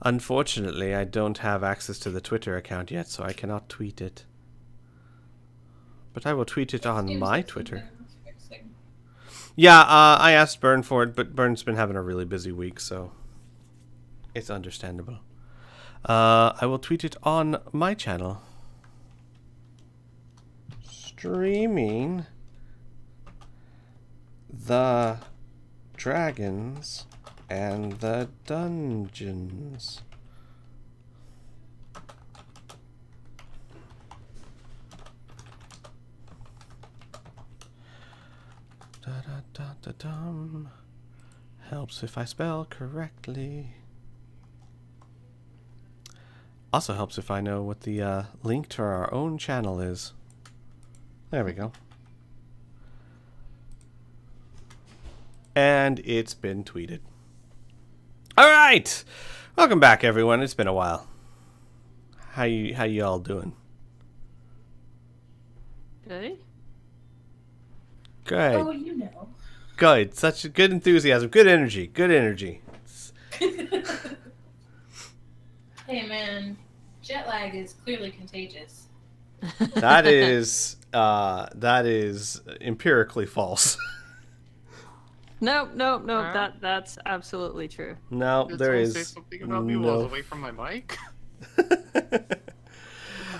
Unfortunately, I don't have access to the Twitter account yet, so I cannot tweet it. But I will tweet it on my Twitter. Yeah, I asked Bern for it, but Bern's been having a really busy week, so it's understandable. I will tweet it on my channel. Streaming the dragons and the dungeons. Da da da da dum. Helps if I spell correctly. Also helps if I know what the link to our own channel is. There we go. And it's been tweeted. All right, welcome back, everyone. It's been a while. How you all doing? Good. Good. Oh, you know. Good. Such a good enthusiasm. Good energy. Good energy. Hey, man. Jet lag is clearly contagious. That is empirically false. Nope. That's absolutely true. No, Did there someone is say something about me while I was away from my mic?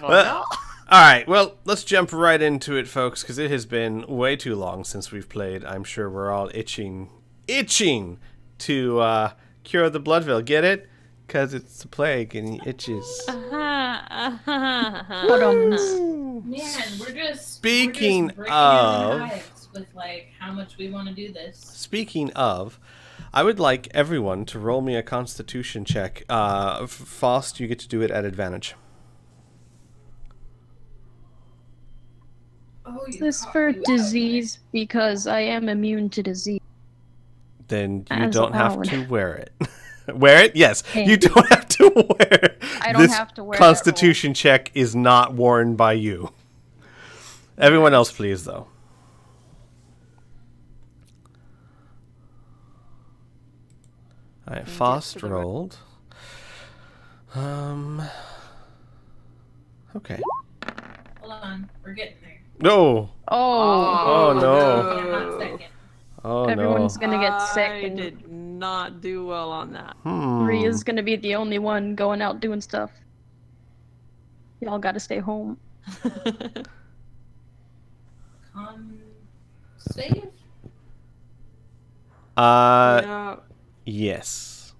Well, all right, well, let's jump right into it, folks, because it has been way too long since we've played. I'm sure we're all itching to cure the blood veil. Get it? Because it's the plague and he itches. Man, we're just Speaking breaking of, our lives with like how much we want to do this. Speaking of, I would like everyone to roll me a Constitution check. Faust, you get to do it at advantage. Oh, Is this for disease? Because I am immune to disease. Then you As don't have allowed. to wear it. Wear it? Yes. Hey. You don't have to wear it. I don't This have to wear Constitution check is not worn by you. Everyone else, please, though. All right, Faust rolled. Okay. Hold on, we're getting there. No. Oh, Oh no. In a hot second. Oh everyone's no. gonna get sick, I and did not do well on that. Ria's gonna be the only one going out doing stuff. Y'all gotta stay home. Con save? Yeah. Yes.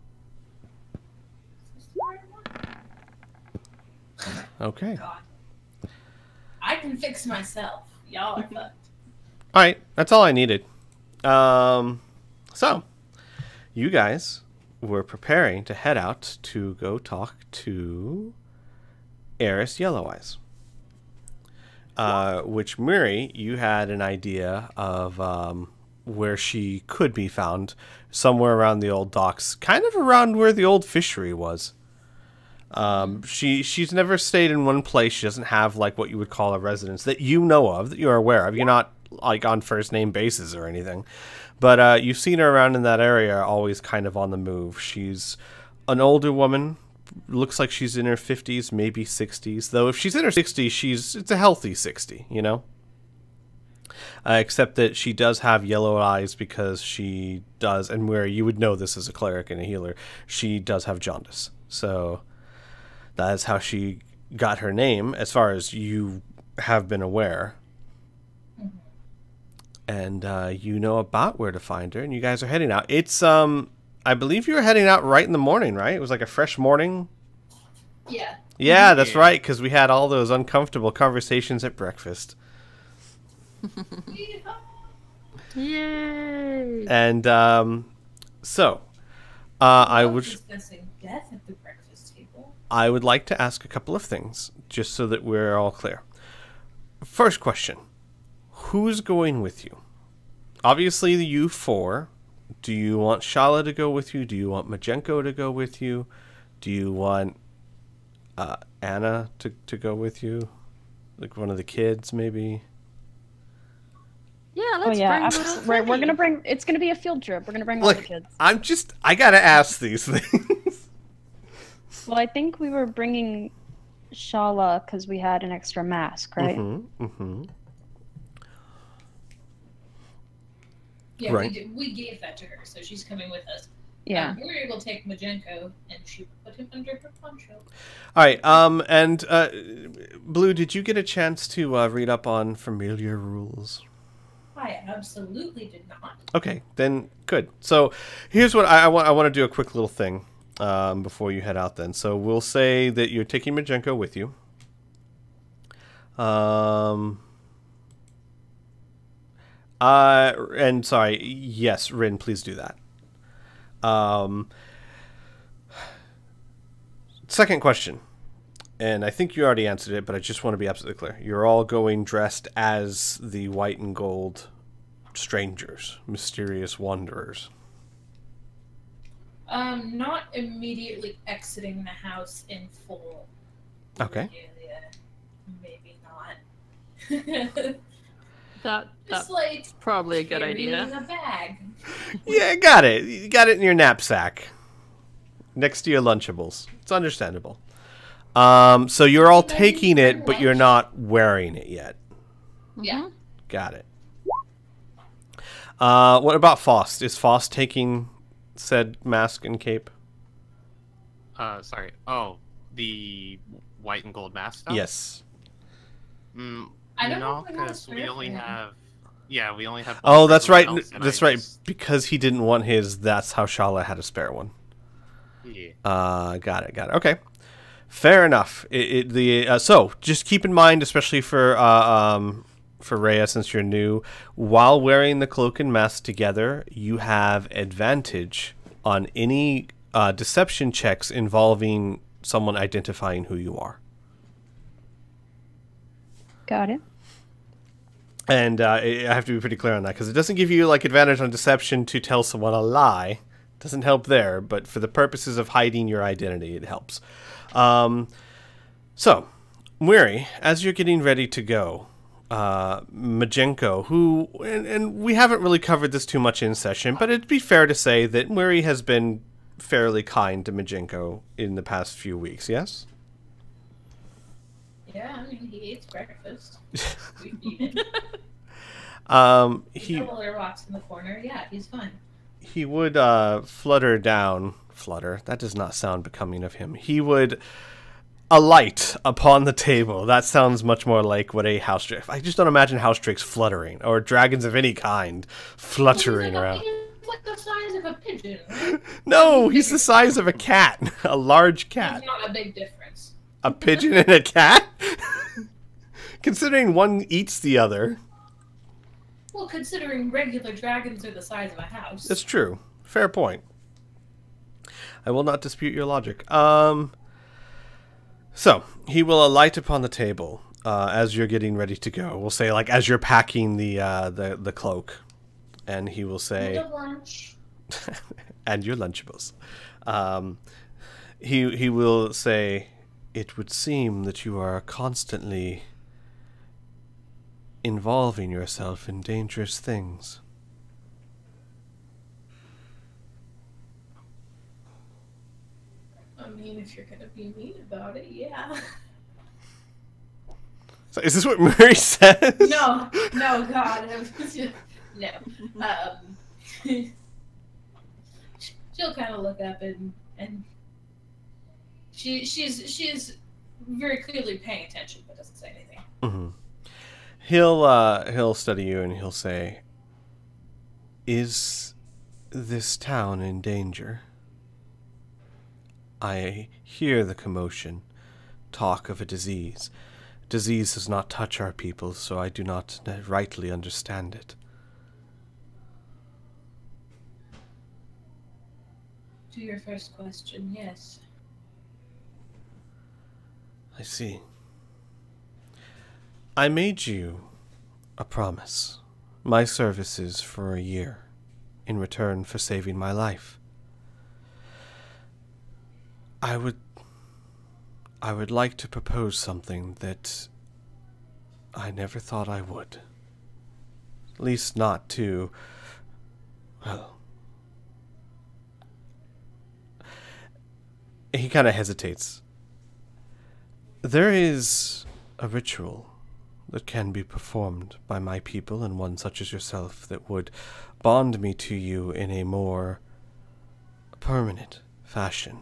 Is this the right one? Okay. God. I can fix myself. Y'all are fucked. All right, that's all I needed. So, you guys were preparing to head out to go talk to Eris Yellow Eyes. Which, Miri, you had an idea of where she could be found, somewhere around the old docks, kind of around where the old fishery was. She's never stayed in one place. She doesn't have like what you would call a residence that you know of, that you're aware of. You're not like on first name basis or anything, but you've seen her around in that area, always kind of on the move. She's an older woman, looks like she's in her 50s, maybe 60s. Though if she's in her 60s, it's a healthy 60, you know. Except that she does have yellow eyes because she does, and where you would know this as a cleric and a healer, she does have jaundice. So that is how she got her name, as far as you have been aware. And you know about where to find her, and you guys are heading out. It's, I believe you were heading out right in the morning, right? It was like a fresh morning. Yeah. Yeah, that's right, because we had all those uncomfortable conversations at breakfast. Yay! And, so, I would... discussing death at the breakfast table. I would like to ask a couple of things, just so that we're all clear. First question. Who's going with you? Obviously, you four. Do you want Shala to go with you? Do you want Majenko to go with you? Do you want Anna to go with you? Like one of the kids, maybe? Yeah, Oh let's yeah, bring absolutely. We're gonna bring. It's gonna be a field trip. We're gonna bring all Look, the kids. I gotta ask these things. Well, I think we were bringing Shala because we had an extra mask, right? Mm-hmm. Mm-hmm. Yeah, Right. we gave that to her, so she's coming with us. Yeah. We were able to take Majenko, and she put him under her poncho. All right. And Blue, did you get a chance to read up on familiar rules? I absolutely did not. Okay, then good. So here's what I want to do a quick little thing before you head out. Then, so we'll say that you're taking Majenko with you. And sorry, yes, Rin, please do that. Second question, and I think you already answered it, but I just want to be absolutely clear. You're all going dressed as the white and gold strangers, mysterious wanderers. Not immediately exiting the house in full. Okay. Maybe not. Just That's like probably a good carrying idea. a bag. Yeah, got it. You got it in your knapsack, next to your Lunchables. It's understandable. So you're all taking it, but you're not wearing it yet. Yeah. Got it. What about Faust? Is Faust taking said mask and cape? Sorry. Oh, the white and gold mask stuff? Yes. I don't no, know if we have a because we spare only for him. have... Yeah, we only have... Oh, one that's for right. everyone else, and That's I right. just- Because he didn't want his, that's how Shala had a spare one. Yeah. Got it. Okay. Fair enough. So just keep in mind, especially for Rhea, since you're new, while wearing the cloak and mask together, you have advantage on any deception checks involving someone identifying who you are. Got it. And I have to be pretty clear on that, because it doesn't give you like advantage on deception to tell someone a lie. Doesn't help there, but for the purposes of hiding your identity, it helps. So, Mwiri, as you're getting ready to go, Majenko, who, and we haven't really covered this too much in session, but it'd be fair to say that Mwiri has been fairly kind to Majenko in the past few weeks, yes? Yeah, I mean, he eats breakfast. We've eaten. He Couple of rocks in the corner. Yeah, he's fun. He would flutter down. Flutter? That does not sound becoming of him. He would alight upon the table. That sounds much more like what a house drake. I just don't imagine house drakes fluttering, or dragons of any kind fluttering around. He's like the size of a pigeon, right? No, he's the size of a cat. A large cat. There's not a big difference. A pigeon and a cat? Considering one eats the other. Well, considering regular dragons are the size of a house. It's true. Fair point. I will not dispute your logic. So, he will alight upon the table as you're getting ready to go. We'll say, like, as you're packing the cloak. And he will say... End of lunch. and your Lunchables. He will say, "It would seem that you are constantly involving yourself in dangerous things." I mean, if you're gonna be mean about it, yeah. So is this what Murray says? No, God, no. She'll kind of look up and she's very clearly paying attention, but doesn't say anything. Mm-hmm. He'll study you and he'll say, "Is this town in danger? I hear the commotion, talk of a disease. Disease does not touch our people, so I do not rightly understand it." To your first question, yes. I see. I made you a promise. My services for a year, in return for saving my life. I would like to propose something that I never thought I would. At least not to, well, He kind of hesitates. There is a ritual that can be performed by my people and one such as yourself that would bond me to you in a more permanent fashion,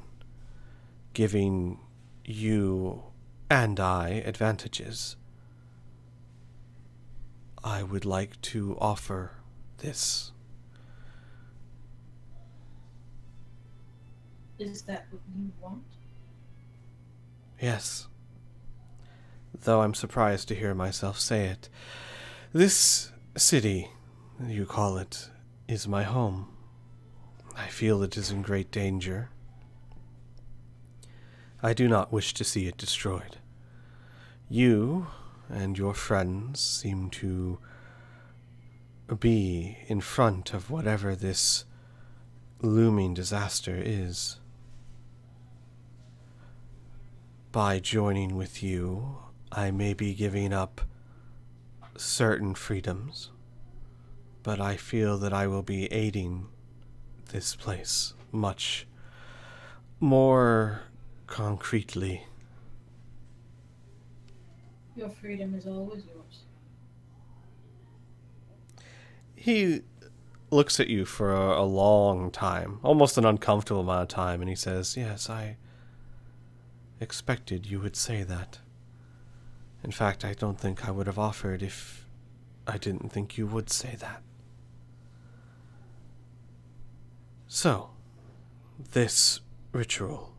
giving you and I advantages. I would like to offer this. Is that what you want? Yes. Though I'm surprised to hear myself say it. This city, you call it, is my home. I feel it is in great danger. I do not wish to see it destroyed. You and your friends seem to be in front of whatever this looming disaster is. By joining with you, I may be giving up certain freedoms, but I feel that I will be aiding this place much more concretely. Your freedom is always yours. He looks at you for a long time, almost an uncomfortable amount of time, and he says, "Yes, I expected you would say that. In fact, I don't think I would have offered if I didn't think you would say that. So, this ritual,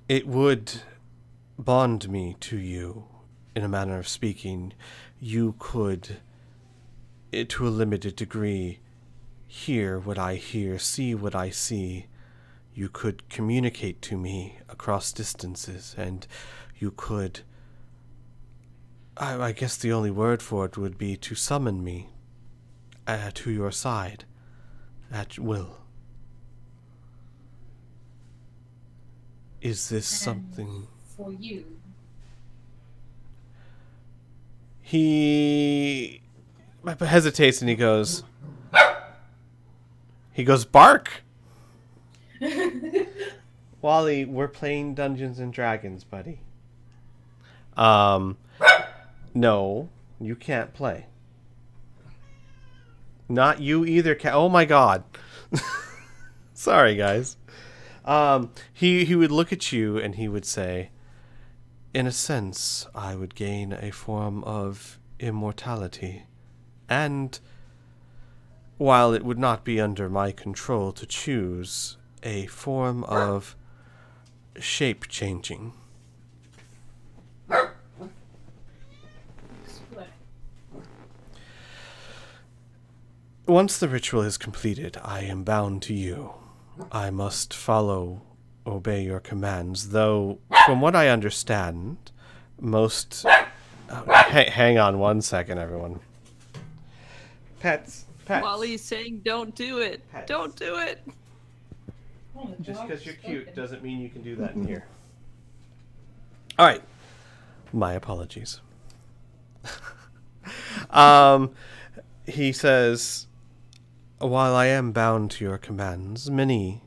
it would bond me to you, in a manner of speaking. You could, to a limited degree, hear what I hear, see what I see. You could communicate to me across distances, and you could, I guess the only word for it would be to summon me to your side at will. Is this something... For you. He hesitates and he goes, bark! Wally, we're playing Dungeons and Dragons, buddy. No, you can't play. Not you either, oh my god. Sorry, guys. He would look at you and he would say, in a sense, I would gain a form of immortality. And while it would not be under my control to choose, a form of shape-changing. Once the ritual is completed, I am bound to you. I must obey your commands, though, from what I understand, most... hang on one second, everyone. Pets. Wally's saying don't do it. Pets. Don't do it. Oh, the Just dog because is you're cute spoken. doesn't mean you can do that in here. Alright. My apologies. He says, while I am bound to your commands, many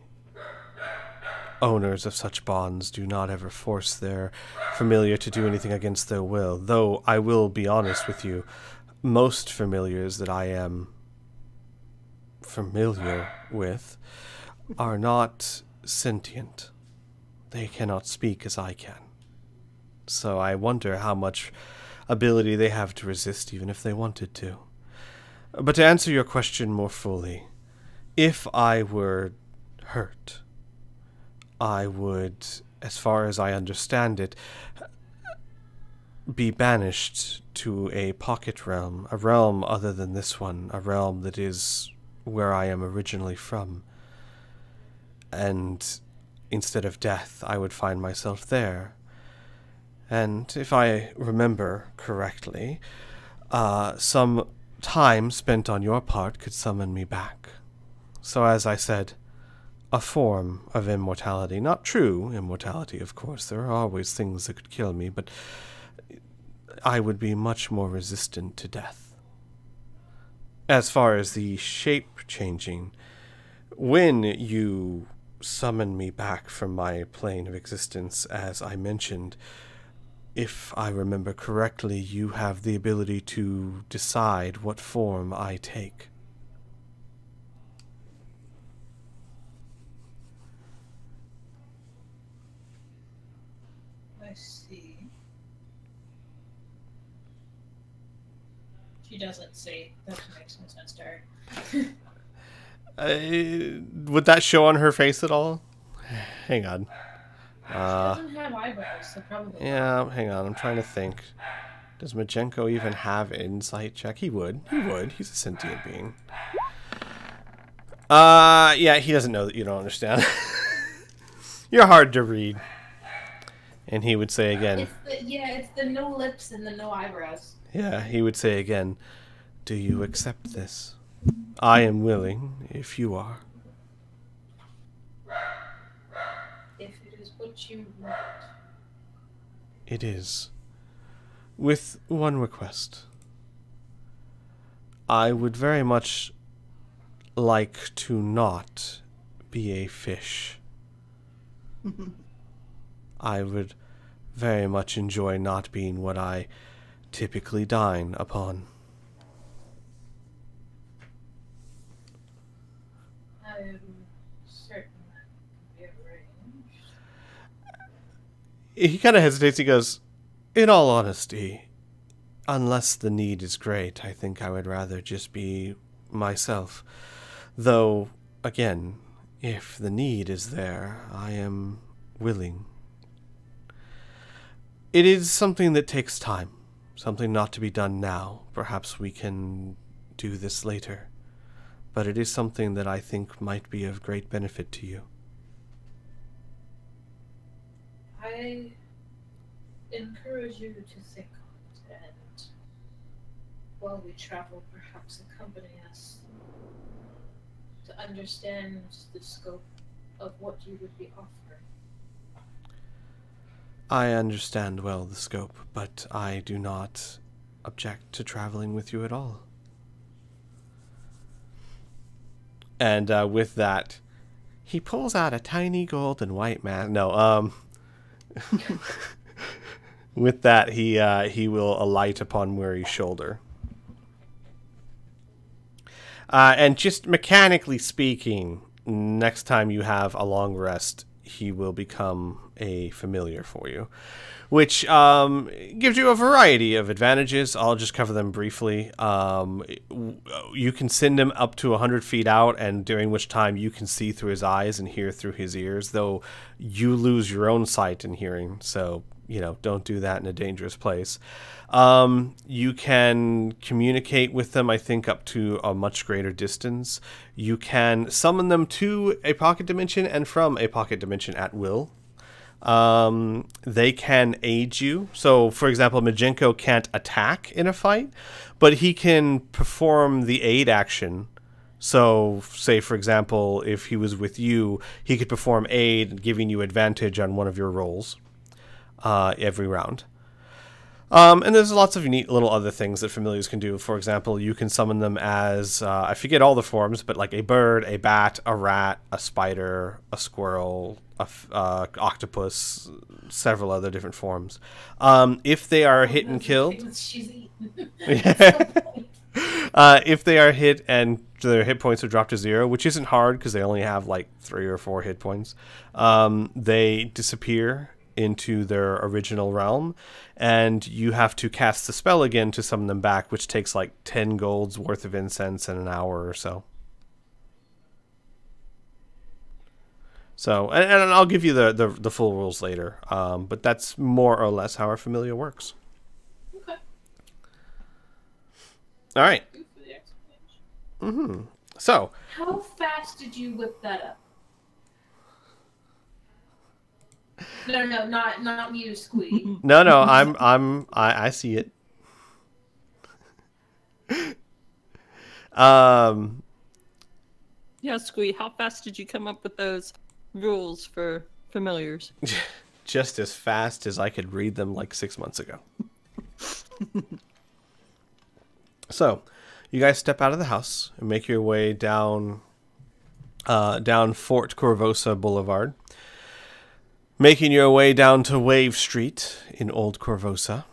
owners of such bonds do not ever force their familiar to do anything against their will, though I will be honest with you, most familiars that I am familiar with are not sentient. They cannot speak as I can. So I wonder how much ability they have to resist even if they wanted to. But to answer your question more fully, if I were hurt, I would, as far as I understand it, be banished to a pocket realm, a realm other than this one, a realm that is where I am originally from. And instead of death, I would find myself there. And if I remember correctly, some time spent on your part could summon me back. So as I said, a form of immortality. Not true immortality, of course. There are always things that could kill me, but I would be much more resistant to death. As far as the shape changing, when you summon me back from my plane of existence, as I mentioned. If I remember correctly, you have the ability to decide what form I take. I see. She doesn't see. That makes no sense to her. Would that show on her face at all? Hang on. She doesn't have eyebrows, so probably Yeah, hang on. I'm trying to think. Does Majenko even have insight check? He would. He would. He's a sentient being. Yeah, he doesn't know that you don't understand. You're hard to read. And he would say again. It's the no lips and the no eyebrows. Yeah, he would say again. Do you accept this? I am willing, if you are. If it is what you want. It is. With one request. I would very much like to not be a fish. I would very much enjoy not being what I typically dine upon. I'm certain that can be arranged. He kind of hesitates. He goes, in all honesty, unless the need is great, I think I would rather just be myself. Though, again, if the need is there, I am willing. It is something that takes time, something not to be done now. Perhaps we can do this later. But it is something that I think might be of great benefit to you. I encourage you to think on it, and while we travel, perhaps accompany us to understand the scope of what you would be offering. I understand well the scope, but I do not object to traveling with you at all. And with that, he pulls out a tiny gold and white mask. No, with that, he will alight upon Muri's shoulder. And just mechanically speaking, next time you have a long rest, he will become a familiar for you, which gives you a variety of advantages. I'll just cover them briefly. You can send him up to 100 feet out, and during which time you can see through his eyes and hear through his ears, though you lose your own sight and hearing, so don't do that in a dangerous place. You can communicate with them, I think, up to a much greater distance. You can summon them to a pocket dimension and from a pocket dimension at will. They can aid you. So, for example, Majenko can't attack in a fight, but he can perform the aid action. So, say, for example, if he was with you, he could perform aid, giving you advantage on one of your rolls every round. And there's lots of neat little other things that familiars can do. For example, you can summon them as, I forget all the forms, but like a bird, a bat, a rat, a spider, a squirrel, octopus, several other different forms. If they are hit and killed, if they are hit and their hit points are dropped to 0, which isn't hard because they only have like 3 or 4 hit points, they disappear into their original realm, and you have to cast the spell again to summon them back, which takes like 10 golds worth of incense in an hour or so. So, and I'll give you the full rules later, but that's more or less how our familiar works. Okay. All right. Good for the explanation. So, How fast did you whip that up? No, not you, Squee. no, I see it. Yeah, Squee, how fast did you come up with those rules for familiars? Just as fast as I could read them like 6 months ago. So, you guys step out of the house and make your way down down Fort Corvosa Boulevard, making your way down to Wave Street in Old Corvosa,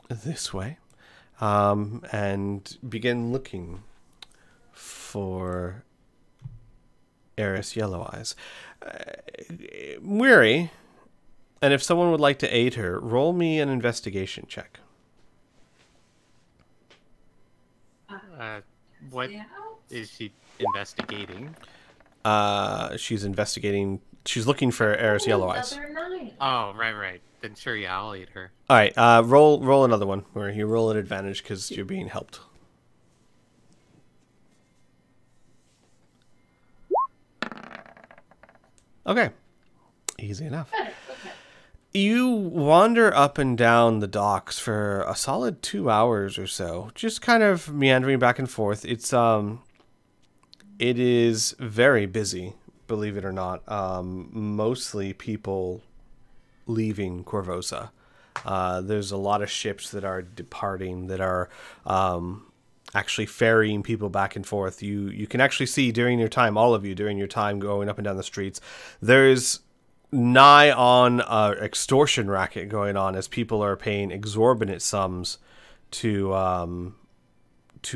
this way, and begin looking for Eris Yellow Eyes. Weary, and if someone would like to aid her, roll me an investigation check. What is she investigating? She's investigating. She's looking for Eris Yellow Eyes. Oh, right. Then sure, yeah, I'll aid her. All right, roll another one where you roll at advantage because you're being helped. Okay, easy enough. Okay. You wander up and down the docks for a solid 2 hours or so, just kind of meandering back and forth. It is very busy, believe it or not. Mostly people leaving Corvosa. There's a lot of ships that are departing, that are actually ferrying people back and forth. You can actually see during your time, all of you during your time going up and down the streets, there's nigh on extortion racket going on as people are paying exorbitant sums to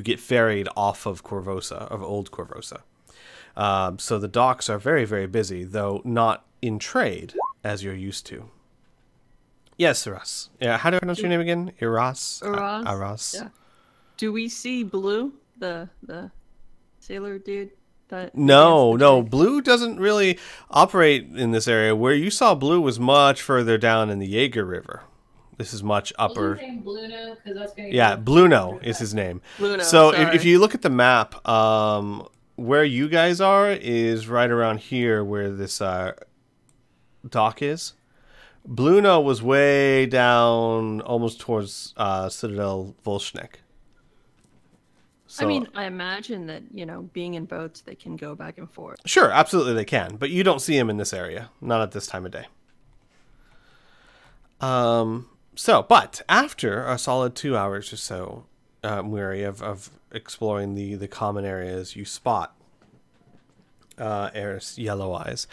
get ferried off of Corvosa, of Old Corvosa. So the docks are very, very busy, though not in trade as you're used to. Yes, Iras. Yeah, how do I pronounce your name again? Iras? Iras. Yeah. Do we see Blue, the sailor dude? No. Blue doesn't really operate in this area. Where you saw Blue was much further down in the Jaeger River. This is much upper. Yeah, Bluno is his name. Bluno, so sorry. if you look at the map, where you guys are is right around here where this dock is. Bluno was way down, almost towards Citadel Volshnek. So, I mean, I imagine that, being in boats, they can go back and forth. Sure, absolutely they can, but you don't see him in this area, not at this time of day. But after a solid 2 hours or so, weary of exploring the common areas, you spot Eris Yellow Eyes.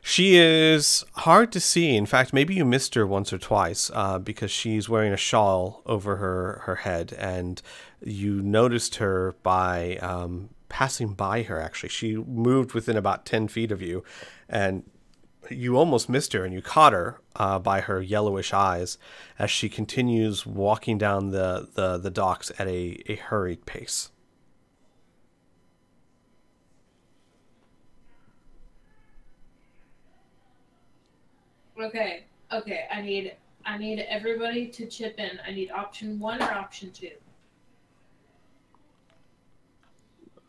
She is hard to see. In fact, maybe you missed her once or twice because she's wearing a shawl over her head, and you noticed her by passing by her, actually. She moved within about 10 feet of you, and you almost missed her, and you caught her by her yellowish eyes as she continues walking down the docks at a hurried pace. Okay. I need everybody to chip in. I need option 1 or option 2.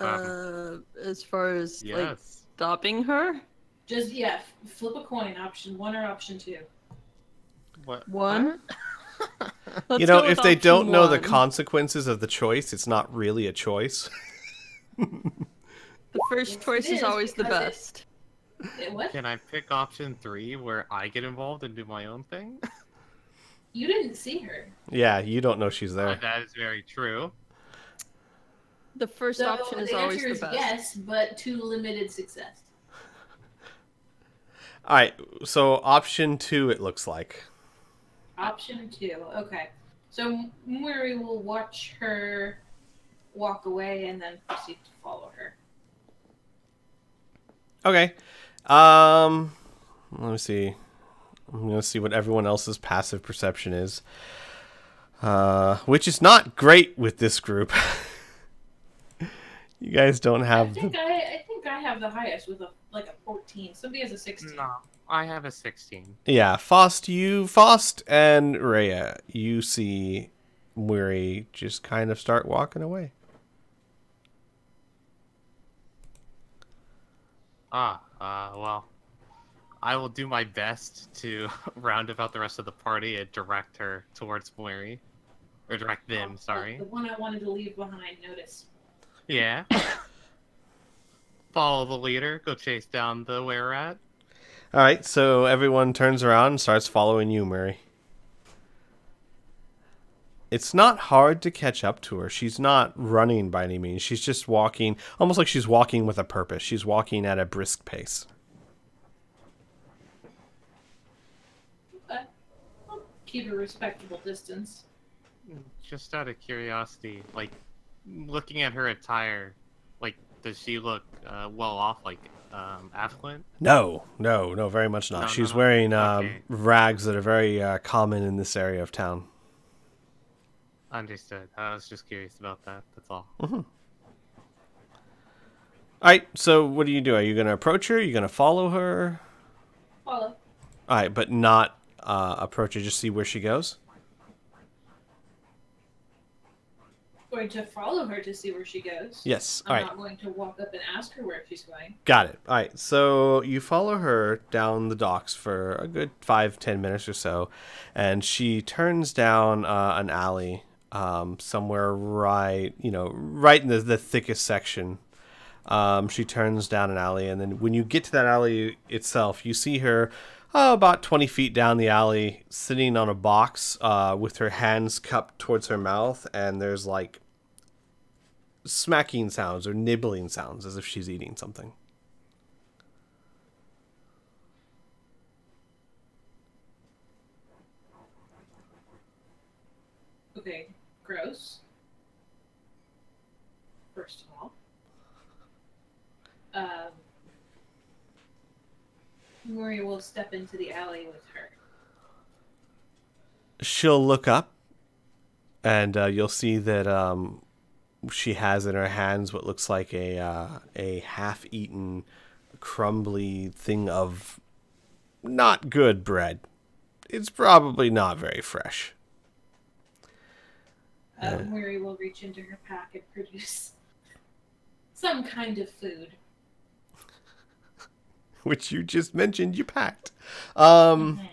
As far as Yes. stopping her, Just flip a coin. Option 1 or option 2. What? one. You know, Let's go if with they option don't know the one. consequences of the choice, it's not really a choice. The first choice It is is, always the because best. What? Can I pick option 3 where I get involved and do my own thing? You didn't see her. Yeah, you don't know she's there. That is very true. The first So option is the always answer the is best. yes, but to limited success. All right, so option 2, it looks like. Option 2. Okay. So Murray will watch her walk away and then proceed to follow her. Okay. Let me see. I'm going to see what everyone else's passive perception is. Which is not great with this group. You guys don't have I think I have the highest with a 14. Somebody has a 16. No, I have a 16. Yeah, Faust and Rhea, you see Weary just kind of start walking away. Well, I will do my best to round about the rest of the party and direct her towards Mary. Or direct them, sorry. The one I wanted to leave behind, notice. Yeah. Follow the leader, go chase down the were-rat. All right, so everyone turns around and starts following you, Mary. It's not hard to catch up to her. She's not running by any means. She's just walking, almost like she's walking with a purpose. She's walking at a brisk pace. Okay. I'll keep a respectable distance. Just out of curiosity, like, looking at her attire, like, does she look well off, like, affluent? No, very much not. No, She's no. wearing Okay. rags that are very common in this area of town. Understood. I was just curious about that. That's all. All right, so what do? Are you going to approach her? Are you going to follow her? Follow. All right, but not approach her, just see where she goes? Going to follow her to see where she goes. Yes, I'm all right. not going to walk up and ask her where she's going. Got it. All right, so you follow her down the docks for a good 5-10 minutes or so, and she turns down an alley somewhere right in the thickest section. She turns down an alley, and then when you get to that alley itself, you see her about 20 feet down the alley, sitting on a box with her hands cupped towards her mouth, and there's like smacking sounds or nibbling sounds as if she's eating something. Okay, gross. First of all. Mori will step into the alley with her. She'll look up, and you'll see that she has in her hands what looks like a half-eaten, crumbly thing of not good bread. It's probably not very fresh. Mori will reach into her pack and produce some kind of food. Which you just mentioned you packed. Mhm.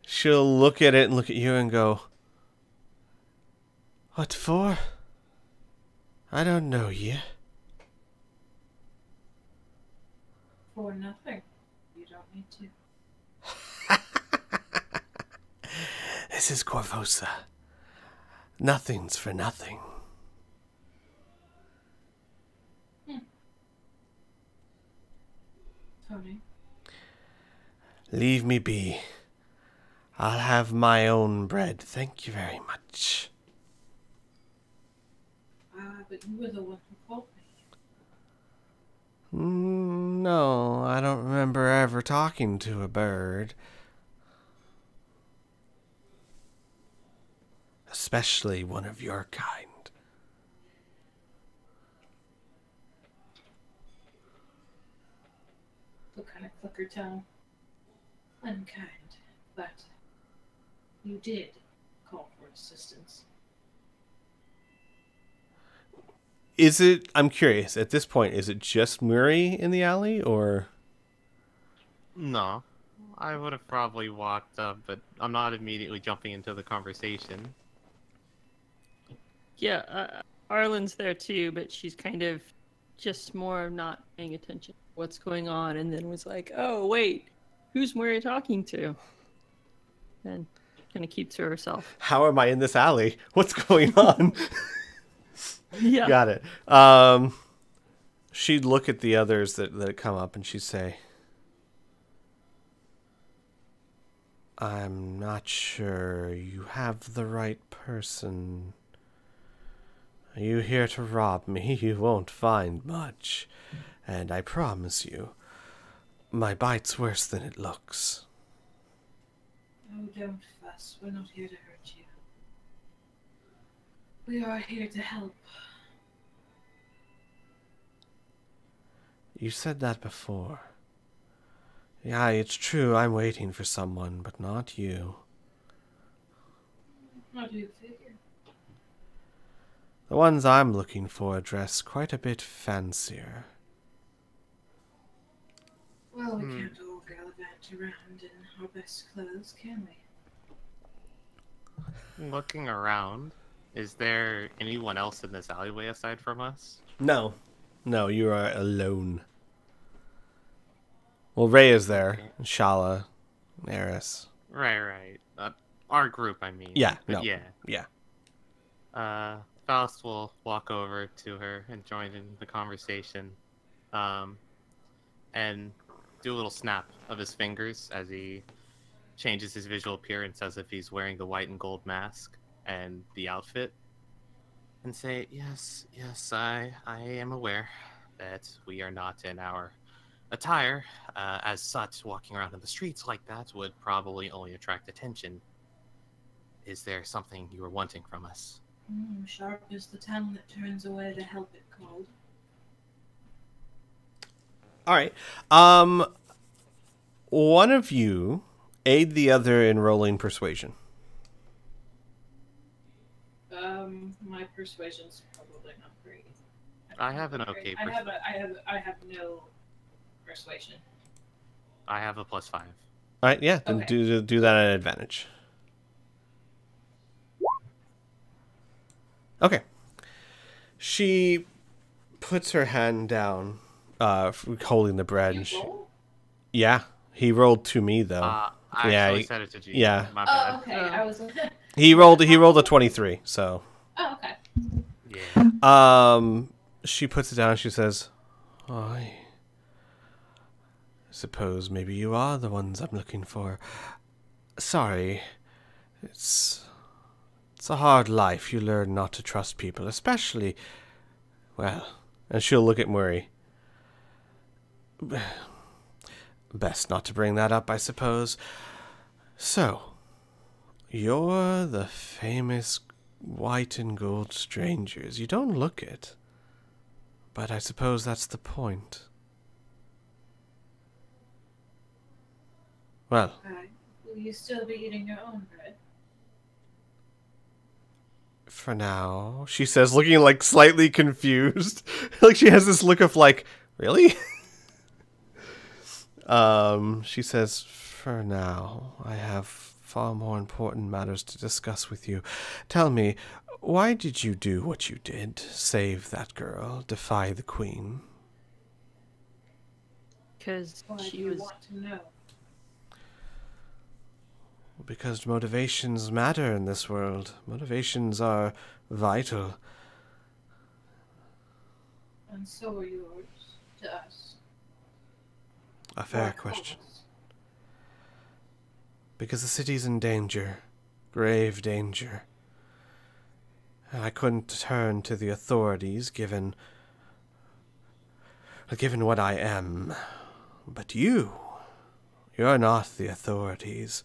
She'll look at it and look at you and go, "What for? I don't know you." For nothing. You don't need to. This is Corvosa. Nothing's for nothing. Tony. Leave me be. I'll have my own bread. Thank you very much. But you were the one who called me. No, I don't remember ever talking to a bird. Especially one of your kind. What kind of clicker tone? Unkind. But you did call for assistance. Is it, I'm curious, at this point, is it just Murray in the alley, or? No. I would have probably walked up, but I'm not immediately jumping into the conversation. Yeah, Arlen's there too, but she's kind of just more not paying attention to what's going on, and then was like, "Oh wait, who's Murray talking to?" And kind of keeps to herself. How am I in this alley? What's going on? Yeah. Got it. She'd look at the others that come up, and she'd say, "I'm not sure you have the right person. Are you here to rob me? You won't find much. And I promise you, my bite's worse than it looks." Oh, don't fuss. We're not here to hurt you. We are here to help. You said that before. Yeah, it's true. I'm waiting for someone, but not you. How do you figure? The ones I'm looking for dress quite a bit fancier. Well, we can't all gallivant around in our best clothes, can we? Looking around, is there anyone else in this alleyway aside from us? No, you are alone. Well, Ray is there, and Shala, and Eris. Right. Our group, I mean. Yeah, But no. yeah. Yeah. Faust will walk over to her and join in the conversation, and do a little snap of his fingers as he changes his visual appearance as if he's wearing the white and gold mask and the outfit, and say, yes, I am aware that we are not in our attire. As such, walking around in the streets like that would probably only attract attention. Is there something you are wanting from us? Sharp is the tongue that turns away to help it cold. All right. One of you aid the other in rolling persuasion. My persuasion's probably not great. I have an okay I have no persuasion. I have a +5. All right, yeah, then Okay. do that at advantage. Okay. She puts her hand down, holding the bread. And yeah, he rolled to me though. I Yeah, actually he- said it to G. yeah. My bad. Oh, okay. I was. He rolled a 23. So, Oh, okay. Yeah. she puts it down. And she says, "I suppose maybe you are the ones I'm looking for. Sorry, it's a hard life. You learn not to trust people, especially, well." And she'll look at Murray. Best not to bring that up, I suppose. So, you're the famous white and gold strangers. You don't look it. But I suppose that's the point. Well, Will you still be eating your own bread? for now, she says, looking like slightly confused. Like she has this look of like, really? She says, for now, I have far more important matters to discuss with you. Tell me, why did you do what you did? Save that girl, defy the queen? Because Why do she you was. want to know? Because motivations matter in this world. Motivations are vital. And so are yours to us. A fair Why question. cause? Because the city's in danger. Grave danger. I couldn't turn to the authorities given what I am. But you're not the authorities.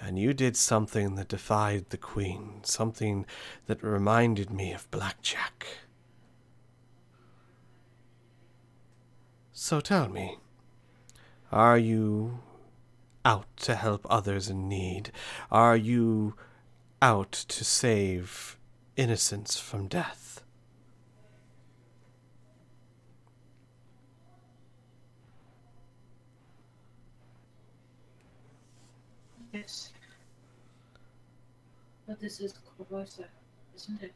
And you did something that defied the queen. Something that reminded me of blackjack. So tell me, are you out to help others in need? Are you out to save innocence from death? Yes. But this is Corvosa, isn't it?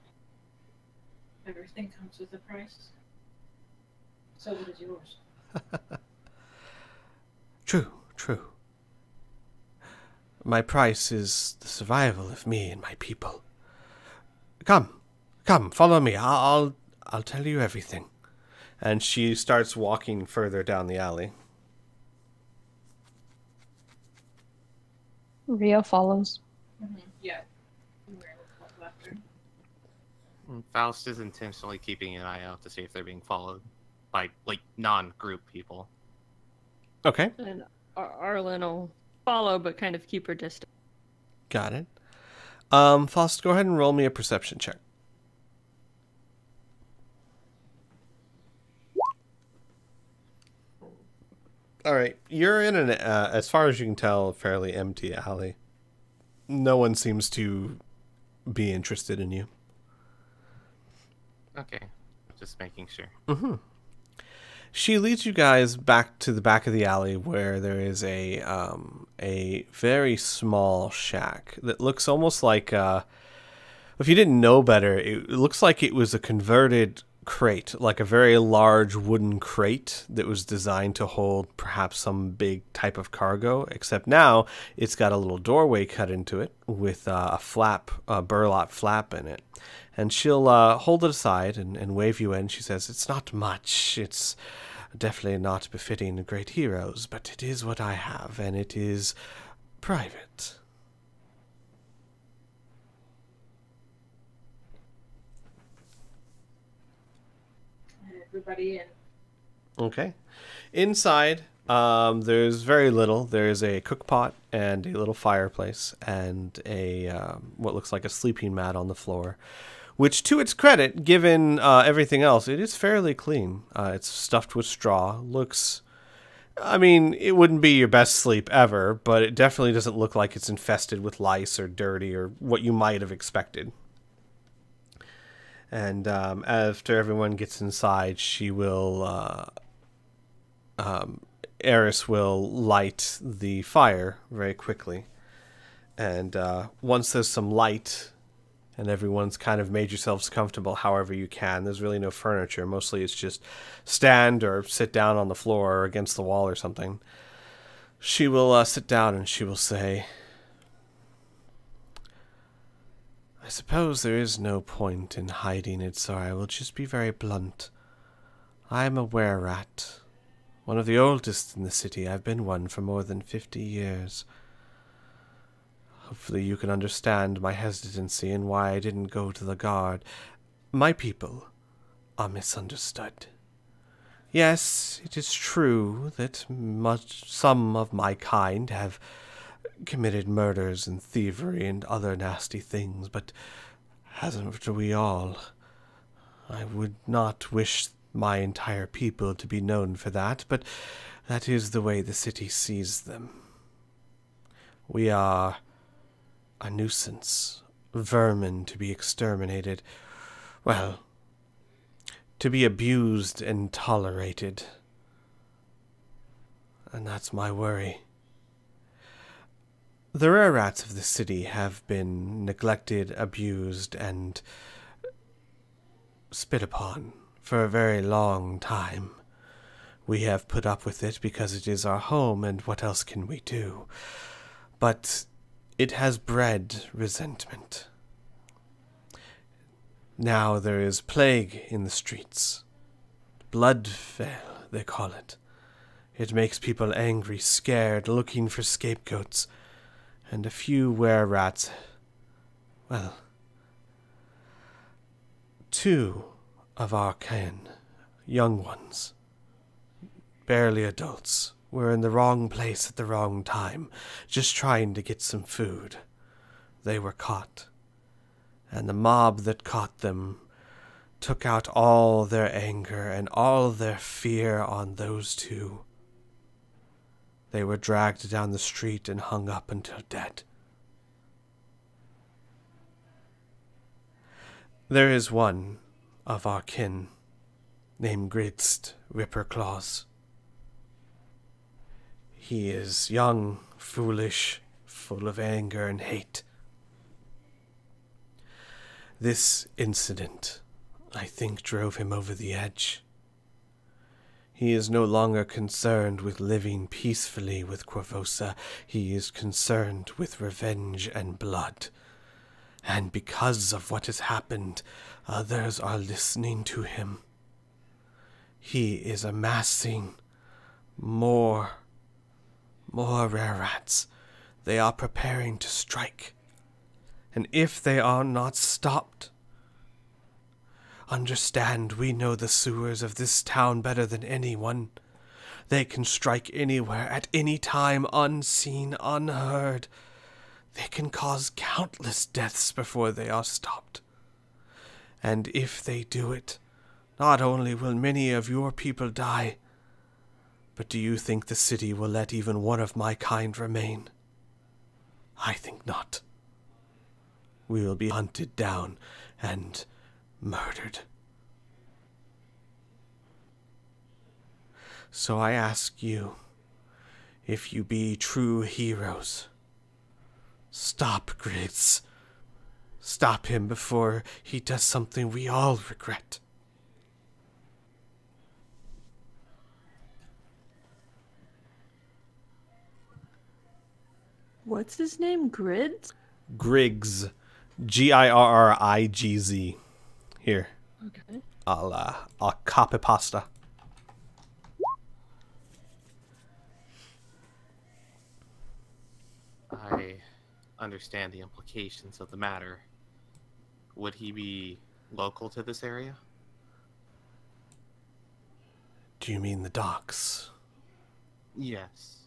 Everything comes with a price. So what is yours? True. My price is the survival of me and my people. Come, follow me. I'll tell you everything. And she starts walking further down the alley. Rio follows. Yeah. Faust is intentionally keeping an eye out to see if they're being followed by, like, non-group people. Okay, And Arlen will follow, but kind of keep her distance. got it. Faust, go ahead and roll me a perception check. All right, you're in an, as far as you can tell, fairly empty alley. No one seems to be interested in you. Okay, just making sure. Mm-hmm. She leads you guys back to the back of the alley where there is a very small shack that looks almost like, if you didn't know better, it looks like it was a converted crate, like a very large wooden crate that was designed to hold perhaps some big type of cargo, except now it's got a little doorway cut into it with a flap, a burlap flap in it. And she'll hold it aside and wave you in. She says, "It's not much. It's definitely not befitting great heroes, but it is what I have, and it is private." Everybody in. Okay. Inside, there's very little. There's a cook pot and a little fireplace and a what looks like a sleeping mat on the floor, which, to its credit, given everything else, it is fairly clean. It's stuffed with straw. Looks, I mean, it wouldn't be your best sleep ever, but it definitely doesn't look like it's infested with lice or dirty or what you might have expected. And after everyone gets inside, she will, Eris will light the fire very quickly. And once there's some light and everyone's kind of made yourselves comfortable however you can, there's really no furniture. Mostly it's just stand or sit down on the floor or against the wall or something. She will sit down and she will say, "I suppose there is no point in hiding it, so I will just be very blunt. I am a were-rat, one of the oldest in the city. I've been one for more than 50 years. Hopefully you can understand my hesitancy and why I didn't go to the guard. My people are misunderstood. Yes, it is true that some of my kind have committed murders and thievery and other nasty things, but hasn't we all? I would not wish my entire people to be known for that, but that is the way the city sees them. We are a nuisance, vermin to be exterminated, well, to be abused and tolerated. And that's my worry. The rare rats of the city have been neglected, abused, and spit upon for a very long time. We have put up with it because it is our home, and what else can we do? But it has bred resentment. Now there is plague in the streets. Bloodfell, they call it. It makes people angry, scared, looking for scapegoats. And a few were-rats, well, 2 of our kin, young ones, barely adults, were in the wrong place at the wrong time, just trying to get some food. They were caught, and the mob that caught them took out all their anger and all their fear on those 2. They were dragged down the street and hung up until dead. There is one of our kin named Gridst Ripperclaws. He is young, foolish, full of anger and hate. This incident, I think, drove him over the edge. He is no longer concerned with living peacefully with Corvosa. He is concerned with revenge and blood. And because of what has happened, others are listening to him. He is amassing more rare rats. They are preparing to strike. And if they are not stopped, understand, we know the sewers of this town better than anyone. They can strike anywhere, at any time, unseen, unheard. They can cause countless deaths before they are stopped. And if they do it, not only will many of your people die, but do you think the city will let even one of my kind remain? I think not. We will be hunted down and murdered. So I ask you, if you be true heroes, stop Gridz. Stop him before he does something we all regret. What's his name? Grids? Griggs. Girrigz. Here. Okay. I'll copy pasta. I understand the implications of the matter. Would he be local to this area? Do you mean the docks? Yes.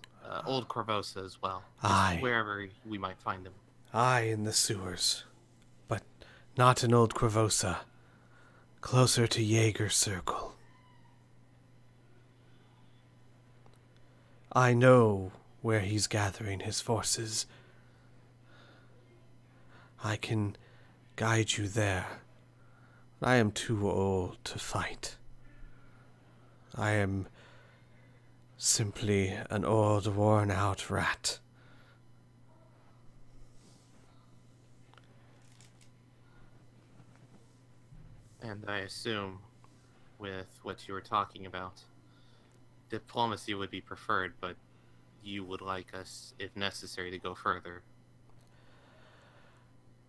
Old Corvosa as well. Aye. Just wherever we might find him. Aye, in the sewers. But not in Old Corvosa. Closer to Jaeger Circle. I know where he's gathering his forces. I can guide you there. I am too old to fight. I am simply an old, worn-out rat. And I assume, with what you were talking about, diplomacy would be preferred, but you would like us, if necessary, to go further.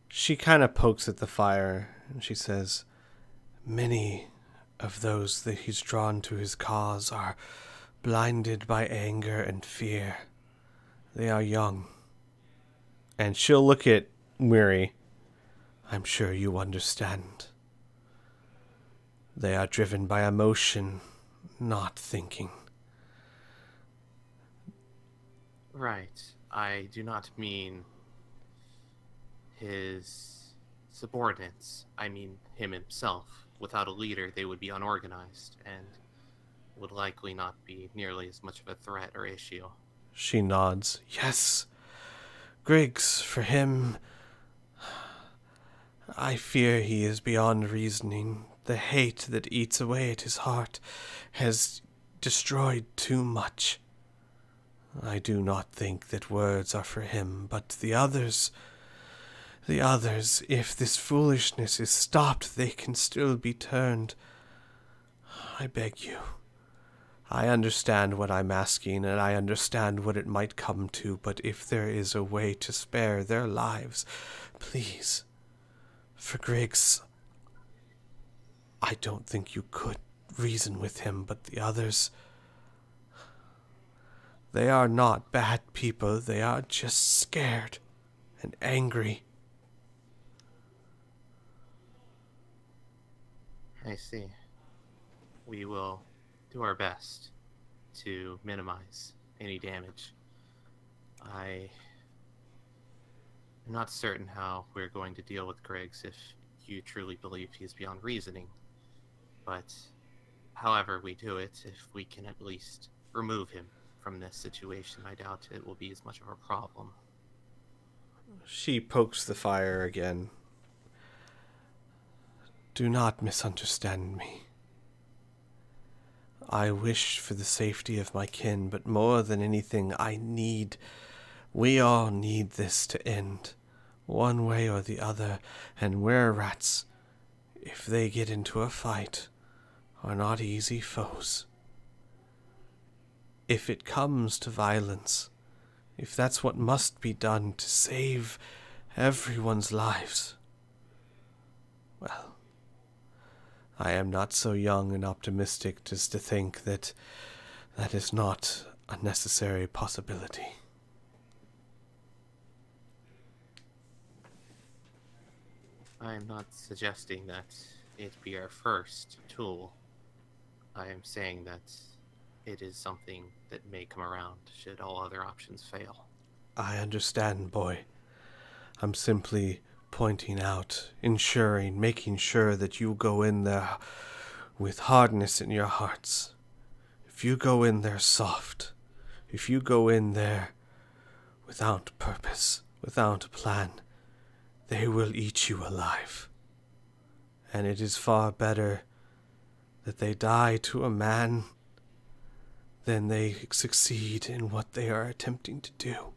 She kind of pokes at the fire, and she says, "Many of those that he's drawn to his cause are blinded by anger and fear. They are young." And she'll look at Weary. "I'm sure you understand. They are driven by emotion, not thinking." Right. I do not mean his subordinates. I mean him himself. Without a leader, they would be unorganized and would likely not be nearly as much of a threat or issue. She nods. "Yes, Griggs, for him, I fear he is beyond reasoning. The hate that eats away at his heart has destroyed too much. I do not think that words are for him, but the others, if this foolishness is stopped, they can still be turned. I beg you. I understand what I'm asking, and I understand what it might come to, but if there is a way to spare their lives, please, for Griggs, I don't think you could reason with him, but the others, they are not bad people, they are just scared and angry." I see. We will do our best to minimize any damage. I am not certain how we're going to deal with Griggs if you truly believe he is beyond reasoning. But however we do it, if we can at least remove him from this situation, I doubt it will be as much of a problem. She pokes the fire again. "Do not misunderstand me. I wish for the safety of my kin, but more than anything, we all need this to end, one way or the other, and we're rats, if they get into a fight, are not easy foes. If it comes to violence, if that's what must be done to save everyone's lives, well, I am not so young and optimistic as to think that that is not a necessary possibility." I am not suggesting that it be our first tool. I am saying that it is something that may come around should all other options fail. "I understand, boy. I'm simply pointing out, ensuring, making sure that you go in there with hardness in your hearts. If you go in there soft, if you go in there without purpose, without a plan, they will eat you alive. And it is far better that they die to a man than they succeed in what they are attempting to do,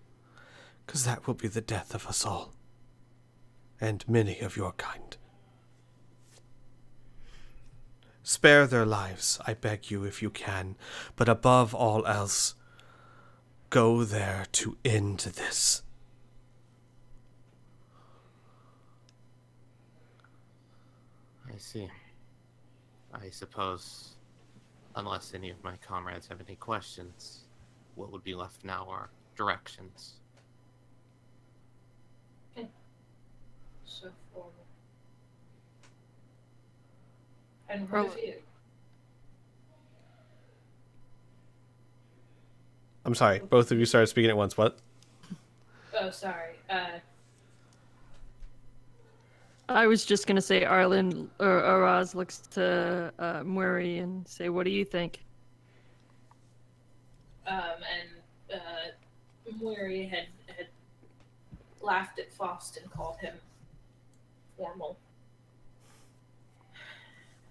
'cause that will be the death of us all, and many of your kind. Spare their lives, I beg you, if you can, but above all else, go there to end this." I see. I suppose, unless any of my comrades have any questions, what would be left now are directions. So formal. And what of you? I'm sorry, both of you started speaking at once. What? Oh, sorry. I was just gonna say Arlen or Araz looks to Murray and say, "What do you think?" Murray had laughed at Faust and called him formal.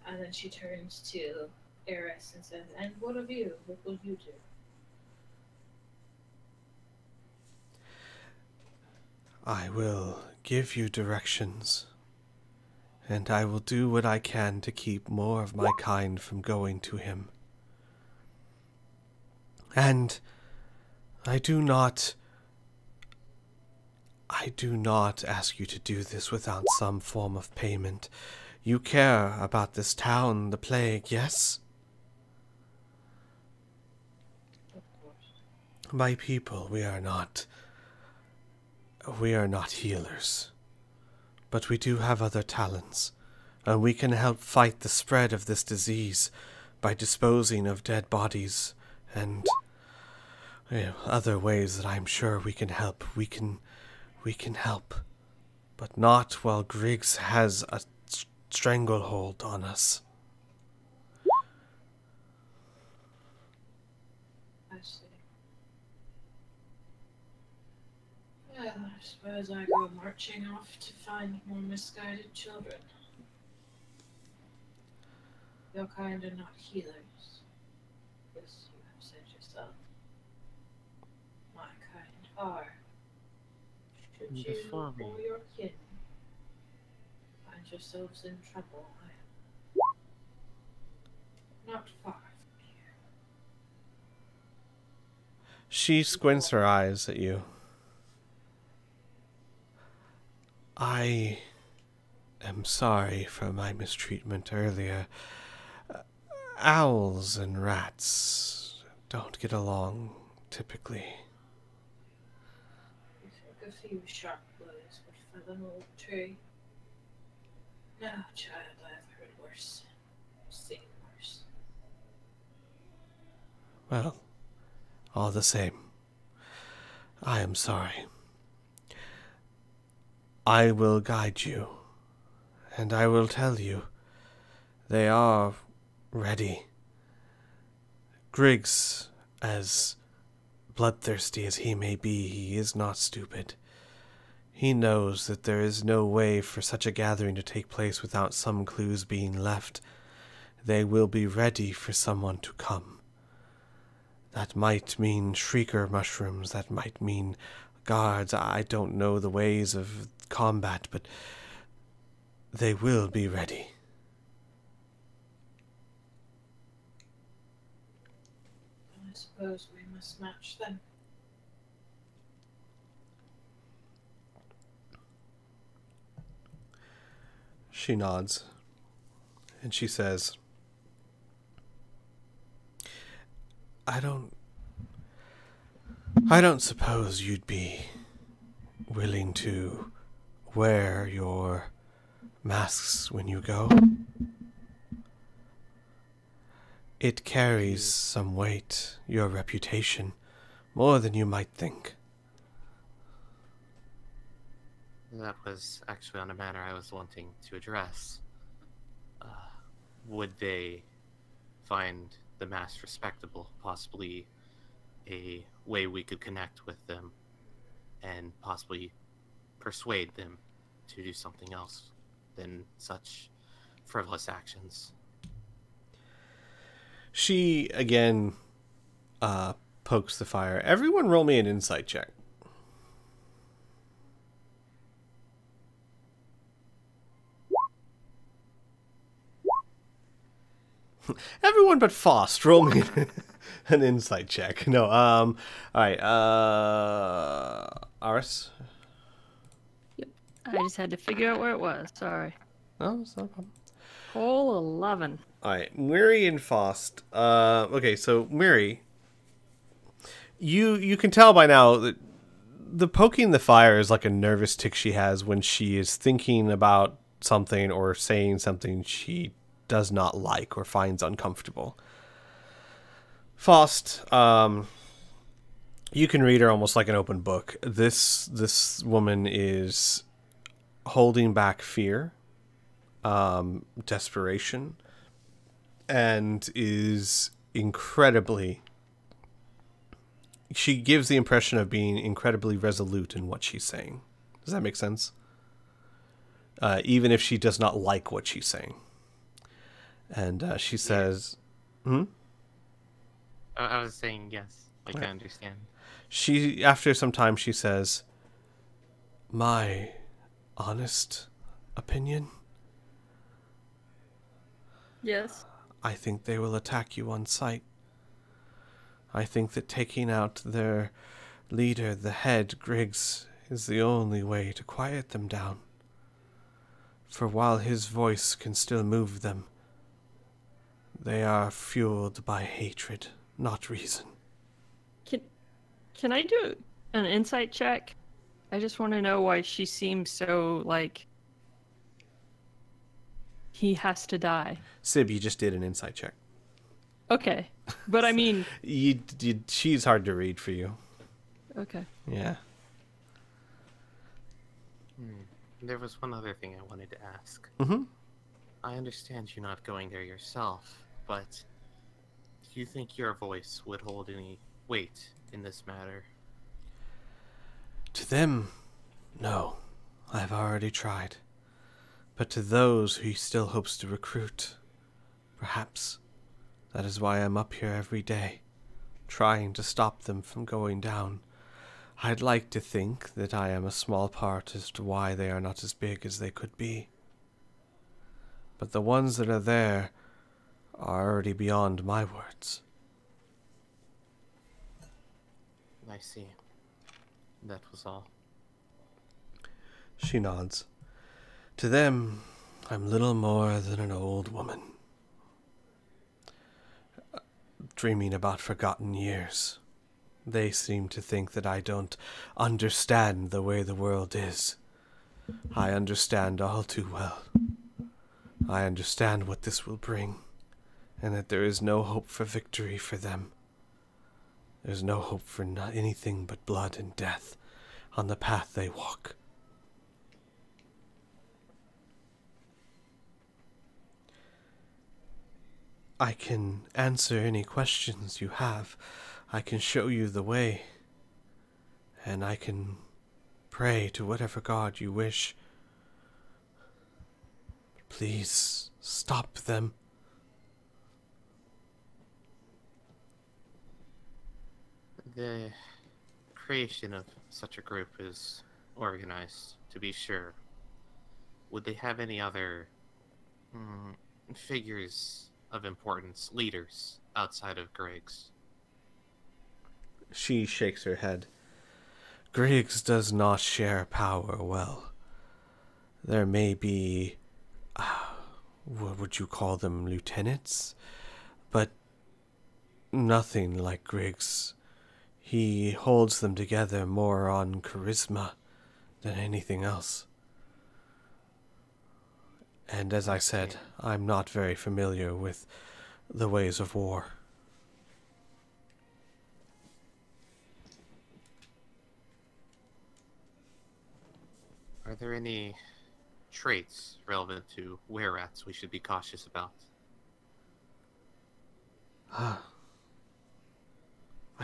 And then she turns to Eris and says, "And what of you? What will you do?" I will give you directions, and I will do what I can to keep more of my kind from going to him. And I do not ask you to do this without some form of payment. You care about this town, the plague, yes? Of course. My people, we are not healers, but we do have other talents, and we can help fight the spread of this disease by disposing of dead bodies and other ways that I'm sure we can help. We can help, but not while Griggs has a stranglehold on us. I see. Well, I suppose I go marching off to find more misguided children. Your kind are not healers. This you have said yourself. My kind are. Should you Before we- or your kin find yourselves in trouble, I am not far from here. She squints her eyes at you. I am sorry for my mistreatment earlier. Owls and rats don't get along, typically. You think a few sharp blows would fell an old tree. No, child, I have heard worse. Seen worse. Well, all the same, I am sorry. I will guide you, and I will tell you, they are ready. Griggs, as bloodthirsty as he may be, he is not stupid. He knows that there is no way for such a gathering to take place without some clues being left. They will be ready for someone to come. That might mean shrieker mushrooms, that might mean guards. I don't know the ways of combat, but they will be ready. I suppose we must match them. She nods, and she says, I don't suppose you'd be willing to wear your masks when you go? It carries some weight, your reputation, more than you might think. That was actually on a matter I was wanting to address. Would they find the mass respectable? Possibly a way we could connect with them and possibly persuade them to do something else than such frivolous actions. She, again, pokes the fire. Everyone roll me an insight check. Everyone but Faust, roll me an insight check. No, alright, Aris? I just had to figure out where it was. Sorry. No, it's not a problem. Whole 11. All right, Miri and Faust. Okay, so Miri, you can tell by now that the poking the fire is like a nervous tick she has when she is thinking about something or saying something she does not like or finds uncomfortable. Faust, you can read her almost like an open book. This woman is holding back fear, desperation, and is incredibly... She gives the impression of being incredibly resolute in what she's saying. Does that make sense? Even if she does not like what she's saying. And she says... Hmm? I was saying yes. Like, Right. I understand. She, after some time, she says, "My honest opinion, Yes. I think they will attack you on sight. I think that taking out their leader, the head, Griggs, is the only way to quiet them down. For while his voice can still move them, they are fueled by hatred, not reason." Can I do an insight check? I just want to know why she seems so like he has to die. Sib, you just did an insight check. Okay, but I mean, She's hard to read for you. okay. Yeah. There was one other thing I wanted to ask. Mm-hmm. I understand you not going there yourself, but do you think your voice would hold any weight in this matter? To them, no. I've already tried. But to those who he still hopes to recruit, perhaps. That is why I'm up here every day, trying to stop them from going down. I'd like to think that I am a small part as to why they are not as big as they could be. But the ones that are there are already beyond my words. I see. That was all. She nods. To them, I'm little more than an old woman, dreaming about forgotten years. They seem to think that I don't understand the way the world is. I understand all too well. I understand what this will bring, and that there is no hope for victory for them. There's no hope for anything but blood and death on the path they walk. I can answer any questions you have. I can show you the way. And I can pray to whatever god you wish. Please stop them. The creation of such a group is organized, to be sure. Would they have any other figures of importance, leaders, outside of Griggs? She shakes her head. Griggs does not share power well. There may be, what would you call them, lieutenants? But nothing like Griggs. He holds them together more on charisma than anything else. And as I said, I'm not very familiar with the ways of war. Are there any traits relevant to were-rats we should be cautious about? I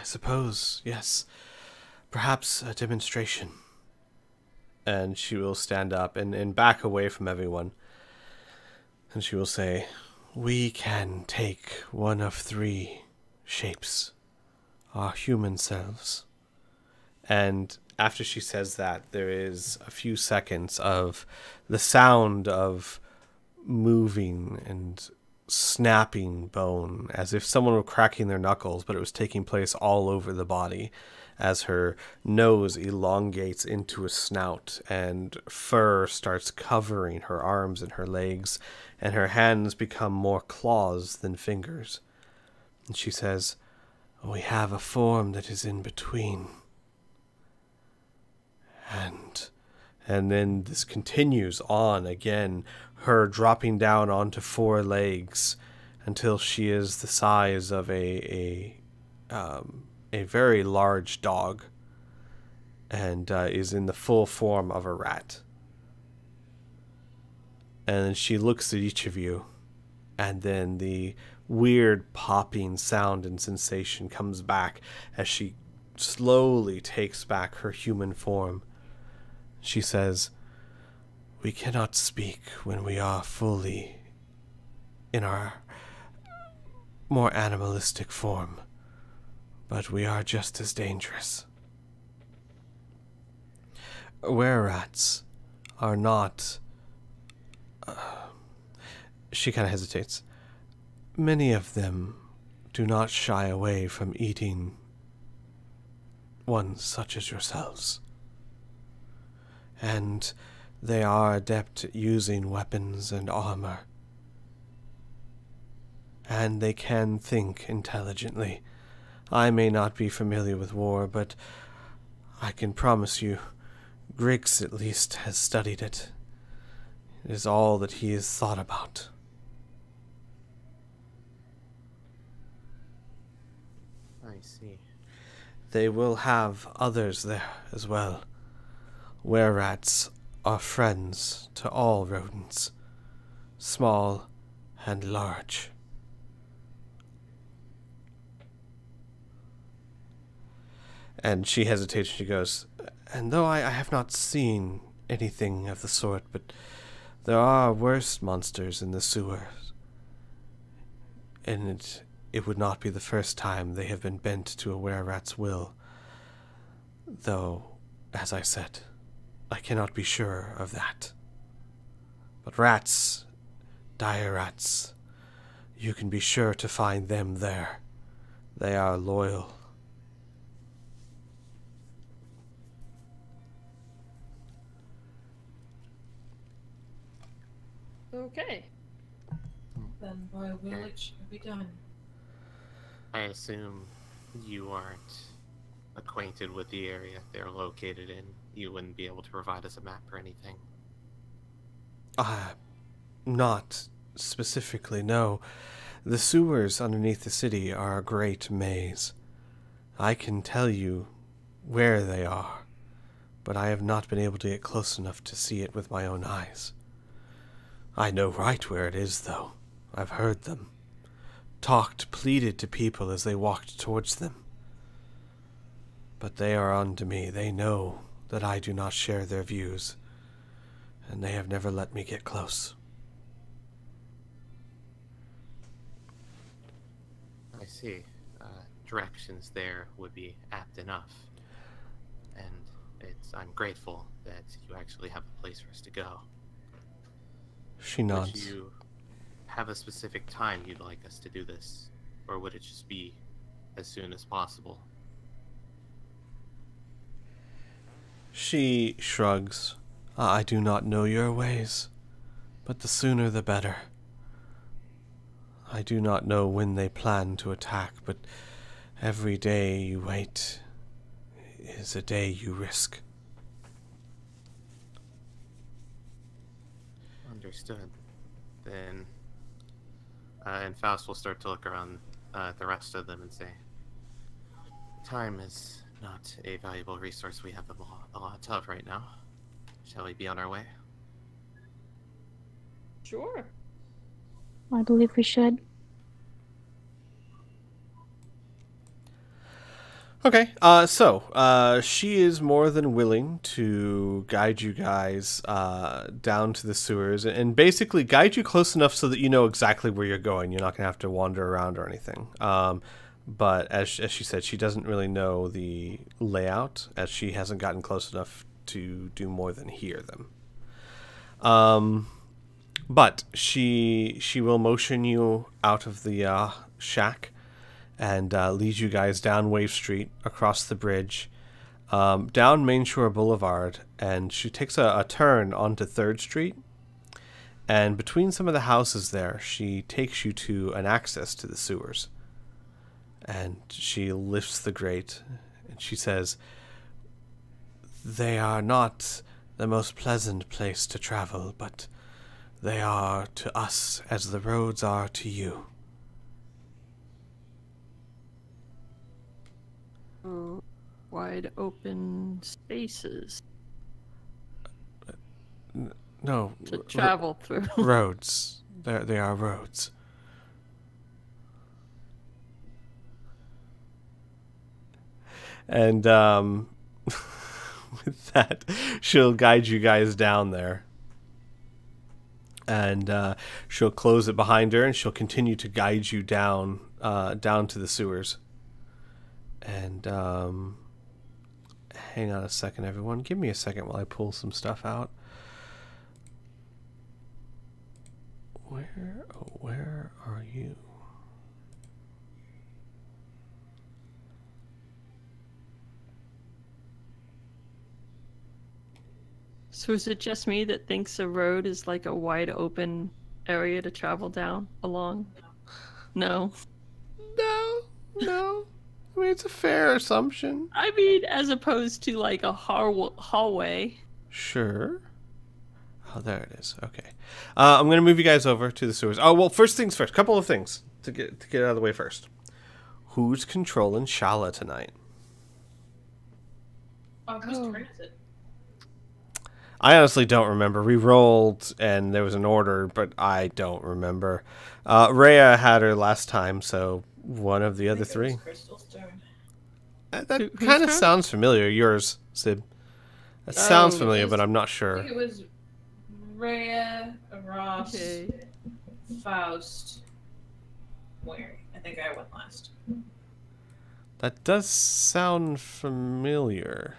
suppose, yes. Perhaps a demonstration. And she will stand up and back away from everyone. And she will say, "We can take one of 3 shapes. Our human selves." And after she says that, there is a few seconds of the sound of moving and snapping bone, as if someone were cracking their knuckles, but it was taking place all over the body. as her nose elongates into a snout and fur starts covering her arms and her legs, and her hands become more claws than fingers. And she says, "We have a form that is in between." And then this continues on again, her dropping down onto 4 legs until she is the size of a very large dog, and is in the full form of a rat. And she looks at each of you, and then the weird popping sound and sensation comes back as she slowly takes back her human form. She says, "We cannot speak when we are fully in our more animalistic form, but we are just as dangerous. Were-rats are not..." She kind of hesitates. "Many of them do not shy away from eating ones such as yourselves. And they are adept at using weapons and armor. And they can think intelligently. I may not be familiar with war, but I can promise you, Griggs at least has studied it. It is all that he has thought about." I see. They will have others there as well. Were-rats are friends to all rodents, small and large. And she hesitates. She goes, "And though I have not seen anything of the sort, but there are worse monsters in the sewers. And it would not be the first time they have been bent to a were-rat's will. Though, as I said, I cannot be sure of that. But rats, dire rats, you can be sure to find them there. They are loyal." Okay. Then by will it shall be done. I assume you aren't acquainted with the area they're located in. You wouldn't be able to provide us a map or anything. Not specifically, no. The sewers underneath the city are a great maze. I can tell you where they are, but I have not been able to get close enough to see it with my own eyes. I know right where it is, though. I've heard them. Pleaded to people as they walked towards them. But they are unto me. They know that I do not share their views, and they have never let me get close. I see. Directions there would be apt enough. And I'm grateful that you actually have a place for us to go. She Would nods. you have a specific time you'd like us to do this? Or would it just be as soon as possible? She shrugs. "I do not know your ways, but the sooner the better. I do not know when they plan to attack, but every day you wait is a day you risk." Understood. Then, and Faust will start to look around the rest of them and say, "Time is not a valuable resource we have a lot of right now. Shall we be on our way?" Sure. I believe we should. Okay, so she is more than willing to guide you guys down to the sewers and basically guide you close enough so that you know exactly where you're going. You're not going to have to wander around or anything. But as she said, she doesn't really know the layout, as she hasn't gotten close enough to do more than hear them. But she will motion you out of the shack, and leads you guys down Wave Street, across the bridge, down Main Shore Boulevard, and she takes a turn onto 3rd Street. And between some of the houses there, she takes you to an access to the sewers. And she lifts the grate, and she says, "They are not the most pleasant place to travel, but they are to us as the roads are to you." Wide open spaces No. to travel through. Roads. They are roads. And with that, she'll guide you guys down there. And she'll close it behind her, and she'll continue to guide you down to the sewers. And hang on a second, everyone. Give me a second while I pull some stuff out. Where are you? So is it just me that thinks a road is like a wide open area to travel down along? No. No. I mean, it's a fair assumption. I mean, as opposed to like a hallway. Sure. Oh, there it is. Okay. I'm going to move you guys over to the sewers. Oh, well, first things first. Couple of things to get out of the way first. Who's controlling Shala tonight? Whose turn is it? I honestly don't remember. We rolled and there was an order, but I don't remember. Rhea had her last time, so one of the other three. Crystal's turn. That Whose kind of turn? sounds familiar. Yours, Sib. That sounds Oh, familiar, it's- but I'm not I sure. think it was Rhea, Ross, Okay. Faust, Mary. I think I went last. That does sound familiar.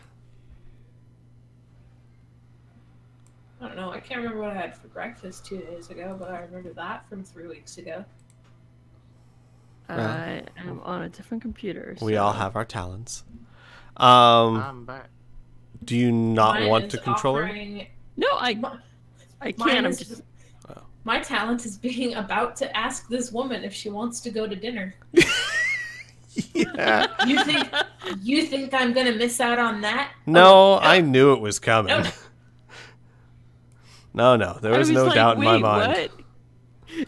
I don't know. I can't remember what I had for breakfast 2 days ago, but I remember that from 3 weeks ago. I am on a different computer. We so- all have our talents. I'm back. Do you not Mine want is to control her? offering- No, I Mine can't. I'm is- just. My talent is being about to ask this woman if she wants to go to dinner. Yeah. You think I'm gonna miss out on that? No, Oh, I knew it was coming. No. No, there I was no like, doubt in my wait, mind. What?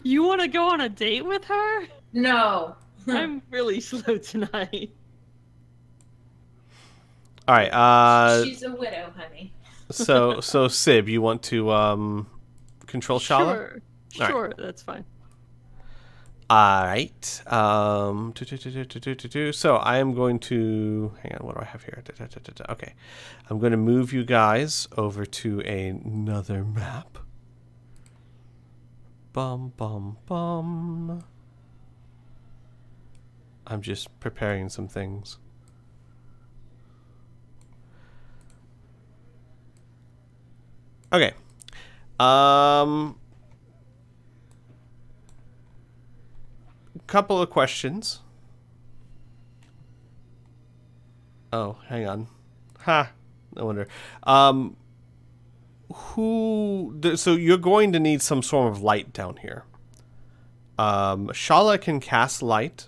You want to go on a date with her? No. I'm really slow tonight. All right. She's a widow, honey. So Sib, you want to control Shala? Sure, All sure, that's fine. All right. So I am going to hang on. What do I have here? Okay, I'm going to move you guys over to another map. Bum bum bum. I'm just preparing some things. Okay. Couple of questions. Oh, hang on. Ha. No wonder. So you're going to need some sort of light down here. Shala can cast light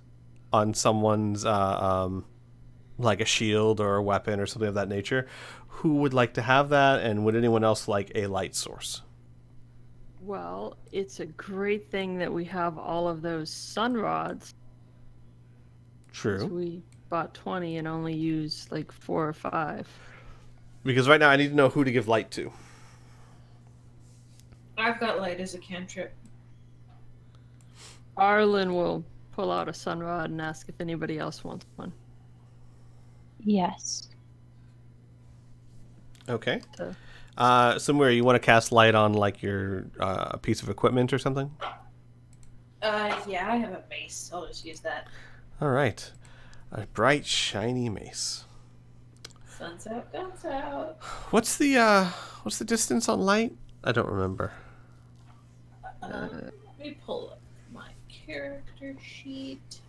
on someone's like a shield or a weapon or something of that nature. Who would like to have that, and would anyone else like a light source? Well, it's a great thing that we have all of those sun rods. 'Cause True. we bought 20 and only used like 4 or 5. Because right now I need to know who to give light to. I've got light as a cantrip. Arlen will pull out a sun rod and ask if anybody else wants one. Yes. Okay. So- Somewhere you want to cast light on like your piece of equipment or something? Yeah, I have a mace. I'll just use that. All right. A bright, shiny mace. Sun's out, guns out. What's the distance on light? I don't remember. Let me pull up my character sheet.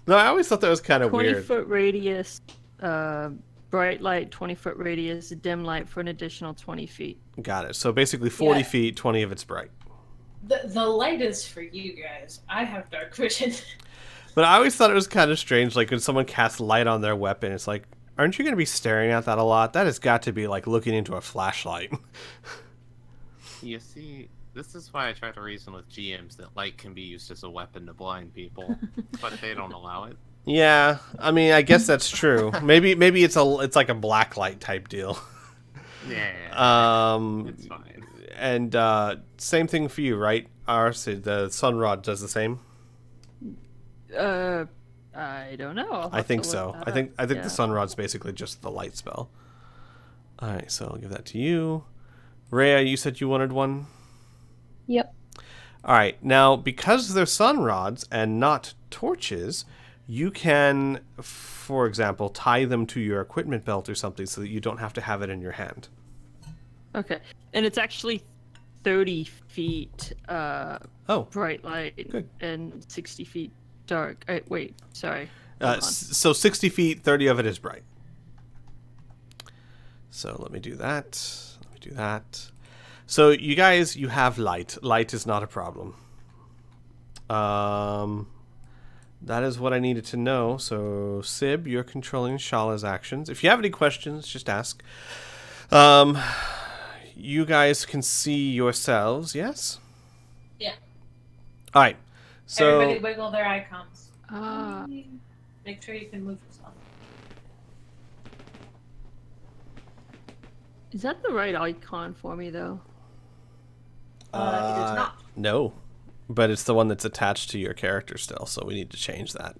No, I always thought that was kind of 20 weird. foot radius, bright light, 20 foot radius, dim light for an additional 20 feet. Got it. So basically 40 Yeah. feet, 20 of it's bright. The light is for you guys. I have dark vision. But I always thought it was kind of strange, like when someone casts light on their weapon, it's like, aren't you going to be staring at that a lot? That has got to be like looking into a flashlight. You see, this is why I try to reason with GMs that light can be used as a weapon to blind people, but they don't allow it. Yeah, I mean, I guess that's true. Maybe it's like a black light type deal. Yeah, Um, it's fine. and same thing for you, right? Ours, the sun rod does the same. I don't know. I'll I have think to so. look that I think up. the Yeah. sun rod's basically just the light spell. All right, so I'll give that to you. Rhea, you said you wanted one. Yep. All right, now because they're sun rods and not torches, you can, for example, tie them to your equipment belt or something so that you don't have to have it in your hand. Okay, and it's actually 30 feet Oh, bright light Good. and 60 feet dark. Wait, sorry. Hold on. so 60 feet, 30 of it is bright. So let me do that. Let me do that. So you guys, you have light. Light is not a problem. That is what I needed to know. So Sib, you're controlling Shala's actions. If you have any questions, just ask. You guys can see yourselves, yes? Yeah. All right. So Everybody wiggle their icons. Ah. Make sure you can move yourself. Is that the right icon for me, though? It is not. No, but it's the one that's attached to your character still, so we need to change that.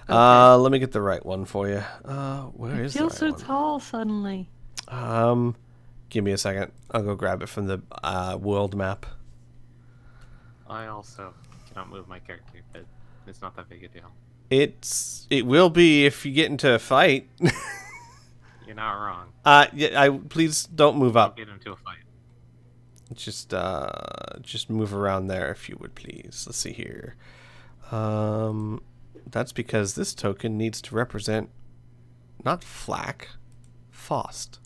Okay. Let me get the right one for you. Where I is feel the so right tall suddenly. one? Give me a second. I'll go grab it from the world map. I also cannot move my character, but it's not that big a deal. It will be if you get into a fight. You're not wrong. Yeah, please don't move I'll up. get into a fight. Just move around there if you would please. Let's see here. That's because this token needs to represent not Flak, Faust.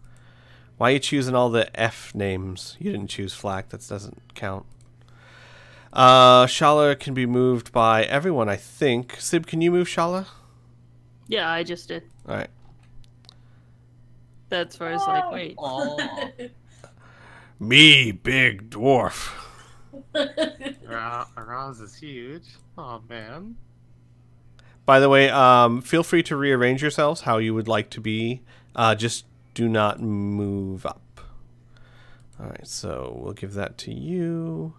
Why are you choosing all the F names? You didn't choose Flak. That doesn't count. Shala can be moved by everyone, I think. Sib, can you move Shala? Yeah, I just did. All right. That's where I was like, wait. Me, big dwarf. Arouse is huge. Oh man. By the way, feel free to rearrange yourselves how you would like to be. Just do not move up. All right, so we'll give that to you.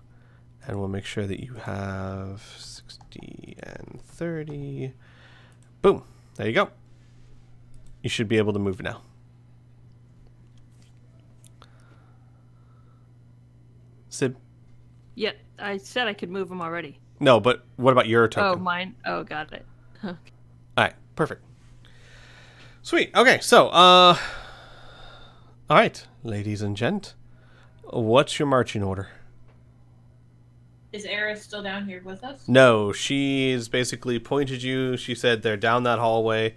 And we'll make sure that you have 60 and 30. Boom. There you go. You should be able to move now. Sib? Yeah, I said I could move them already. No, but what about your token? Oh, mine. Oh, got it. Okay. All right, perfect. Sweet. Okay, so, all right, ladies and gent, what's your marching order? Is Eris still down here with us? No, she's basically pointed you. She said they're down that hallway,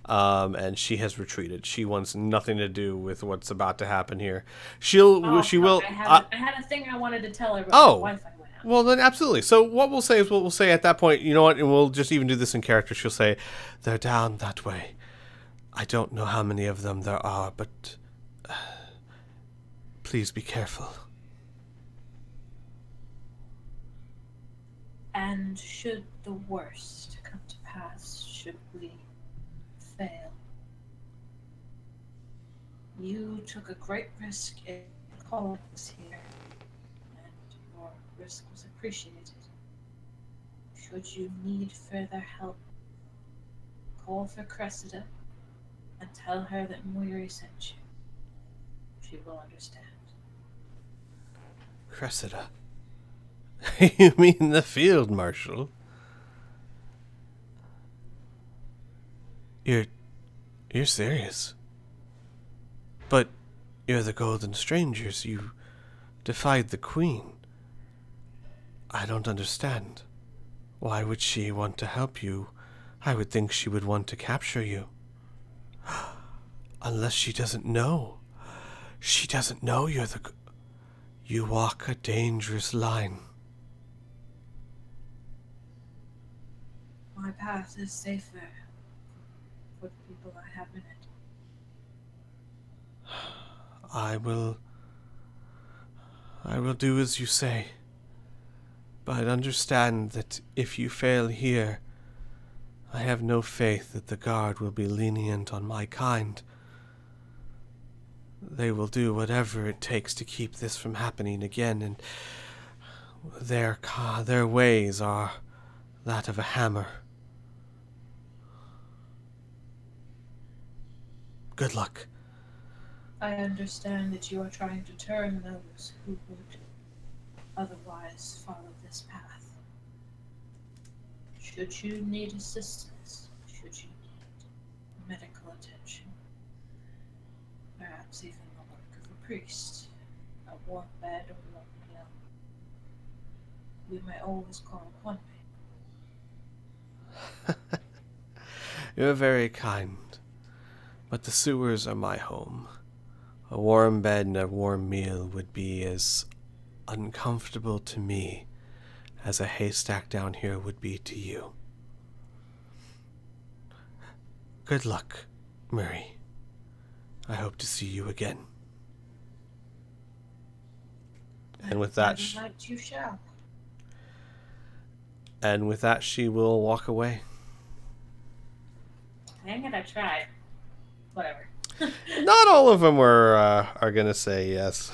and she has retreated. She wants nothing to do with what's about to happen here. She will. I had a thing I wanted to tell her, but Oh. my Wi-Fi went out. Well, then absolutely. So what we'll say is what we'll say at that point. You know what? And we'll just even do this in character. She'll say, "They're down that way. I don't know how many of them there are, but please be careful." And should the worst come to pass, should we fail, you took a great risk in calling us here, and your risk was appreciated. Should you need further help, call for Cressida and tell her that Moiri sent you. She will understand. Cressida. You mean the field marshal? You're serious? But you're the Golden Strangers. You defied the Queen. I don't understand. Why would she want to help you? I would think she would want to capture you. Unless she doesn't know. She doesn't know you're the... You walk a dangerous line. My path is safer for the people I have in it. I will do as you say. But understand that if you fail here, I have no faith that the guard will be lenient on my kind. They will do whatever it takes to keep this from happening again, and their ways are that of a hammer. Good luck. I understand that you are trying to turn those who would otherwise follow this path. Should you need assistance, should you need medical attention, perhaps even the work of a priest, a warm bed or warm meal, you may always call upon me. You're very kind, but the sewers are my home. A warm bed and a warm meal would be as uncomfortable to me as a haystack down here would be to you. Good luck, Murray. I hope to see you again. And with that, Night you shall. and with that, she will walk away. Dang it, I tried. Whatever. Not all of them are gonna say yes.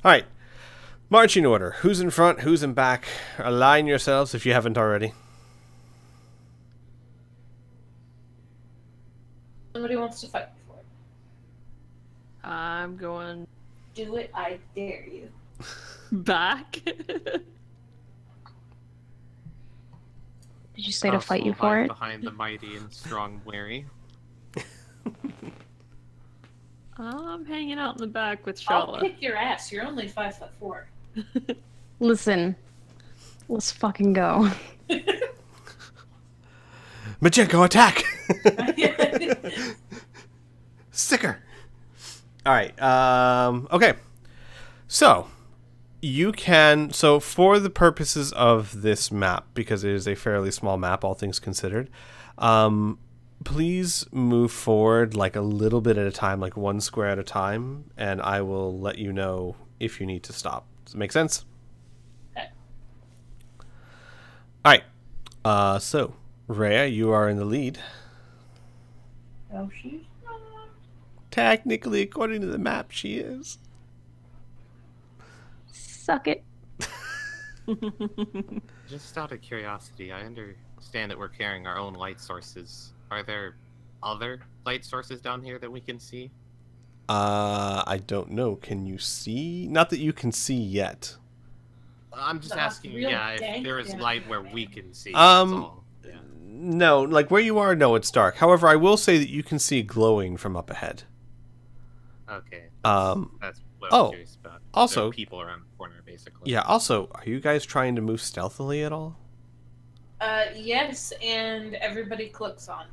All right, marching order. Who's in front? Who's in back? Align yourselves if you haven't already. Somebody wants to fight before. I'm going Do it, I dare you. back. Did you say to fight you I'll for hide it? behind the mighty and strong Mary. I'm hanging out in the back with I'll Shala. kick your ass. You're only 5'4". Listen, let's fucking go. Majenko, attack! Sticker. All right. Okay. So you can. So for the purposes of this map, because it is a fairly small map, all things considered, please move forward like a little bit at a time, like one square at a time, and I will let you know if you need to stop. Does it make sense? Okay. All right. So Rhea, you are in the lead. Oh, she's not. Technically, according to the map, she is. Suck it. Just out of curiosity, I understand that we're carrying our own light sources. Are there other light sources down here that we can see? I don't know. Can you see? Not that you can see yet. I'm just That's asking, real yeah, if dank there is down light here. where we can see. That's all. Yeah. No, like where you are, no, it's dark. However, I will say that you can see glowing from up ahead. Okay. That's what I was curious about. also- There are people around the corner, basically. Yeah, also, are you guys trying to move stealthily at all? Yes, and everybody cloaks on.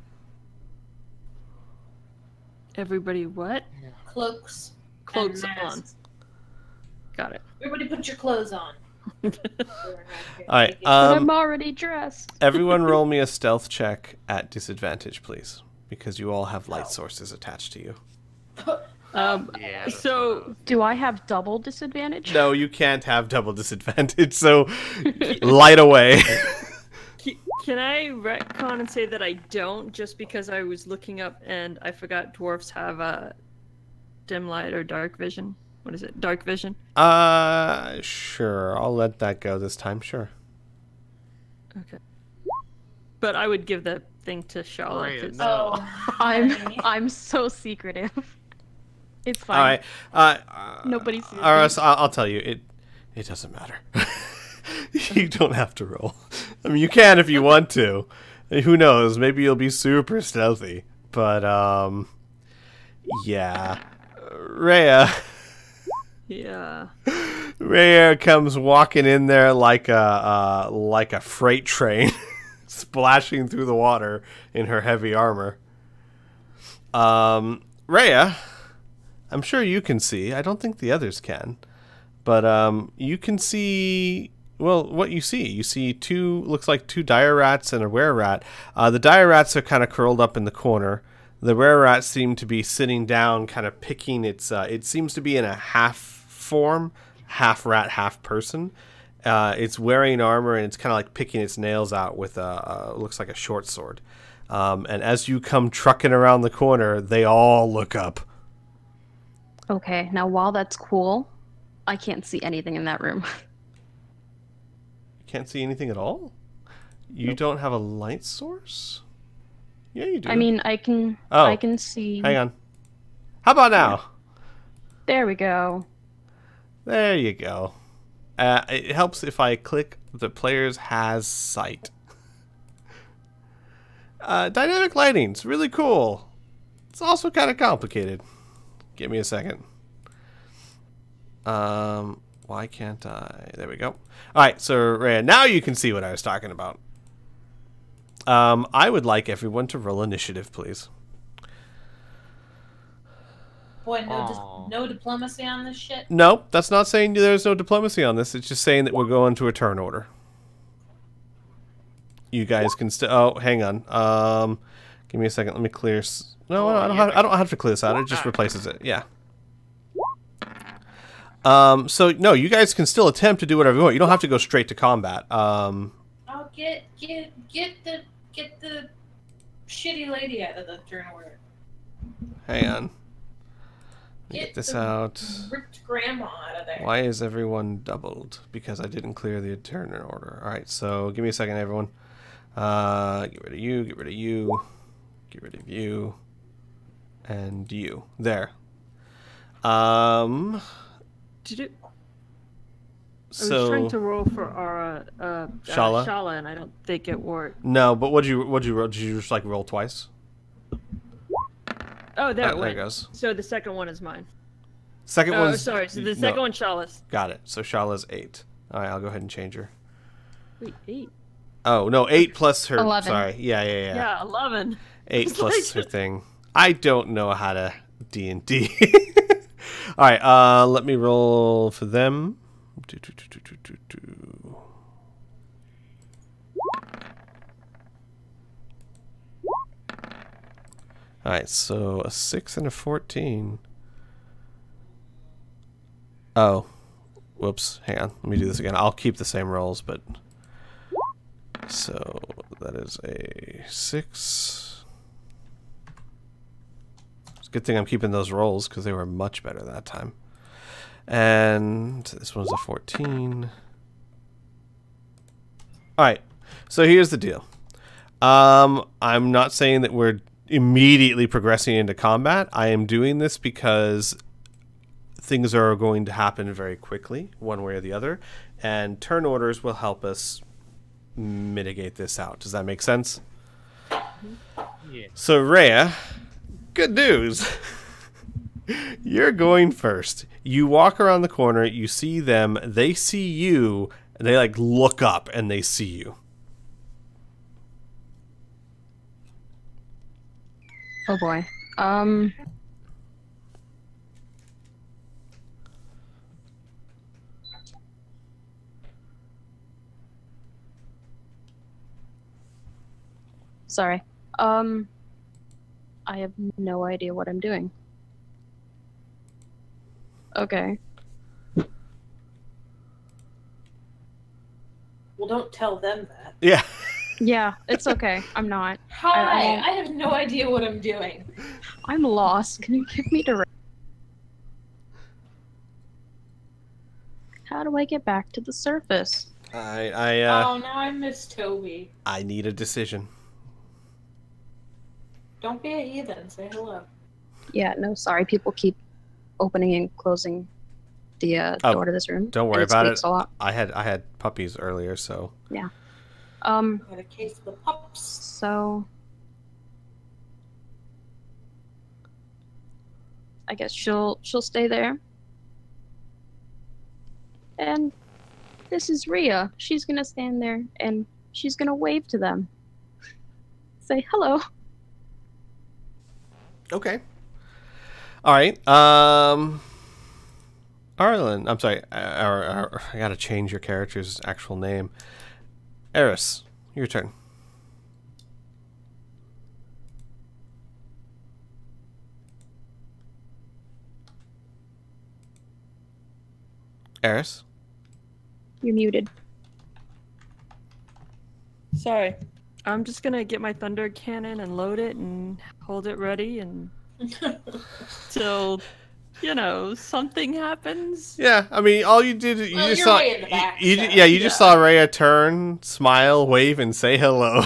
Everybody, what? Cloaks. Cloaks and on. masks. Got it. Everybody put your clothes on. All right, But I'm already dressed. everyone roll me a stealth check at disadvantage, please. Because you all have light sources attached to you. Um, Yeah. that's so- what I was- Do I have double disadvantage? No, you can't have double disadvantage, so light away. Can I retcon and say that I don't, just because I was looking up and I forgot dwarfs have dim light or dark vision? What is it? Dark vision? Sure. I'll let that go this time, sure. Okay. But I would give that thing to Shala. Right, 'cause- no. Oh, I'm so secretive. It's fine. All right. Nobody sees Aras, me. I'll tell you, it doesn't matter. You don't have to roll. I mean, you can if you want to. Who knows? Maybe you'll be super stealthy. But yeah, Rhea. Yeah. Rhea comes walking in there like a freight train, splashing through the water in her heavy armor. Rhea, I'm sure you can see. I don't think the others can, but you can see. Well, what you see looks like two dire rats and a were rat. The dire rats are kind of curled up in the corner. The were rat seem to be sitting down, kind of picking its. It seems to be in a half form, half rat, half person. It's wearing armor and it's kind of like picking its nails out with looks like a short sword. And as you come trucking around the corner, they all look up. Okay, now while that's cool, I can't see anything in that room. Can't see anything at all? You don't have a light source? Yeah, you do. I mean, I can see. Hang on. How about now? There we go. There you go. It helps if I click the player's has sight. Dynamic lighting's really cool. It's also kind of complicated. Give me a second. Why can't I? There we go. Alright, so Rhea, now you can see what I was talking about. I would like everyone to roll initiative, please. Boy, no diplomacy on this shit? No, that's not saying there's no diplomacy on this. It's just saying that we're going to a turn order. You guys can still... Oh, hang on. Give me a second. Let me clear... No, I don't have to clear this out. It just replaces it. Yeah. So no, you guys can still attempt to do whatever you want. You don't have to go straight to combat. I'll get the shitty lady out of the turn order. Hang on. Get this out. Ripped grandma out of there. Why is everyone doubled? Because I didn't clear the turn order. All right, so give me a second, everyone. Get rid of you. Get rid of you. Get rid of you. And you. There. Did it? I So was trying to roll for our Shala? Shala, and I don't think it worked. No, but what'd you roll? Did you just like roll twice? Oh, there it There went. it goes. So the second one is mine. Second Oh, one's... sorry. So the second one's Shala's. Got it. So Shala's 8. All right, I'll go ahead and change her. Wait, 8? Oh, no, 8 plus her... 11. Sorry. Yeah. Yeah, 11. 8 It's plus like- her thing. I don't know how to D&D. All right, let me roll for them. All right, so a 6 and a 14. Oh, whoops. Hang on. Let me do this again. I'll keep the same rolls, but... So that is a 6. It's a good thing I'm keeping those rolls because they were much better that time. And this one's a 14. Alright, so here's the deal. I'm not saying that we're immediately progressing into combat. I am doing this because things are going to happen very quickly, one way or the other, and turn orders will help us mitigate this out. Does that make sense? Yeah. So Rhea, good news. You're going first. You walk around the corner, you see them, they see you, and they like look up and they see you. Oh boy. Sorry. I have no idea what I'm doing. Okay. Well, don't tell them that. Yeah. Yeah, it's okay. I'm not. Hi, I have no idea what I'm doing. I'm lost. Can you give me directions? How do I get back to the surface? Oh, now I miss Toby. I need a decision. Don't be a heathen. Say hello. Yeah, no, sorry. People keep opening and closing the door to this room. Don't worry and about squeaks it. A lot. I had puppies earlier, so Yeah. Got a case of the pups. So I guess she'll stay there. And this is Rhea. She's gonna stand there and she's gonna wave to them. Say hello. Okay. All right. Arlen, I'm sorry. I gotta change your character's actual name. Eris, your turn. Eris? You're muted. Sorry. I'm just gonna get my thunder cannon and load it and hold it ready and till something happens. Yeah, I mean, all you did, you Well, just you're saw, way in the back, you, so, you just saw Rhea turn, smile, wave, and say hello.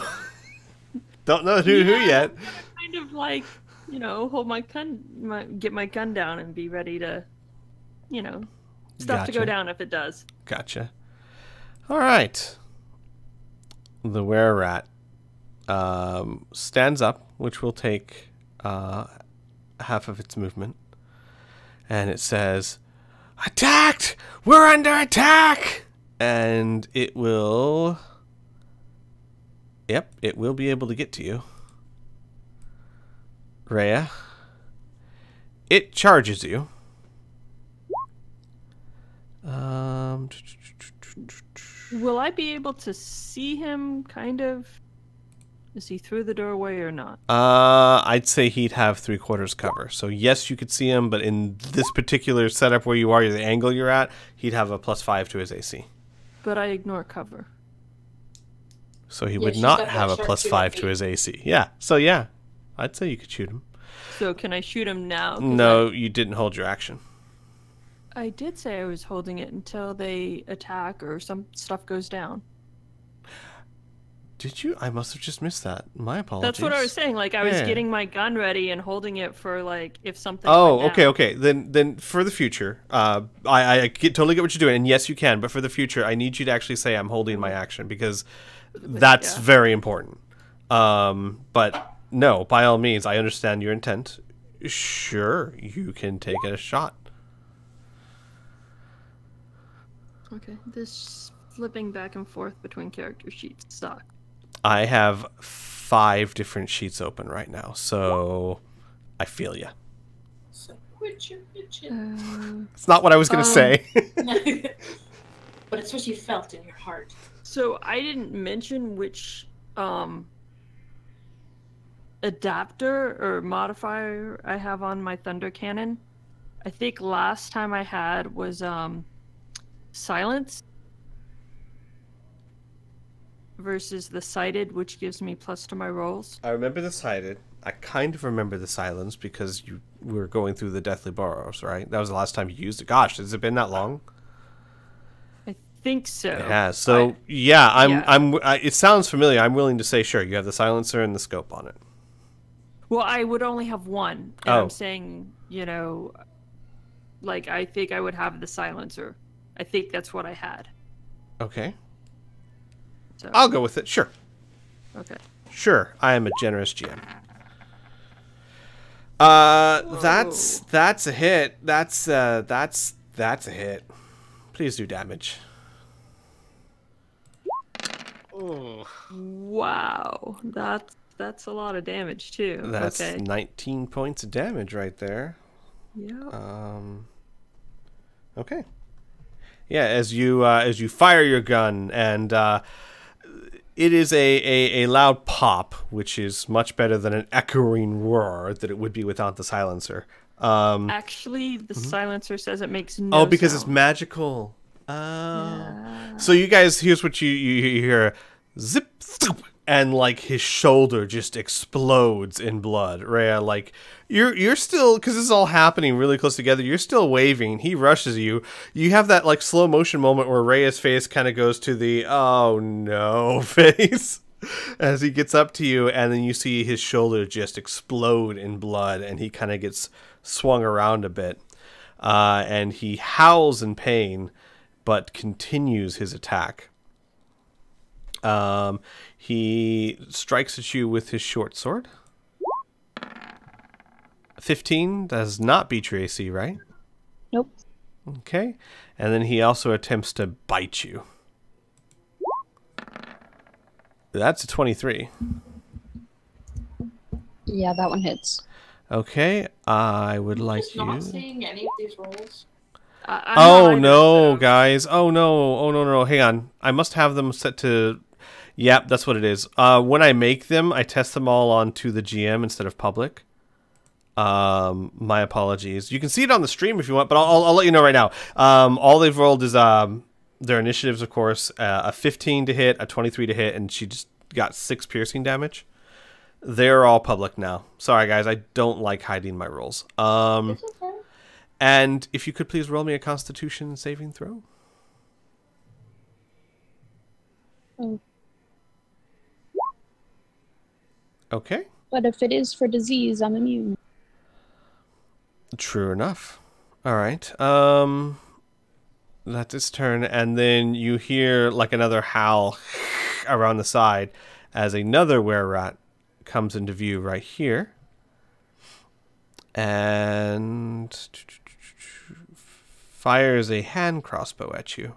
Don't know who yet. I'm kind of like, hold my gun, get my gun down and be ready to, stuff to go Gotcha. down if it does. Gotcha. All right. The were-rat stands up, which will take half of its movement, and it says, "Attacked! We're under attack!" And it will... Yep, it will be able to get to you. Rhea. It charges you. Will I be able to see him, kind of? Is he through the doorway or not? I'd say he'd have 3/4 cover. So yes, you could see him, but in this particular setup where you are, the angle you're at, he'd have a +5 to his AC. But I ignore cover. So he Yeah, would she's not got that have a sharp +5 shooting to his AC. Yeah. So yeah, I'd say you could shoot him. So can I shoot him now? 'Cause No, you didn't hold your action. I did say I was holding it until they attack or some stuff goes down. Did you? I must have just missed that. My apologies. That's what I was saying. Like I was Yeah. getting my gun ready and holding it for like if something. Oh, went okay, down. okay. Then for the future, totally get what you're doing, and yes, you can. But for the future, I need you to actually say I'm holding my action because that's Yeah. very important. But no, by all means, I understand your intent. Sure, you can take a shot. Okay, this flipping back and forth between character sheets sucks. I have 5 different sheets open right now, so I feel you. So quit your bitching. It's not what I was going to say. But it's what you felt in your heart. So I didn't mention which adapter or modifier I have on my thunder cannon. I think last time I had was silence versus the sighted, which gives me plus to my rolls. I remember the sighted. I kind of remember the silence because you were going through the Deathly Burrows, right? That was the last time you used it. Gosh, has it been that long? I think so. It has. So it sounds familiar. I'm willing to say sure. You have the silencer and the scope on it. Well, I would only have one. And Oh. I'm saying, like I think I would have the silencer. I think that's what I had. Okay. So I'll go with it. Sure. okay. Sure. I am a generous GM. That's a hit. That's a hit. Please do damage. Oh, Wow. That's a lot of damage too. That's okay. 19 points of damage right there. Yeah. Okay. Yeah, as you fire your gun, and it is a loud pop, which is much better than an echoing roar that it would be without the silencer. Actually, the silencer says it makes no Because it's sound. magical. Yeah. So you guys, here's what you hear: zip, zoop, and like his shoulder just explodes in blood. Rhea, like you're still, because this is all happening really close together. You're still waving. He rushes you. You have that like slow motion moment where Rhea's face kind of goes to the oh no face as he gets up to you, and then you see his shoulder just explode in blood, and he kind of gets swung around a bit, and he howls in pain, but continues his attack. He strikes at you with his short sword. 15 does not beat your AC, right? Nope. Okay. And then he also attempts to bite you. That's a 23. Yeah, that one hits. Okay. I would like Just you. not seeing any of these rolls. I'm Oh not either, no, so- guys. Oh no. Oh no. Hang on. I must have them set to... Yep, that's what it is. When I make them, I test them all onto the GM instead of public. My apologies. You can see it on the stream if you want, but I'll let you know right now. All they've rolled is their initiatives, of course, a 15 to hit, a 23 to hit, and she just got 6 piercing damage. They're all public now. Sorry, guys. I don't like hiding my rolls. It's okay. And if you could please roll me a Constitution saving throw. Oh. Okay. But if it is for disease, I'm immune. True enough. All right. That's its turn, and then you hear like another howl around the side as another were-rat comes into view right here. And fires a hand crossbow at you.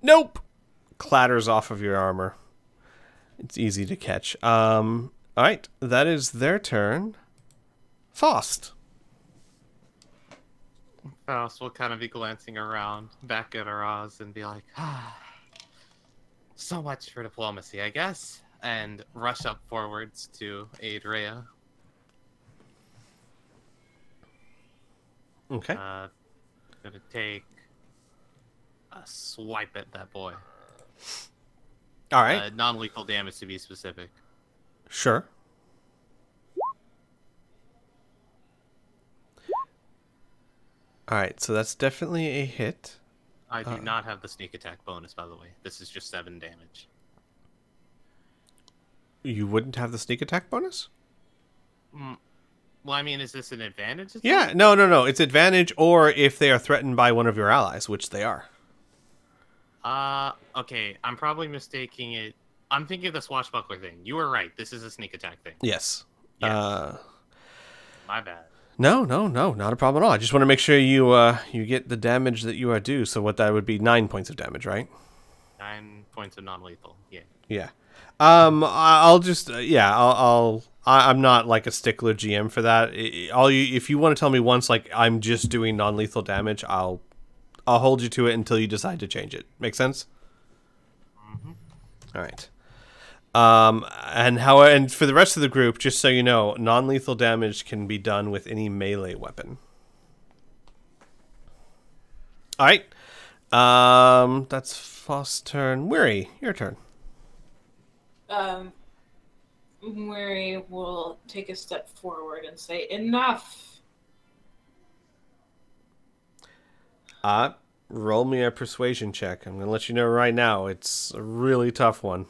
Nope. Clatters off of your armor. It's easy to catch. All right, that is their turn. Faust. Faust will kind of be glancing around back at Araz and be like, so much for diplomacy, I guess. And rush up forwards to aid Rhea. Okay. Gonna take a swipe at that boy. All right. Non-lethal damage to be specific. Sure. All right, so that's definitely a hit. I do not have the sneak attack bonus, by the way. This is just 7 damage. You wouldn't have the sneak attack bonus? Well, I mean, is this an advantage? Yeah, no. It's advantage or if they are threatened by one of your allies, which they are. Okay. I'm probably mistaking it. I'm thinking of the swashbuckler thing. You were right. This is a sneak attack thing. Yes. Yes. My bad. No, not a problem at all. I just want to make sure you get the damage that you are due. So what that would be 9 points of damage, right? 9 points of non-lethal. Yeah. Yeah. I'll just I'm not like a stickler GM for that. If you want to tell me once like I'm just doing non-lethal damage, I'll hold you to it until you decide to change it. Make sense? Mm-hmm. All right. And for the rest of the group, just so you know, non-lethal damage can be done with any melee weapon. All right. That's Faust's turn. Weary, your turn. Mary will take a step forward and say, "Enough." Roll me a persuasion check. I'm gonna let you know right now, it's a really tough one.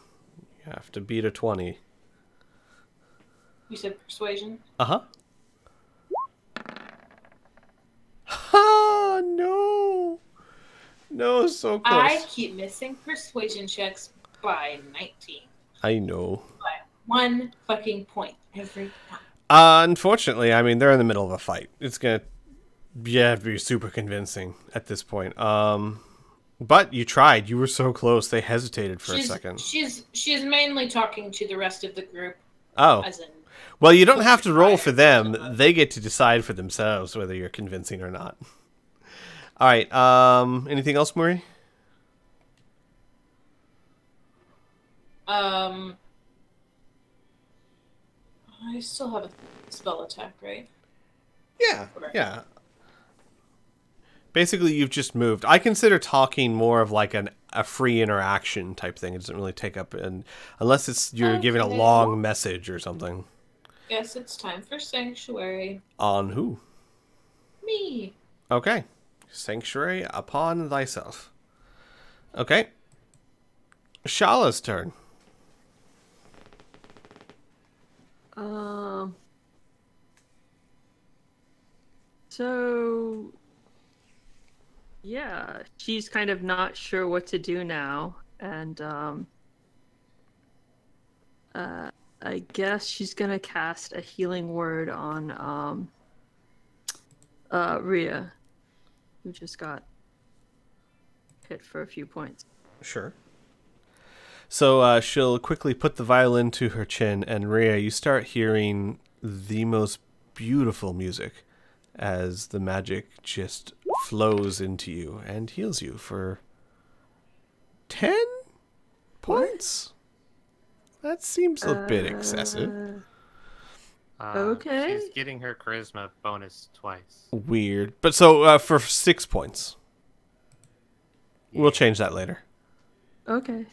You have to beat a 20. You said persuasion? Uh-huh. Ha! No! No, so close. I keep missing persuasion checks by 19. I know. By 1 fucking point every time. Unfortunately, I mean, they're in the middle of a fight. It's gonna be super convincing at this point. But you tried. You were so close. They hesitated for a second. She's mainly talking to the rest of the group. Oh. As in, Well, you don't have to roll for them. They get to decide for themselves whether you're convincing or not. All right. Anything else, Murray? I still have a spell attack, right? Yeah. Yeah. Basically, you've just moved. I consider talking more of like a free interaction type thing. It doesn't really take up, unless you're giving a long message or something. Yes, it's time for Sanctuary. On who? Me. Okay. Sanctuary upon thyself. Okay. Shala's turn. So yeah, she's kind of not sure what to do now, and I guess she's gonna cast a healing word on Rhea, who just got hit for a few points. Sure. So she'll quickly put the violin to her chin, and Rhea, you start hearing the most beautiful music as the magic just flows into you and heals you for 10 points? That seems a bit excessive. Okay. She's getting her charisma bonus twice. Weird. But so for 6 points. We'll change that later. Okay.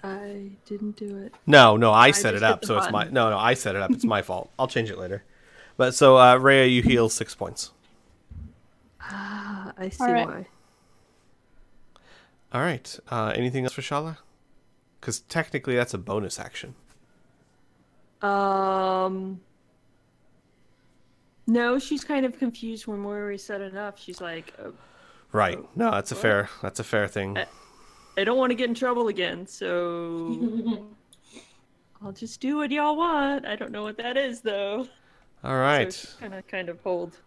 I didn't do it. No, I just set it hit up, the so it's my... button. No, I set it up. It's my fault. I'll change it later. But so, Rhea, you heal 6 points. Ah, I see All right. why. All right. Anything else for Shala? Because technically that's a bonus action. No, she's kind of confused when Mori said enough. She's like, Right. No, that's a what? fair thing. I don't want to get in trouble again, so I'll just do what y'all want. I don't know what that is, though. All right. So she's kind of hold.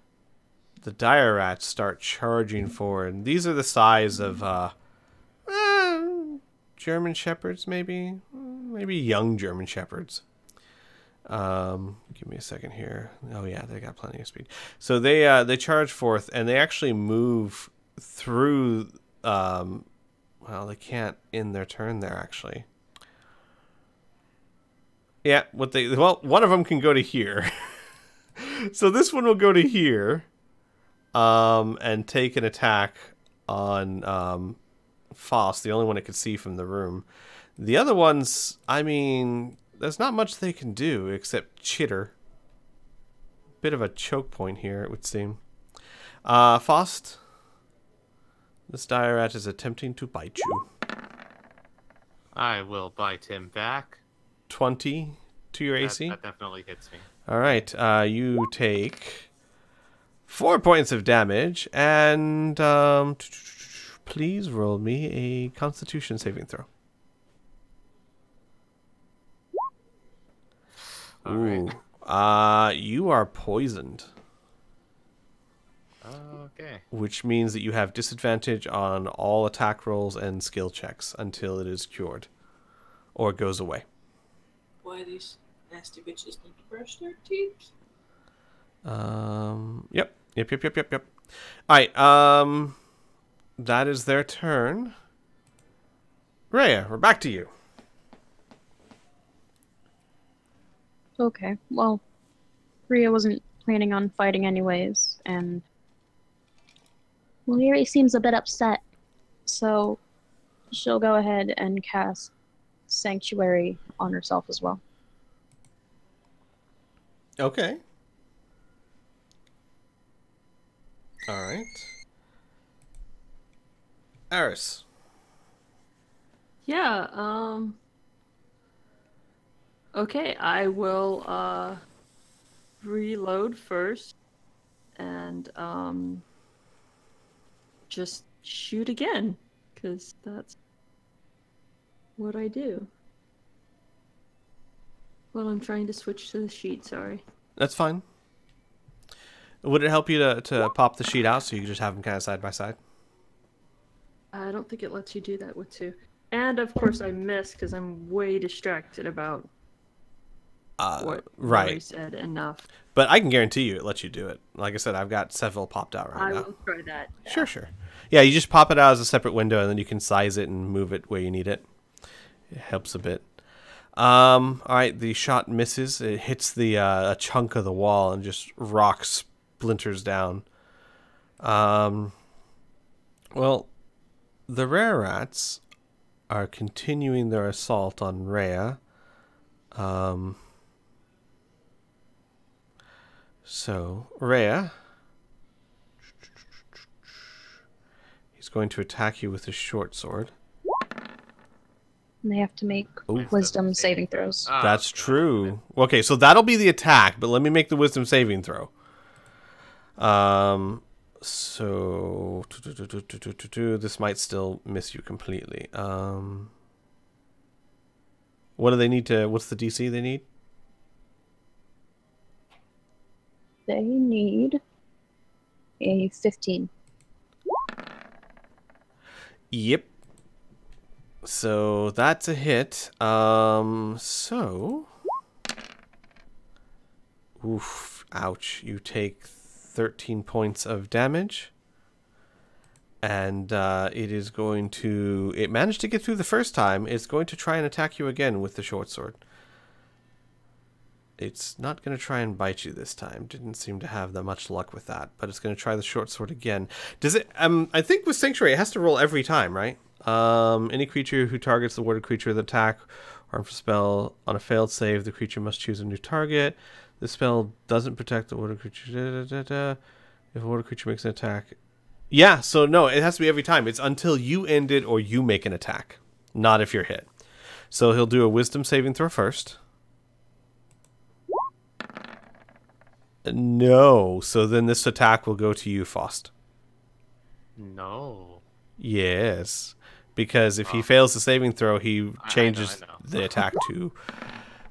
The dire rats start charging forward. These are the size of German shepherds, maybe young German shepherds. Give me a second here. Oh yeah, they got plenty of speed. So they charge forth, and they actually move through. Well, they can't in their turn there actually. Yeah, one of them can go to here. So this one will go to here, and take an attack on Faust, the only one it could see from the room. The other ones, I mean, there's not much they can do except chitter. Bit of a choke point here, it would seem. Faust, this dire rat is attempting to bite you. I will bite him back. 20 to your AC. That definitely hits me. All right, you take 4 points of damage, and please roll me a Constitution saving throw. All right. Ooh, you are poisoned, Okay. which means that you have disadvantage on all attack rolls and skill checks until it is cured or goes away. Why these nasty bitches need to brush their teeth? Yep. All right. That is their turn. Rhea, we're back to you. Okay, well, Rhea wasn't planning on fighting anyways, and Lyri seems a bit upset, so she'll go ahead and cast Sanctuary on herself as well. Okay. All right. Eris. Yeah, okay, I will reload first and just shoot again, because that's what I do. Well, I'm trying to switch to the sheet, sorry. That's fine. Would it help you to pop the sheet out so you can just have them kind of side by side? I don't think it lets you do that with two. And of course I missed because I'm way distracted about what right. Maury said enough. But I can guarantee you it lets you do it. Like I said, I've got several popped out right I now. will try that. Sure. Yeah, you just pop it out as a separate window, and then you can size it and move it where you need it. It helps a bit. All right, the shot misses. It hits the a chunk of the wall and just rock splinters down. Well, the rare rats are continuing their assault on Rhea. So, Rhea, he's going to attack you with his short sword. And they have to make wisdom saving throws. That's true. Okay, so that'll be the attack, but let me make the wisdom saving throw. So this might still miss you completely. What do they need to? What's the DC they need? They need a 15. Yep. So that's a hit. So... Oof. Ouch. You take 13 points of damage. And it is going to... It managed to get through the first time. It's going to try and attack you again with the short sword. It's not going to try and bite you this time. Didn't seem to have that much luck with that. But it's going to try the short sword again. Does it... I think with Sanctuary, it has to roll every time, right? Any creature who targets the warded creature with an attack or a spell on a failed save, the creature must choose a new target. The spell doesn't protect the warded creature. If a warded creature makes an attack... Yeah, so no, it has to be every time. It's until you end it or you make an attack. Not if you're hit. So he'll do a wisdom saving throw first. No. So then this attack will go to you, Faust. No. Yes. Because if he fails the saving throw, he changes I know. the attack to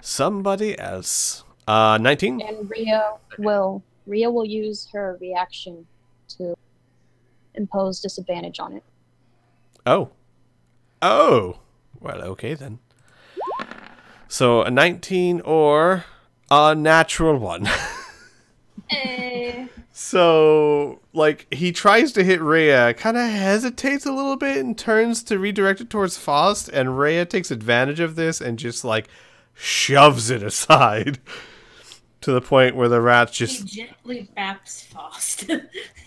somebody else. 19? And Rhea will use her reaction to impose disadvantage on it. Oh. Oh. Well, okay then. So a 19 or a natural 1. So, like, he tries to hit Rhea, kind of hesitates a little bit and turns to redirect it towards Faust, and Rhea takes advantage of this and just, like, shoves it aside to the point where the rat just... He gently baps Faust.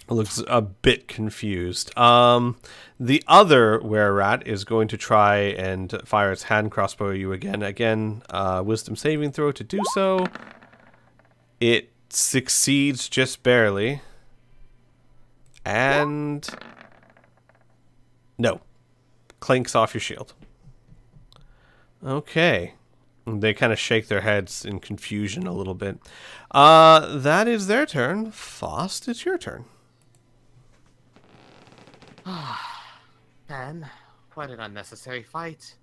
looks a bit confused. The other were-rat is going to try and fire its hand crossbow at you again. Again, wisdom saving throw to do so. It succeeds just barely. And... no. Clinks off your shield. Okay. They kind of shake their heads in confusion a little bit. That is their turn. Faust, it's your turn. Ben, what an unnecessary fight.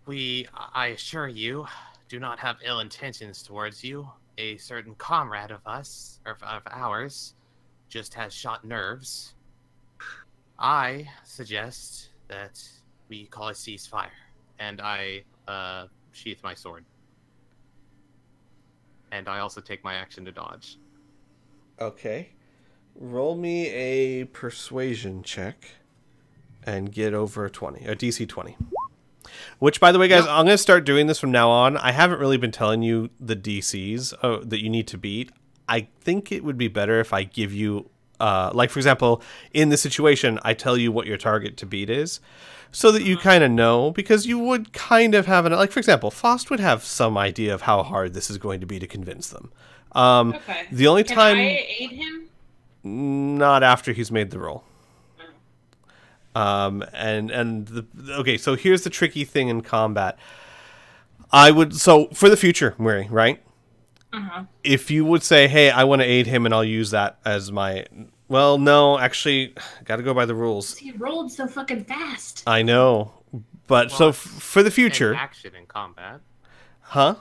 I assure you, do not have ill intentions towards you. A certain comrade of ours, just has shot nerves. I suggest that we call a ceasefire, and I sheath my sword. And I also take my action to dodge. Okay. Roll me a persuasion check and get over a 20, a DC 20. Which, by the way, guys, I'm going to start doing this from now on. I haven't really been telling you the DCs that you need to beat. I think it would be better if I give you, like, for example, in this situation, I tell you what your target to beat is, so that you kind of know, because you would kind of have like, for example, Faust would have some idea of how hard this is going to be to convince them. Okay. The only time... Can I aid him? Not after he's made the roll. Okay, so here's the tricky thing in combat. So for the future, Murray, right? If you would say, hey, I want to aid him and I'll use that as my... Well, no, actually, gotta go by the rules. He rolled so fucking fast. I know, but so for the future... Action in combat. Huh?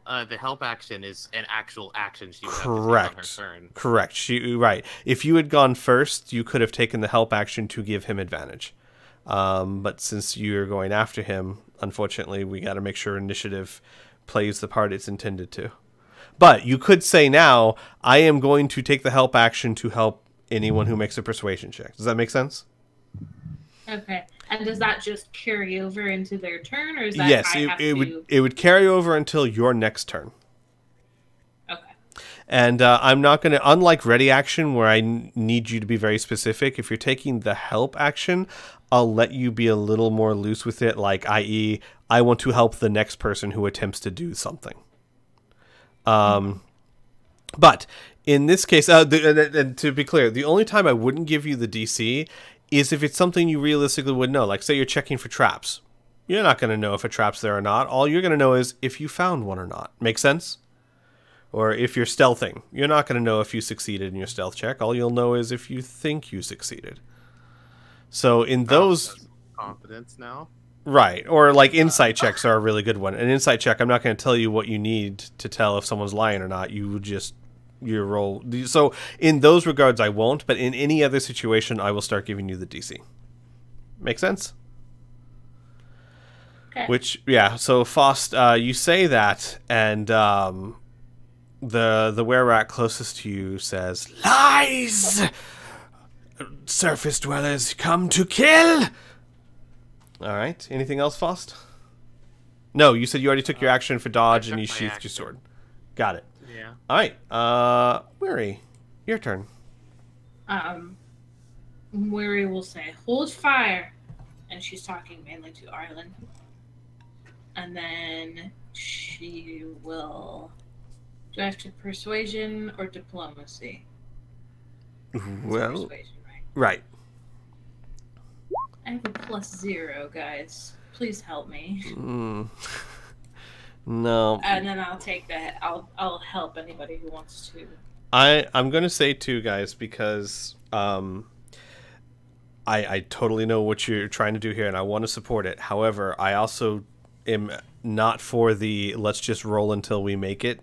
The help action is an actual action she would have Correct. to take on her turn. Correct. Right. If you had gone first, you could have taken the help action to give him advantage. But since you're going after him, unfortunately, we got to make sure initiative plays the part it's intended to. But you could say now, I am going to take the help action to help anyone who makes a persuasion check. Does that make sense? Okay. And does that just carry over into their turn, or is that yes, it would carry over until your next turn. Okay. And I'm not going to, unlike ready action, where I need you to be very specific, if you're taking the help action, I'll let you be a little more loose with it, like, i.e., I want to help the next person who attempts to do something. But in this case, and to be clear, the only time I wouldn't give you the DC is if it's something you realistically would know. Like, say you're checking for traps. You're not going to know if a trap's there or not. All you're going to know is if you found one or not. Make sense? Or if you're stealthing. You're not going to know if you succeeded in your stealth check. All you'll know is if you think you succeeded. So in those... confidence now? Right. Or like insight checks are a really good one. An insight check, I'm not going to tell you what you need to tell if someone's lying or not. You would just your roll. So in those regards, I won't. But in any other situation, I will start giving you the DC. Make sense? Okay. Which, yeah. So Faust, you say that, and the were-rat closest to you says, "Lies! Surface dwellers come to kill." All right. Anything else, Faust? No, you said you already took your action for dodge and you took my sheathed your action. sword. Got it. Yeah. All right. Weary, your turn. Weary will say, "Hold fire," and she's talking mainly to Arlen. And then she will. Do I have to persuasion or diplomacy? It's Well, persuasion, right? right. I have a +0, guys. Please help me. No. And then I'll take that. I'll help anybody who wants to. I'm going to say too, guys, because I totally know what you're trying to do here, and I want to support it. However, I also am not for the let's just roll until we make it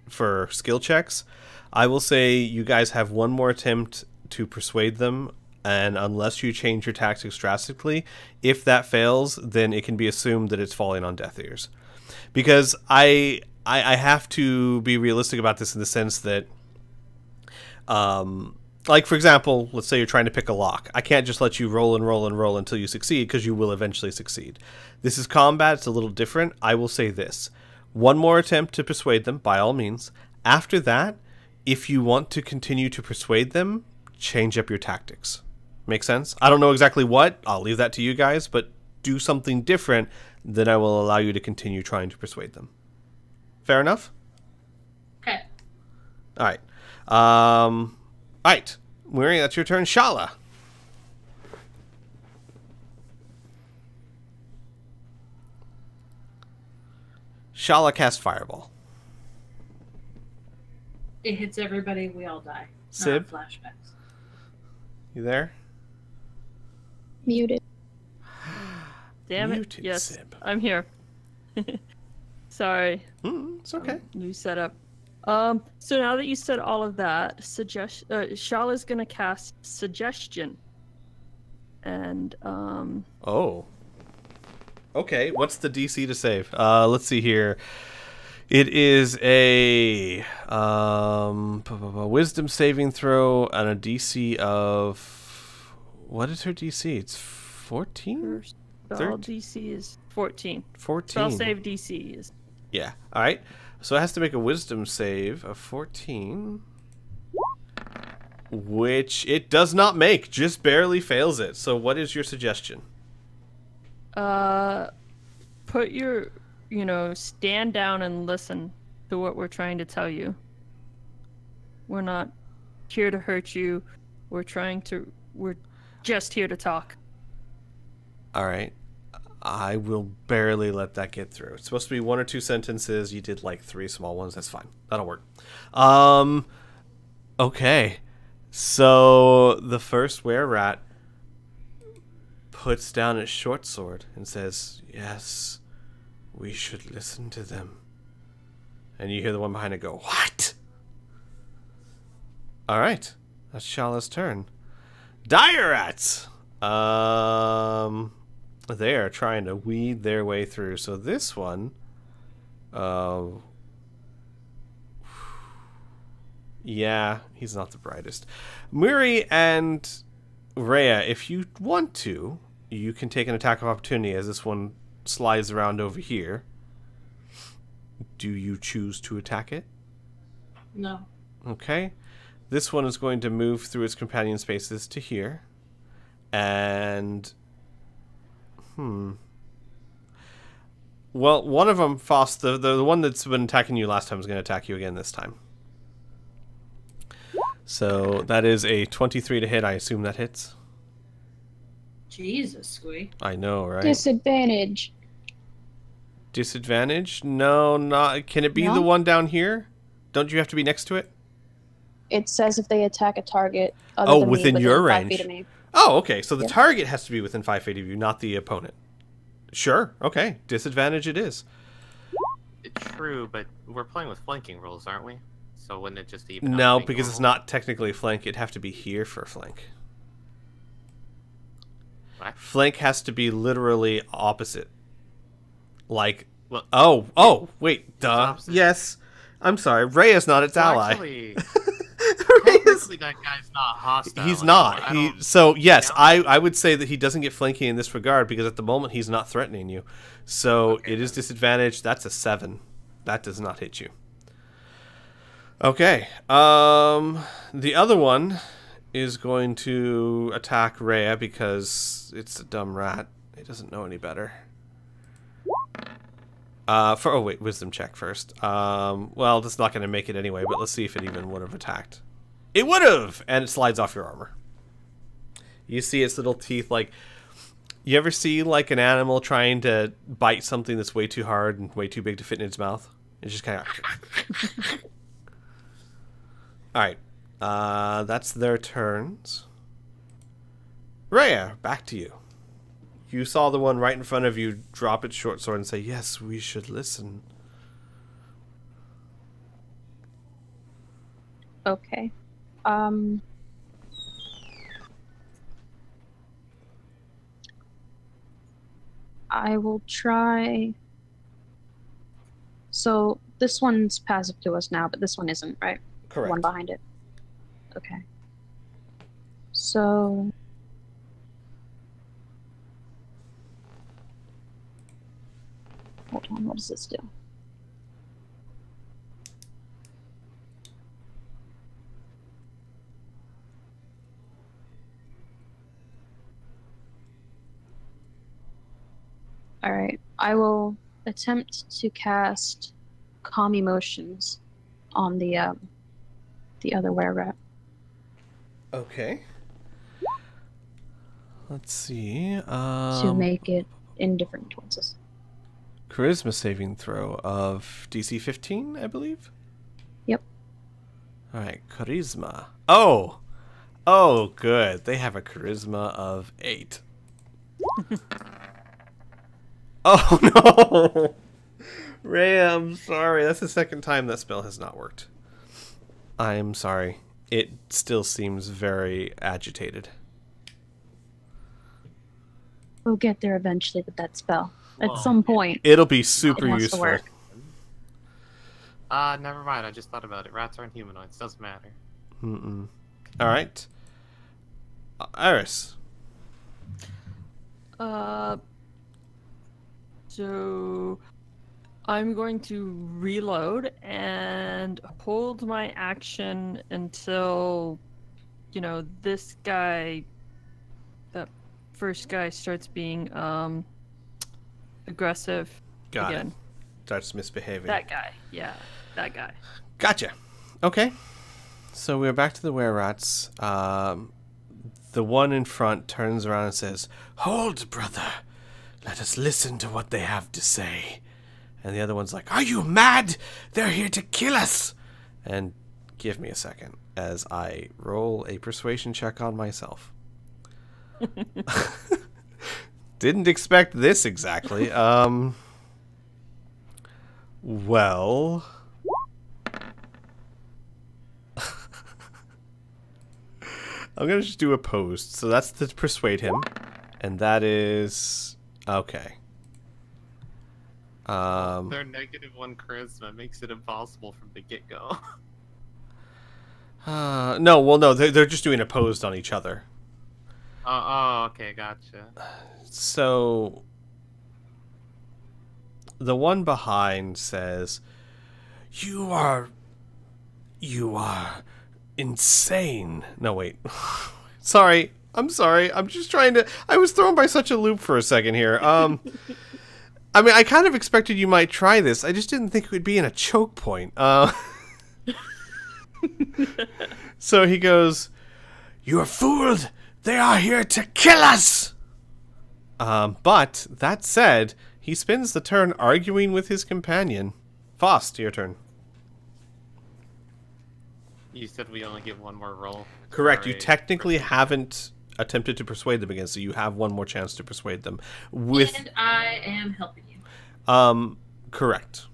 for skill checks. I will say you guys have one more attempt to persuade them, and unless you change your tactics drastically, if that fails, then it can be assumed that it's falling on deaf ears. Because I have to be realistic about this in the sense that, like, for example, let's say you're trying to pick a lock. I can't just let you roll and roll and roll until you succeed, because you will eventually succeed. This is combat. It's a little different. I will say this. One more attempt to persuade them, by all means. After that, if you want to continue to persuade them, change up your tactics. Make sense? I don't know exactly what. I'll leave that to you guys, but do something different, then I will allow you to continue trying to persuade them. Fair enough? Okay. All right. All right. Weary, that's your turn. Shala. Shala cast Fireball. It hits everybody. We all die. Sib? Not flashbacks. You there? Muted. Damn it. Muted Yes, Sib. I'm here. Sorry. It's okay. New setup. So now that you said all of that, Shala's gonna cast Suggestion. And, Oh. Okay, what's the DC to save? Let's see here. It is a wisdom saving throw and a DC of... What is her DC? It's 14? spell DC is 14. 14. Spell save DC is... Yeah, alright. So it has to make a wisdom save of 14. Which it does not make, just barely fails it. So what is your suggestion? Put your, stand down and listen to what we're trying to tell you. We're not here to hurt you. We're just here to talk. All right. I will barely let that get through. It's supposed to be 1 or 2 sentences. You did like 3 small ones. That's fine. That'll work. Okay. So the first were-rat puts down its short sword and says, "Yes, we should listen to them." And you hear the one behind it go, "What?" All right. That's Shala's turn. Dire rats. They are trying to weed their way through. So this one, yeah, he's not the brightest. Muri and Rhea, if you want to, you can take an attack of opportunity as this one slides around over here. Do you choose to attack it? No. Okay. This one is going to move through its companion spaces to here. And... Well, one of them, Faust, the one that's been attacking you last time is going to attack you again this time. So that is a 23 to hit. I assume that hits. Jesus, Squee. I know, right? Disadvantage. Disadvantage? No, not. Can it be No? the one down here? Don't you have to be next to it? It says if they attack a target other Oh, than within me, your 5 range. feet of me. Oh, okay. So the Yep. target has to be within 5 feet of you, not the opponent. Sure. Okay. Disadvantage it is. True, but we're playing with flanking rolls, aren't we? So wouldn't it just even? No, out being because it's normal? not technically a flank. It'd have to be here for a flank. What? Flank has to be literally opposite. Like, Well, oh, wait, duh. opposite. Yes, I'm sorry. Rhea's not its well, ally. actually, Rhea's, technically that guy's not hostile. he's anymore. not. I He don't- so yes, know? I would say that he doesn't get flanking in this regard because at the moment he's not threatening you. So Okay, it is then. disadvantage. That's a 7. That does not hit you. Okay. The other one is going to attack Rhea because it's a dumb rat. It doesn't know any better. Oh wait, wisdom check first. Well, that's not going to make it anyway, but let's see if it even would have attacked. It would have, and it slides off your armor. You see its little teeth, like you ever see like an animal trying to bite something that's way too hard and way too big to fit in its mouth? It's just kind of. All right, that's their turns. Rhea, back to you. You saw the one right in front of you drop its short sword and say, "Yes, we should listen." Okay. I will try. So this one's passive to us now, but this one isn't, right? The one Correct. behind it. Okay. So hold on, what does this do? Alright, I will attempt to cast Calm Emotions on the other were-rat. Okay. Let's see. To make it indifferent towards us. Charisma saving throw of DC 15, I believe. Yep. All right, charisma. Oh, good. They have a charisma of 8. Oh no, Ray, I'm sorry. That's the second time that spell has not worked. I'm sorry. It still seems very agitated. We'll get there eventually with that spell. At Well, some point. It'll be super It wants to useful. work. Never mind. I just thought about it. Rats aren't humanoids. Doesn't matter. Mm-mm. All right. Iris. So I'm going to reload and hold my action until, this guy, that first guy starts being aggressive Got again. it. Starts misbehaving. That guy. Yeah, that guy. Gotcha. Okay. So we're back to the were-rats. The one in front turns around and says, "Hold, brother. Let us listen to what they have to say." And the other one's like, "Are you mad? They're here to kill us." And give me a second as I roll a persuasion check on myself. Didn't expect this exactly. Well... I'm going to just do opposed. So that's to persuade him. And that is... Okay. Their -1 charisma makes it impossible from the get-go. No, they're just doing opposed on each other. Okay, gotcha. So... The one behind says, You are insane. No, wait. Sorry. I'm sorry. I'm just trying to... I was thrown by such a loop for a second here. I mean, I kind of expected you might try this. I just didn't think it would be in a choke point. So he goes, "You are fooled. They are here to kill us." But, that said, he spends the turn arguing with his companion. Faust, your turn. You said we only get one more roll. Correct. You for a technically persuasion. haven't attempted to persuade them again, so you have one more chance to persuade them. With And I am helping you. correct.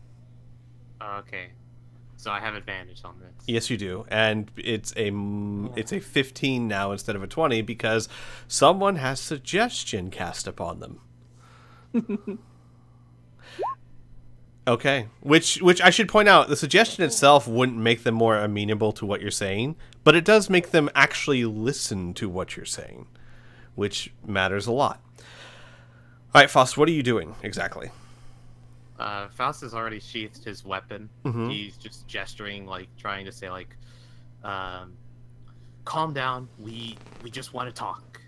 Okay. So I have advantage on this. Yes, you do, and it's a 15 now instead of a 20 because someone has suggestion cast upon them. Okay, which I should point out, the suggestion itself wouldn't make them more amenable to what you're saying, but it does make them actually listen to what you're saying, which matters a lot. All right, Faust, what are you doing exactly? Faust has already sheathed his weapon. Mm-hmm. He's just gesturing, like trying to say, like, "Calm down. We just want to talk.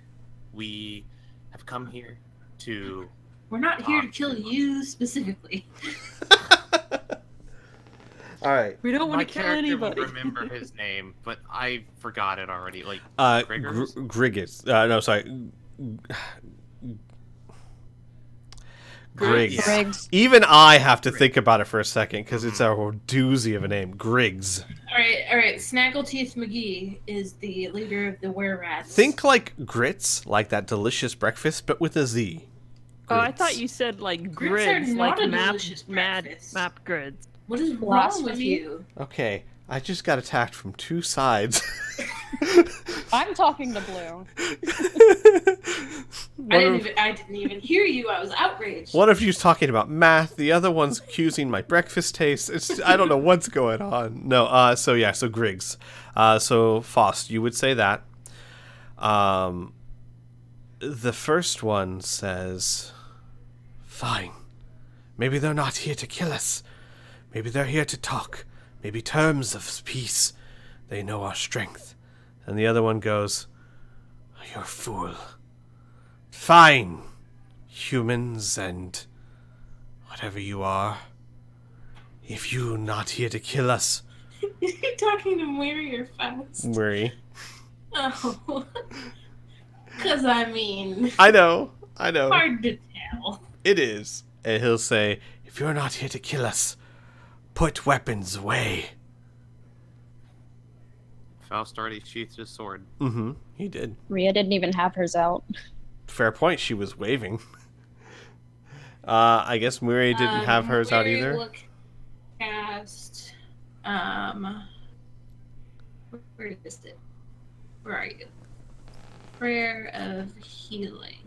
We have come here to." We're not here to kill you specifically. All right. We don't want My to kill character anybody. will remember his name, but I forgot it already. Like, Griggers? Griggs. No, sorry. Griggs. Griggs. Even I have to think about it for a second because it's a doozy of a name. Griggs. All right. Snaggleteeth McGee is the leader of the were-rats. Think like grits, like that delicious breakfast, but with a Z. Oh, I Grits. thought you said like Grits are grids, not like a map, delicious mad breakfast. map grids. What is wrong with Blasphemy. you? Okay, I just got attacked from two sides. I'm talking to Blue. I didn't even hear you. I was outraged. One of you's talking about math, the other one's accusing my breakfast taste. I don't know what's going on. No, so Griggs. So Faust, you would say that. The first one says, "Fine. Maybe they're not here to kill us. Maybe they're here to talk. Maybe terms of peace. They know our strength." And the other one goes, "You're a fool. Fine, humans and whatever you are. If you're not here to kill us." You're talking to Mary or Faust? Murray. Oh. Because, I mean, I know. hard to tell. It is. And he'll say, "If you're not here to kill us, put weapons away." Faust already sheathed his sword. Mm-hmm. He did. Rhea didn't even have hers out. Fair point. She was waving. I guess Murray didn't have hers out Mary either. will cast, where is it? Where are you? Prayer of Healing.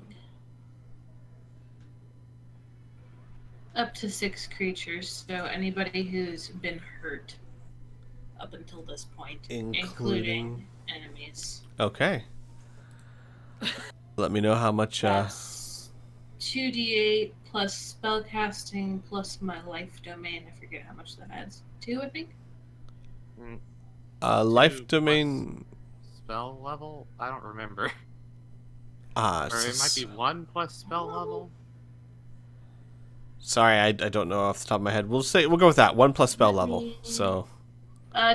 Up to 6 creatures, so anybody who's been hurt up until this point, including enemies. Okay. Let me know how much. That's 2d8 plus spellcasting plus my life domain. I forget how much that adds. 2, I think. Life 2 domain. plus spell level? I don't remember. Ah, Or it might be 1 plus spell level. Sorry, I don't know off the top of my head. We'll go with that. 1 plus spell level. So.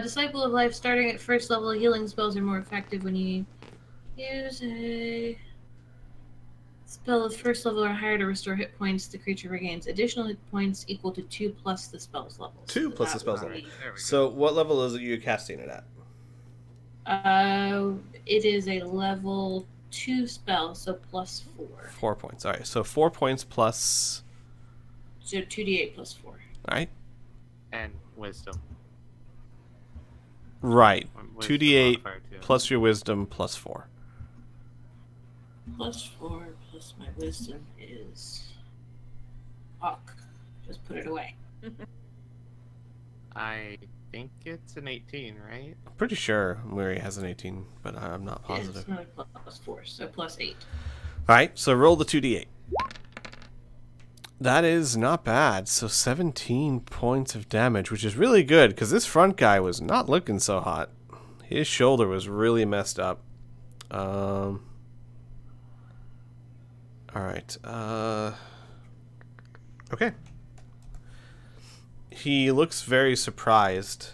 Disciple of Life, starting at first level, healing spells are more effective when you use a spell of first level or higher to restore hit points. The creature regains additional hit points equal to 2 plus the spell's level. 2 plus the that spell's would level. be- There we go. So what level is it you're casting it at? It is a level 2 spell, so plus 4. 4 points. All right. So 4 points plus. So 2d8 plus 4. All right. And wisdom. Right. Wisdom 2d8 modifier too. plus your wisdom plus 4. Plus 4 plus my wisdom is... Fuck. Just put it away. I think it's an 18, right? I'm pretty sure Murray has an 18, but I'm not positive. It's not plus 4, so plus 8. All right. So roll the 2d8. That is not bad. So 17 points of damage, which is really good because this front guy was not looking so hot. His shoulder was really messed up. All right. Okay. He looks very surprised,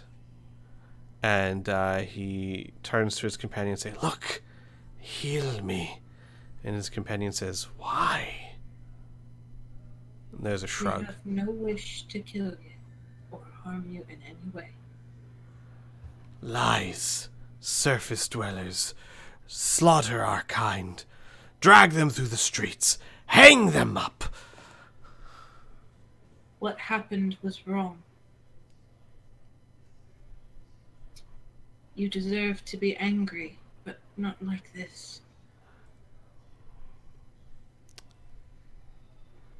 and he turns to his companion and says, "Look, heal me." And his companion says, "Why?" And there's a We shrug. have no wish to kill you or harm you in any way. Lies, surface dwellers, slaughter our kind, drag them through the streets, hang them up. What happened was wrong. You deserve to be angry, but not like this.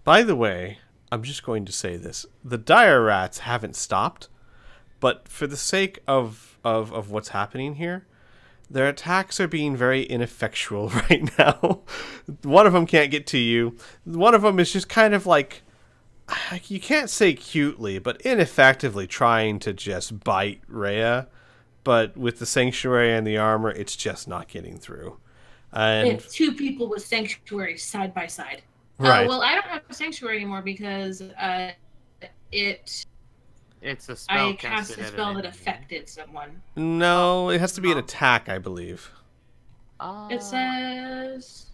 By the way, I'm just going to say this. The dire rats haven't stopped, but for the sake of what's happening here, their attacks are being very ineffectual right now. One of them can't get to you. One of them is just kind of like, you can't say cutely, but ineffectively trying to just bite Rhea. But with the Sanctuary and the armor, it's just not getting through. And It's two people with Sanctuary side by side. right. Well, I don't have a Sanctuary anymore because It's a spell I cast casted a at spell an that enemy. affected someone. No, it has to be an attack, I believe. It says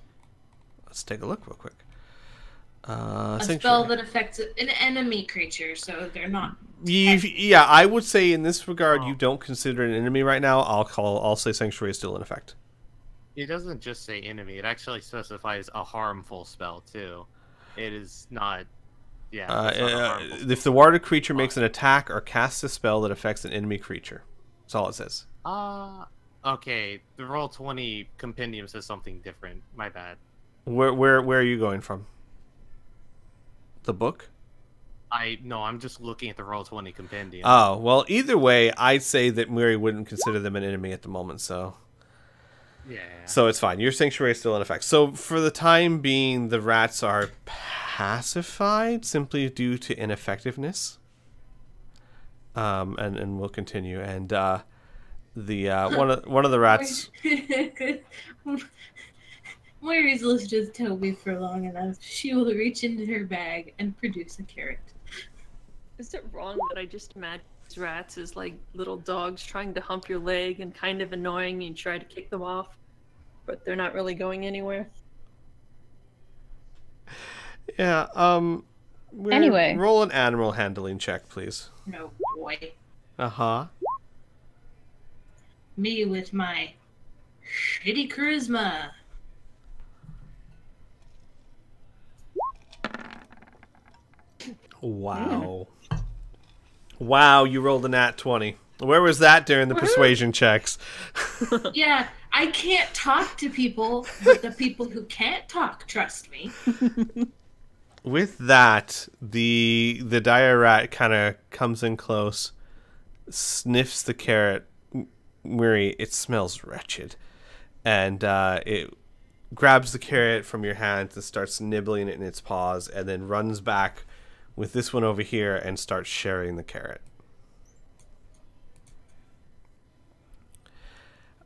Let's take a look real quick. a Sanctuary. spell that affects an enemy creature, so they're not. Yeah, I would say in this regard, Oh. you don't consider it an enemy right now. I'll say Sanctuary is still in effect. It doesn't just say enemy. It actually specifies a harmful spell too. It is not. Yeah. It's not a harmful spell. If the warded creature makes an attack or casts a spell that affects an enemy creature, that's all it says. Okay. The Roll20 compendium says something different. My bad. Where are you going from? The book? I'm just looking at the Roll20 compendium. Oh, well, either way, I'd say that Miri wouldn't consider them an enemy at the moment, so Yeah. so it's fine. Your Sanctuary is still in effect. So for the time being, the rats are pacified simply due to ineffectiveness. And we'll continue. And the one of the rats. Moira's listened to Toby for long enough. She will reach into her bag and produce a carrot. Is it wrong that I just imagine these rats as like little dogs trying to hump your leg and kind of annoying you and try to kick them off, but they're not really going anywhere? Yeah. Anyway. Roll an animal handling check, please. No boy. Uh-huh. Me with my shitty charisma. Wow. Wow, you rolled a nat 20. Where was that during the persuasion checks? Yeah, I can't talk to people, but the people who can't talk trust me. With that, the dire rat kind of comes in close, sniffs the carrot. Miri, it smells wretched. And it grabs the carrot from your hands and starts nibbling it in its paws, and then runs back with this one over here and starts sharing the carrot.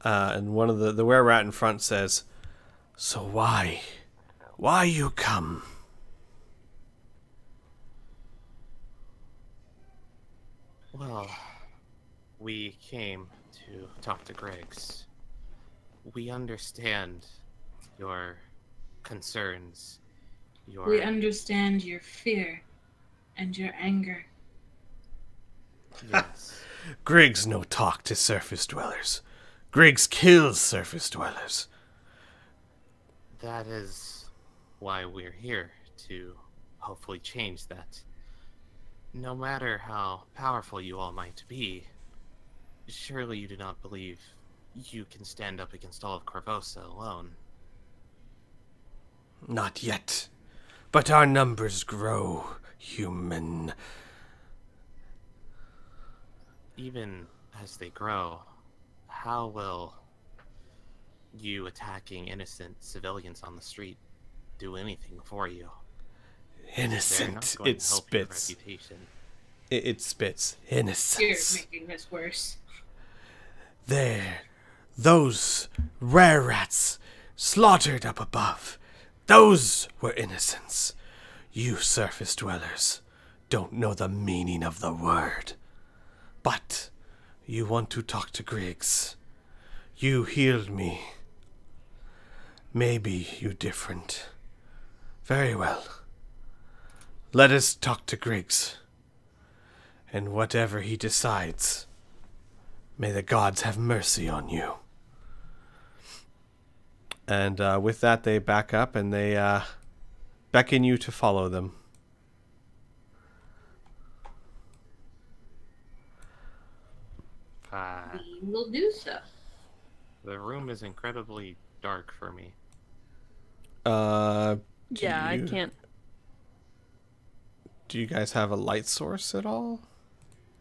And one of the were-rat in front says, "So why you come?" Well, we came to talk to Griggs. We understand your concerns. We understand your fear and your anger. Yes. Griggs no talk to surface dwellers. Griggs kills surface dwellers. That is why we're here, to hopefully change that. No matter how powerful you all might be, surely you do not believe you can stand up against all of Corvosa alone. Not yet. But our numbers grow, human. Even as they grow, how will you attacking innocent civilians on the street do anything for you? They're not Innocent. going It to help your spits. reputation. It spits. You're Innocence. making this worse. There. Those rare rats slaughtered up above. Those were innocents. You surface dwellers don't know the meaning of the word. But you want to talk to Griggs. You healed me. Maybe you different. Very well. Let us talk to Griggs. And whatever he decides, may the gods have mercy on you. And with that, they back up and they beckon you to follow them. we will do so. The room is incredibly dark for me. Yeah, I can't. Do you guys have a light source at all?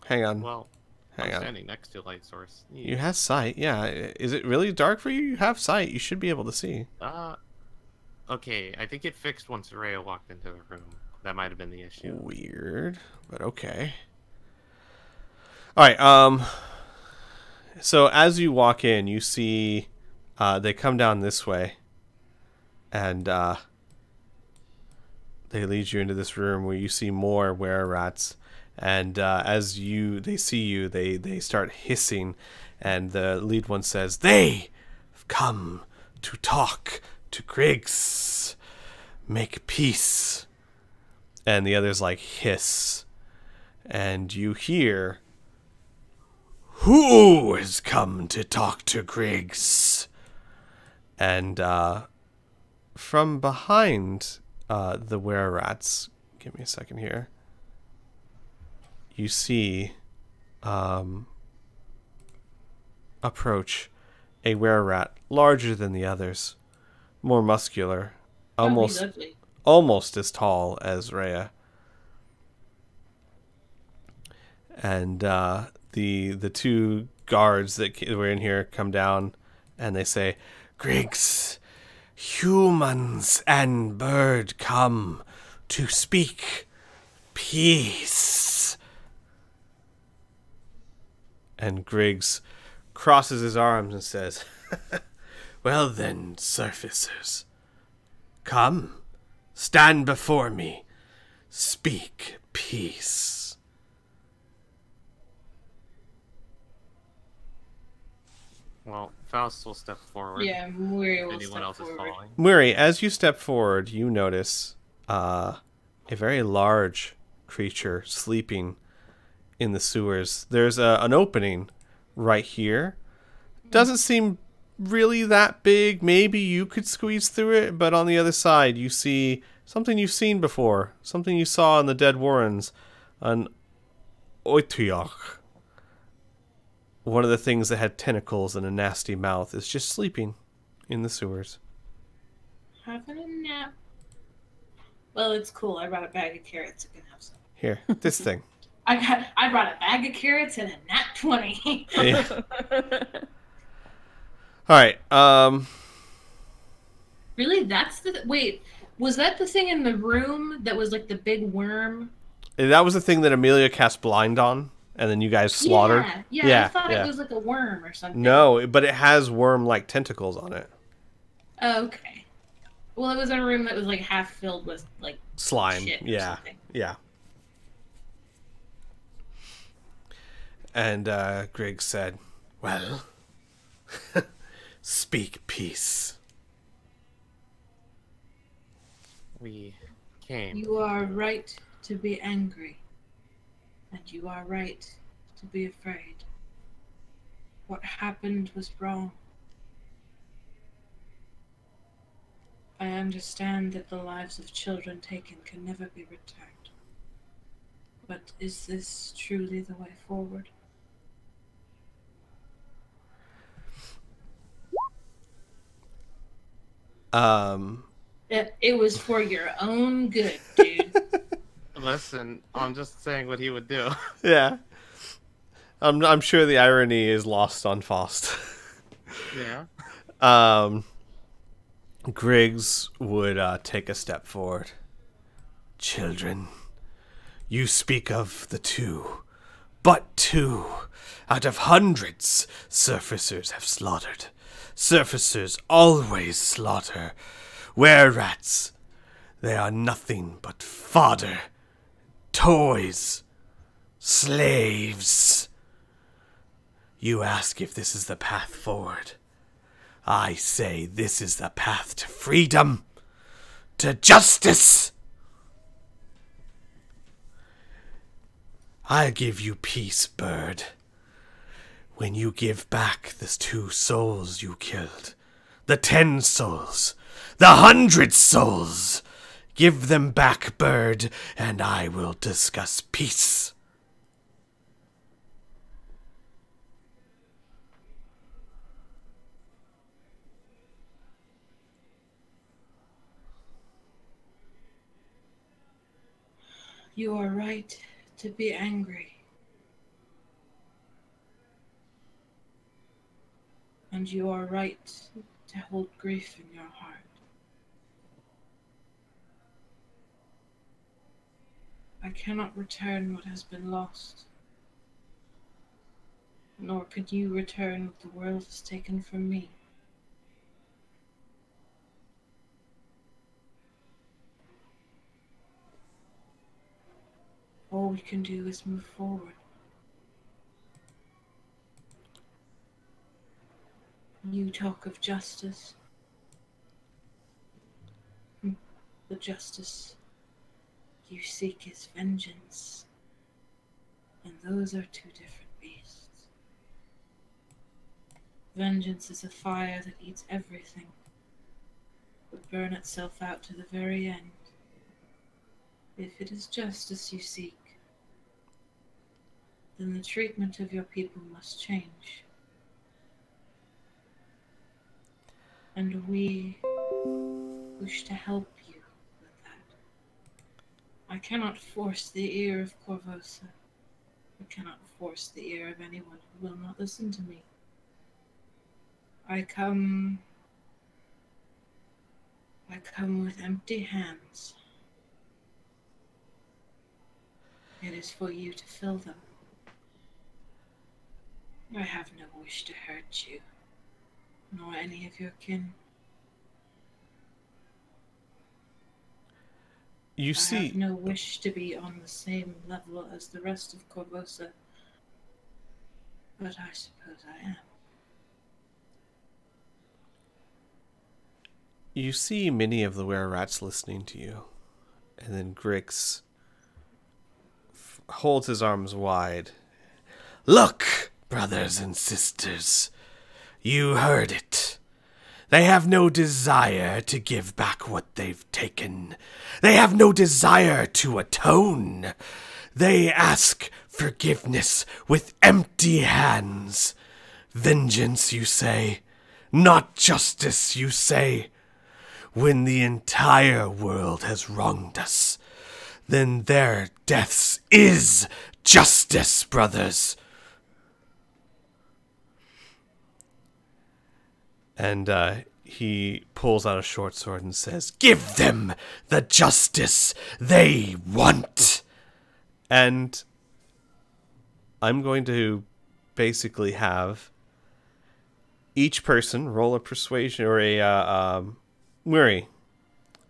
Hang on. Well, Hang I'm on. standing next to a light source. You have sight, yeah. Is it really dark for you? You have sight. You should be able to see. Okay, I think it fixed once Rhea walked into the room. That might have been the issue. Weird, but okay. Alright, so as you walk in, you see they come down this way, and they lead you into this room where you see more were-rats, and as they see you, they start hissing, and the lead one says, "They've come to talk to Griggs. Make peace." And the others like hiss, and you hear, "Who has come to talk to Griggs?" And from behind the were-rats, give me a second here, you see approach a were-rat larger than the others, more muscular, almost as tall as Rhea. And the two guards that were in here come down, and they say, "Griggs, humans and bird come to speak peace." And Griggs crosses his arms and says, "Well then, surfacers, come, stand before me, speak peace." Well, Faust will step forward. Yeah, Muri will Anyone step else is forward. following? Muri, as you step forward, you notice a very large creature sleeping in the sewers. There's an opening right here. Doesn't seem really that big. Maybe you could squeeze through it, but on the other side you see something you've seen before. Something you saw in the Dead Warrens. An Oituyok. One of the things that had tentacles and a nasty mouth is just sleeping in the sewers. Having a nap. Well, it's cool. I brought a bag of carrots. I can have some. Here, this thing. I brought a bag of carrots and a nat 20. Yeah. Alright, Really? That's the... Wait, was that the thing in the room that was like the big worm? that was the thing that Amelia cast blind on, and then you guys slaughtered. Yeah, I thought it was like a worm or something. No, but it has worm-like tentacles on it. Oh, okay. Well, it was in a room that was like half filled with like Slime, shit or yeah, something. yeah. And Griggs said, "Well, speak peace." We came. You are right to be angry, and you are right to be afraid. What happened was wrong. I understand that the lives of children taken can never be returned. But is this truly the way forward? It was for your own good, dude. Listen, I'm just saying what he would do. Yeah. I'm sure the irony is lost on Faust. Yeah. Griggs would take a step forward. "Children, you speak of the two, but 2 out of hundreds surfacers have slaughtered. Surfacers always slaughter. Were-rats, they are nothing but fodder, toys, slaves. You ask if this is the path forward. I say this is the path to freedom, to justice. I'll give you peace, bird, when you give back the 2 souls you killed, the 10 souls, the 100 souls. Give them back, bird, and I will discuss peace." You are right to be angry. And you are right to hold grief in your heart. I cannot return what has been lost, nor can you return what the world has taken from me. All we can do is move forward. You talk of justice. The justice you seek is vengeance. And those are two different beasts. Vengeance is a fire that eats everything, would burn itself out to the very end. If it is justice you seek, then the treatment of your people must change. And we wish to help you with that. I cannot force the ear of Corvosa. I cannot force the ear of anyone who will not listen to me. I come with empty hands. It is for you to fill them. I have no wish to hurt you, nor any of your kin. You I see, have no wish to be on the same level as the rest of Corvosa, but I suppose I am. you see many of the were-rats listening to you, and then Grix holds his arms wide. Look, brothers and sisters, you heard it. They have no desire to give back what they've taken. They have no desire to atone. They ask forgiveness with empty hands. Vengeance, you say, not justice, you say. When the entire world has wronged us, then their deaths is justice, brothers. And he pulls out a short sword and says, give them the justice they want. And I'm going to basically have each person roll a persuasion or a worry.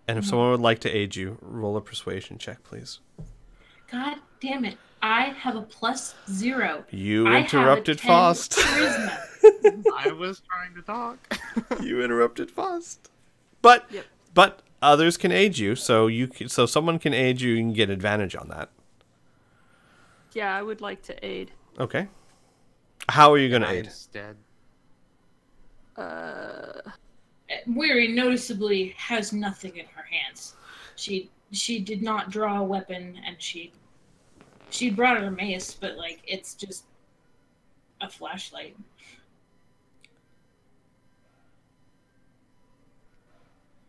And if someone would like to aid you, roll a persuasion check, please. God damn it. I have a +0. You I interrupted have a 10 Faust. charisma. I was trying to talk. You interrupted Faust. But Yep. but others can aid you, so someone can aid you and get advantage on that. Yeah, I would like to aid. Okay. How are you going to aid? Instead, Weary noticeably has nothing in her hands. She did not draw a weapon, and she brought her mace, but like it's just a flashlight.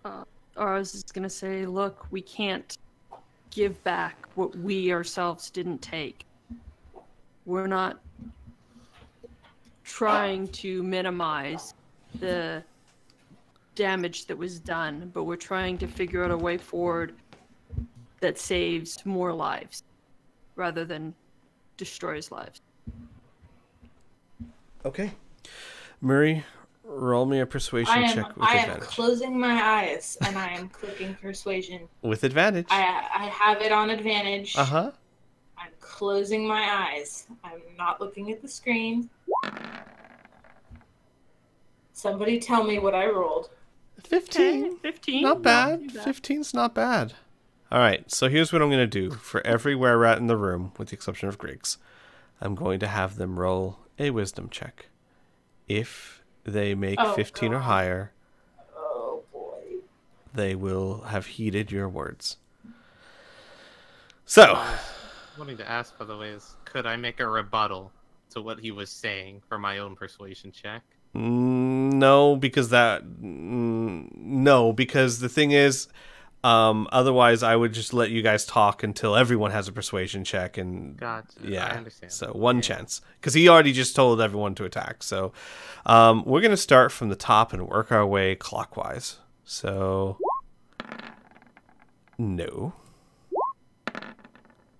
Or I was just gonna say, look, we can't give back what we ourselves didn't take. We're not trying to minimize the damage that was done, but we're trying to figure out a way forward that saves more lives rather than destroys lives. Okay. Murray, roll me a persuasion check with I am advantage. closing my eyes and I am clicking persuasion. With advantage. I have it on advantage. Uh-huh. I'm closing my eyes. I'm not looking at the screen. Somebody tell me what I rolled. 15. Okay, 15. Not bad. too bad. 15's not bad. All right, so here's what I'm going to do. For every were-rat in the room, with the exception of Griggs, I'm going to have them roll a wisdom check. If they make 15 or God. higher, Oh boy. they will have heeded your words. So, wanting to ask, by the way, is could I make a rebuttal to what he was saying for my own persuasion check? no, because the thing is, Otherwise, I would just let you guys talk until everyone has a persuasion check, and Gotcha. yeah, I understand. so one chance, because he already just told everyone to attack. So we're gonna start from the top and work our way clockwise. So no,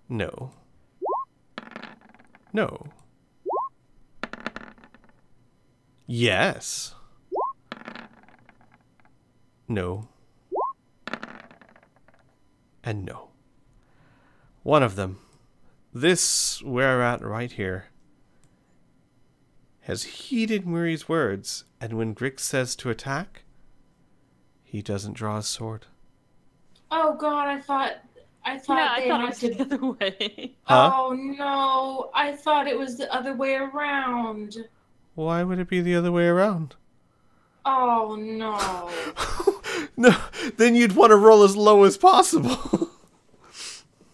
no, no, yes, no. And no. One of them, this we're at right here, has heeded Murray's words, and when Grix says to attack, he doesn't draw his sword. Oh God, I thought Yeah, they I thought it had was to. the other way. Huh? Oh no, I thought it was the other way around. Why would it be the other way around? Oh no. No, then you'd want to roll as low as possible.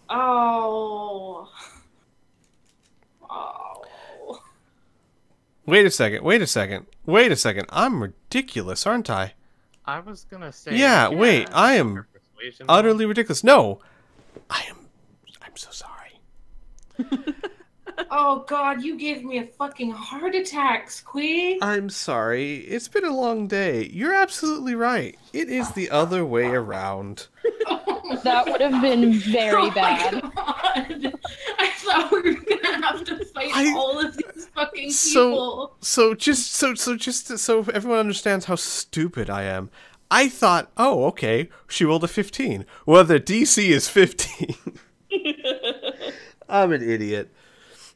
Oh. Oh. Wait a second. I'm ridiculous, aren't I? I was gonna say. Yeah, wait, I am for persuasion utterly ridiculous. No, I'm so sorry. Oh God, you gave me a fucking heart attack, Squee. I'm sorry. It's been a long day. You're absolutely right. It is the other way around. That would have been very Oh bad. my God. I thought we were gonna have to fight all of these fucking people. Just so everyone understands how stupid I am. I thought, oh, okay, she rolled a 15. Well, the DC is 15. I'm an idiot.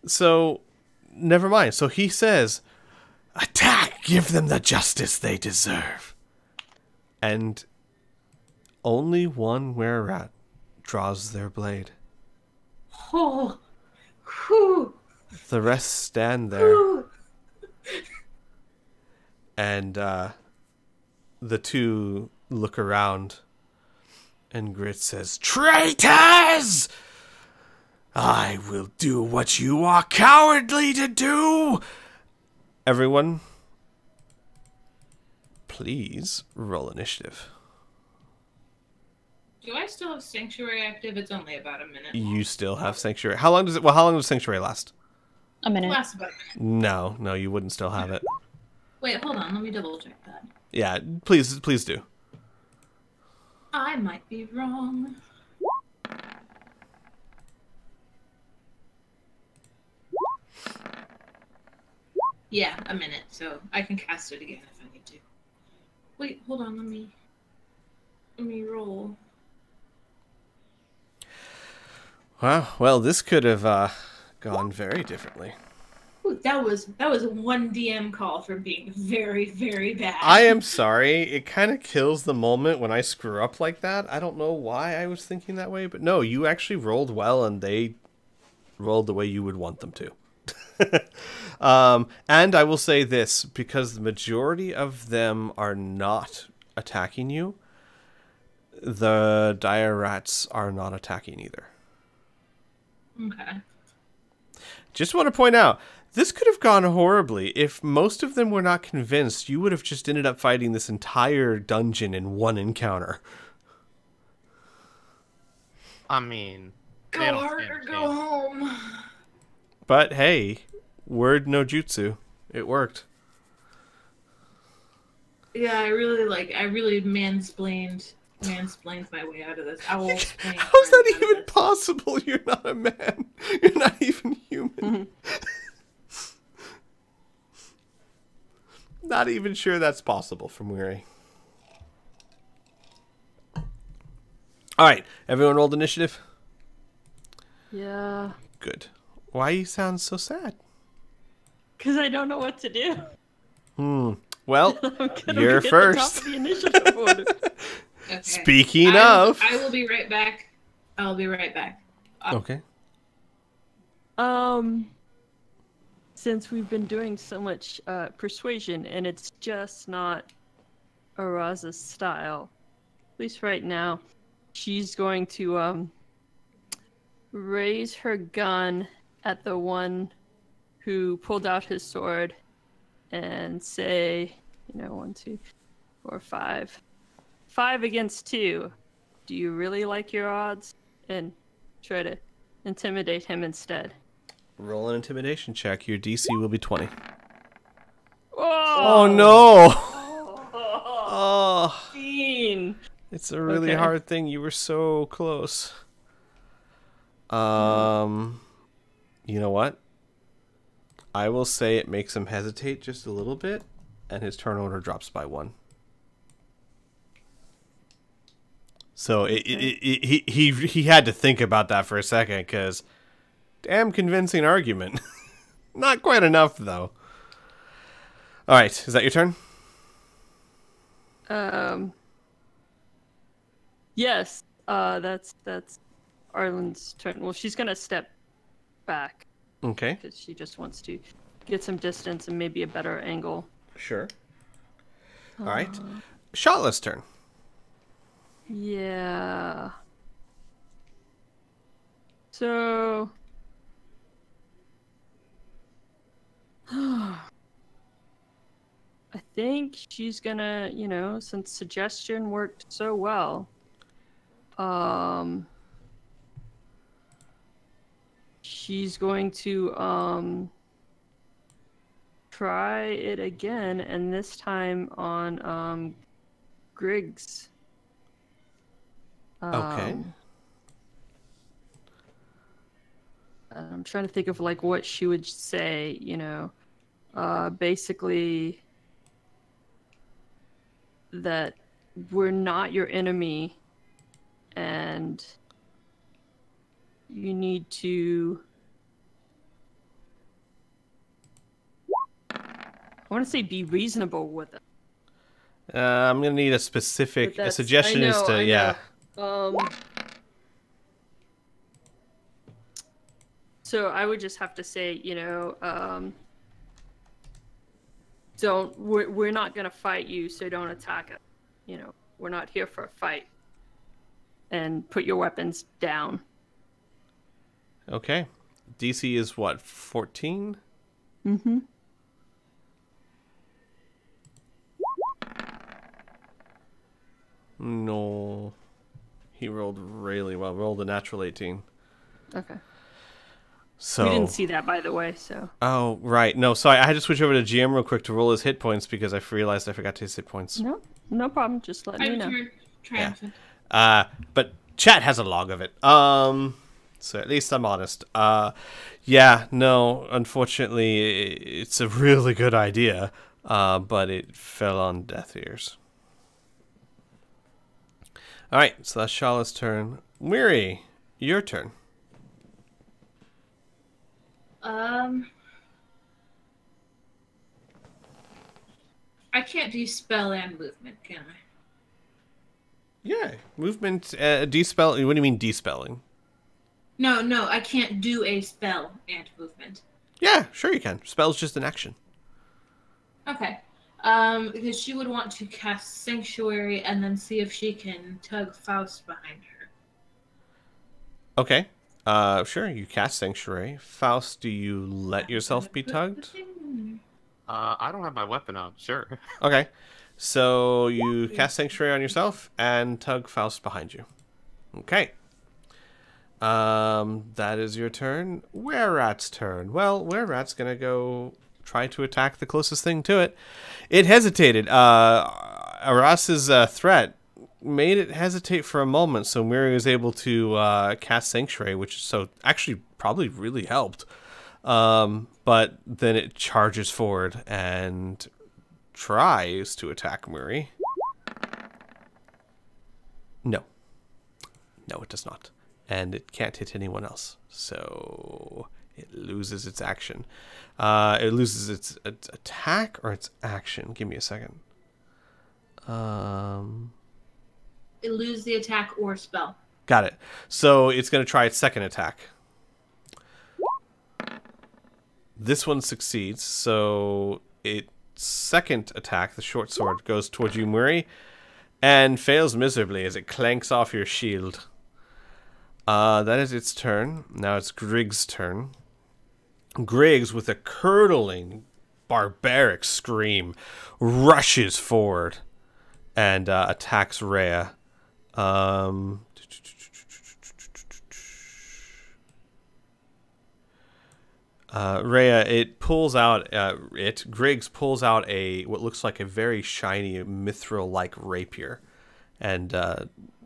So, never mind. So he says, attack! Give them the justice they deserve. And only one were-rat draws their blade. Oh. Whew. The rest stand there. Whew. And the two look around. And Grit says, traitors! I will do what you are cowardly to do! Everyone, please roll initiative. Do I still have Sanctuary active? It's only about a minute. You still have Sanctuary. How long does Sanctuary last? A minute. Lasts about a minute. No, you wouldn't still have it. Wait, hold on. Let me double check that. Yeah, please do. I might be wrong. Yeah, a minute, so I can cast it again if I need to. Wait, hold on, let me roll. Wow, well, this could have gone very differently. Ooh, that was one DM call for being very, very bad. I am sorry. It kind of kills the moment when I screw up like that. I don't know why I was thinking that way, but no, you actually rolled well, and they rolled the way you would want them to. And I will say this, because the majority of them are not attacking you, the dire rats are not attacking either. Okay. Just want to point out, this could have gone horribly. If most of them were not convinced, you would have just ended up fighting this entire dungeon in one encounter. I mean, Go they don't hard stand or a go chance. home. But hey, word no jutsu. It worked. Yeah, I really mansplained my way out of this. Owl explained How's that my way out of even this. possible? You're not a man. You're not even human. Not even sure that's possible from Weary. Alright, everyone rolled initiative? Yeah. Good. Why you sound so sad? Because I don't know what to do. Well, I'm gonna you're be at first. the top of the initiative order. Okay. Speaking of... I will be right back. I'll be right back. Okay. Since we've been doing so much persuasion, and it's just not Araza's style, at least right now, she's going to raise her gun at the one who pulled out his sword and say, 1, 2, 4, 5. 5 against 2. do you really like your odds? And try to intimidate him instead. Roll an intimidation check. Your DC will be 20. Oh, Oh no! Oh, Oh, Dean. it's a really Okay. hard thing. You were so close. You know what? I will say it makes him hesitate just a little bit, and his turn order drops by 1. So he had to think about that for a second, because damn convincing argument. Not quite enough, though. All right, is that your turn? Yes. That's Arlen's turn. Well, she's gonna step back Okay, because she just wants to get some distance and maybe a better angle. sure. All right, Shotla's turn. Yeah. So. I think she's gonna, since suggestion worked so well, she's going to try it again, and this time on Griggs. Okay. I'm trying to think of like what she would say, basically that we're not your enemy and you need to, I want to say be reasonable with it. I'm gonna need a specific. A suggestion is to So I would just have to say, we're not gonna fight you, so don't attack us. We're not here for a fight. And put your weapons down. Okay. DC is what, 14? Mm-hmm. No. He rolled really well. Rolled a natural 18. Okay. So We didn't see that, by the way, so. Oh, right. No, so I had to switch over to GM real quick to roll his hit points because I realized I forgot to his hit points. No problem. Just let me know. Triumphant. But chat has a log of it. So at least I'm honest. Yeah, no, unfortunately, it's a really good idea, but it fell on deaf ears. All right, so that's Shala's turn. Weary, your turn. I can't do spell and movement, can I? Yeah, movement, despell. What do you mean despelling? No, I can't do a spell and movement. Yeah, sure you can. Spell's just an action. Okay. Because she would want to cast Sanctuary and then see if she can tug Faust behind her. Okay. Sure, you cast Sanctuary. Faust, do you let yourself be tugged? I don't have my weapon out. Sure. Okay. So you cast Sanctuary on yourself and tug Faust behind you. Okay. That is your turn. Were-Rat's turn. Well, Were-Rat's gonna go try to attack the closest thing to it. It hesitated. Aras's threat made it hesitate for a moment, so Miri was able to cast Sanctuary, which so actually probably really helped. But then it charges forward and tries to attack Miri. No, it does not. And it can't hit anyone else. So it loses its action. It loses its attack or its action. Give me a second. It loses the attack or spell. Got it. So it's going to try its second attack. This one succeeds. So its second attack, the short sword, goes towards you, Murray, and fails miserably as it clanks off your shield. That is its turn. Now it's Griggs' turn. Griggs, with a curdling, barbaric scream, rushes forward and attacks Rhea. Rhea, Griggs pulls out what looks like a very shiny mithril-like rapier and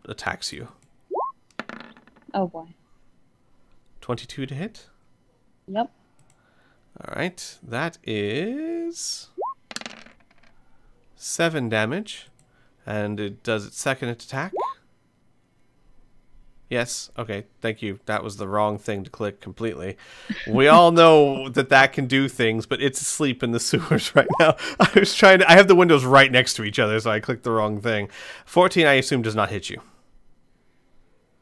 attacks you. Oh boy. 22 to hit? Yep. Alright, that is 7 damage. And it does its second attack. Yes, okay, thank you. That was the wrong thing to click completely. We all know that can do things, but it's asleep in the sewers right now. I have the windows right next to each other, so I clicked the wrong thing. 14, I assume, does not hit you.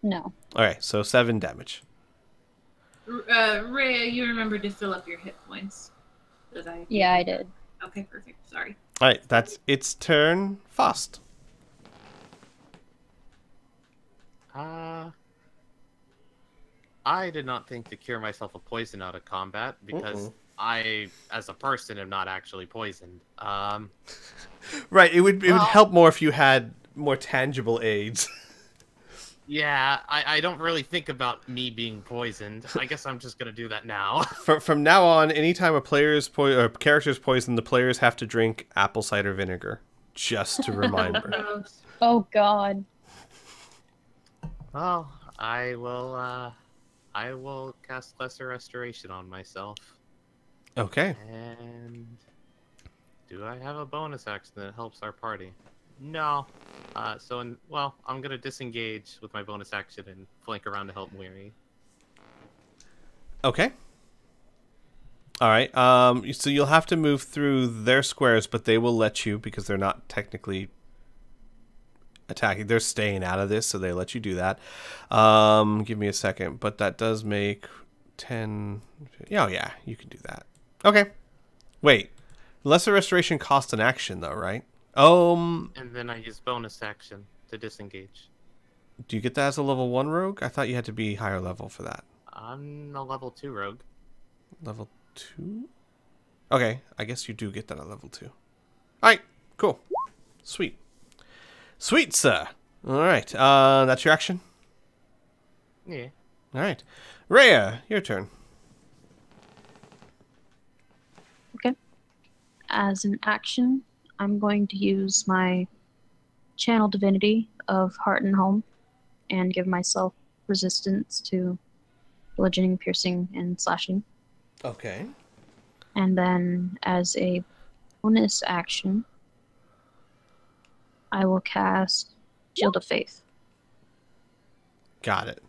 No. Okay, so 7 damage. Rhea, you remember to fill up your hit points. Yeah, I did. Okay, perfect. Sorry. Alright, that's its turn. Fast. I did not think to cure myself of poison out of combat because I, as a person, am not actually poisoned. Right, it would help more if you had more tangible aids. Yeah, I don't really think about me being poisoned. I guess I'm just gonna do that now. From now on, anytime a character's poisoned, the players have to drink apple cider vinegar, just to remind her. Oh God. Well, I will cast Lesser Restoration on myself. Okay. And do I have a bonus action that helps our party? No. I'm gonna disengage with my bonus action and flank around to help Weary. Okay. All right. So you'll have to move through their squares, but they will let you because they're not technically attacking. They're staying out of this, so they let you do that. Give me a second, but that does make 10. Oh yeah, you can do that. Okay. Wait. Lesser Restoration costs an action though, right? And then I use bonus action to disengage. Do you get that as a level 1 rogue? I thought you had to be higher level for that. I'm a level 2 rogue. Level 2? Okay, I guess you do get that at level 2. Alright, cool. Sweet. Sweet, sir. Alright, that's your action? Yeah. Alright. Rhea, your turn. Okay. As an action, I'm going to use my Channel Divinity of Heart and Home and give myself resistance to bludgeoning, piercing, and slashing. Okay. And then as a bonus action, I will cast Shield of Faith. Got it.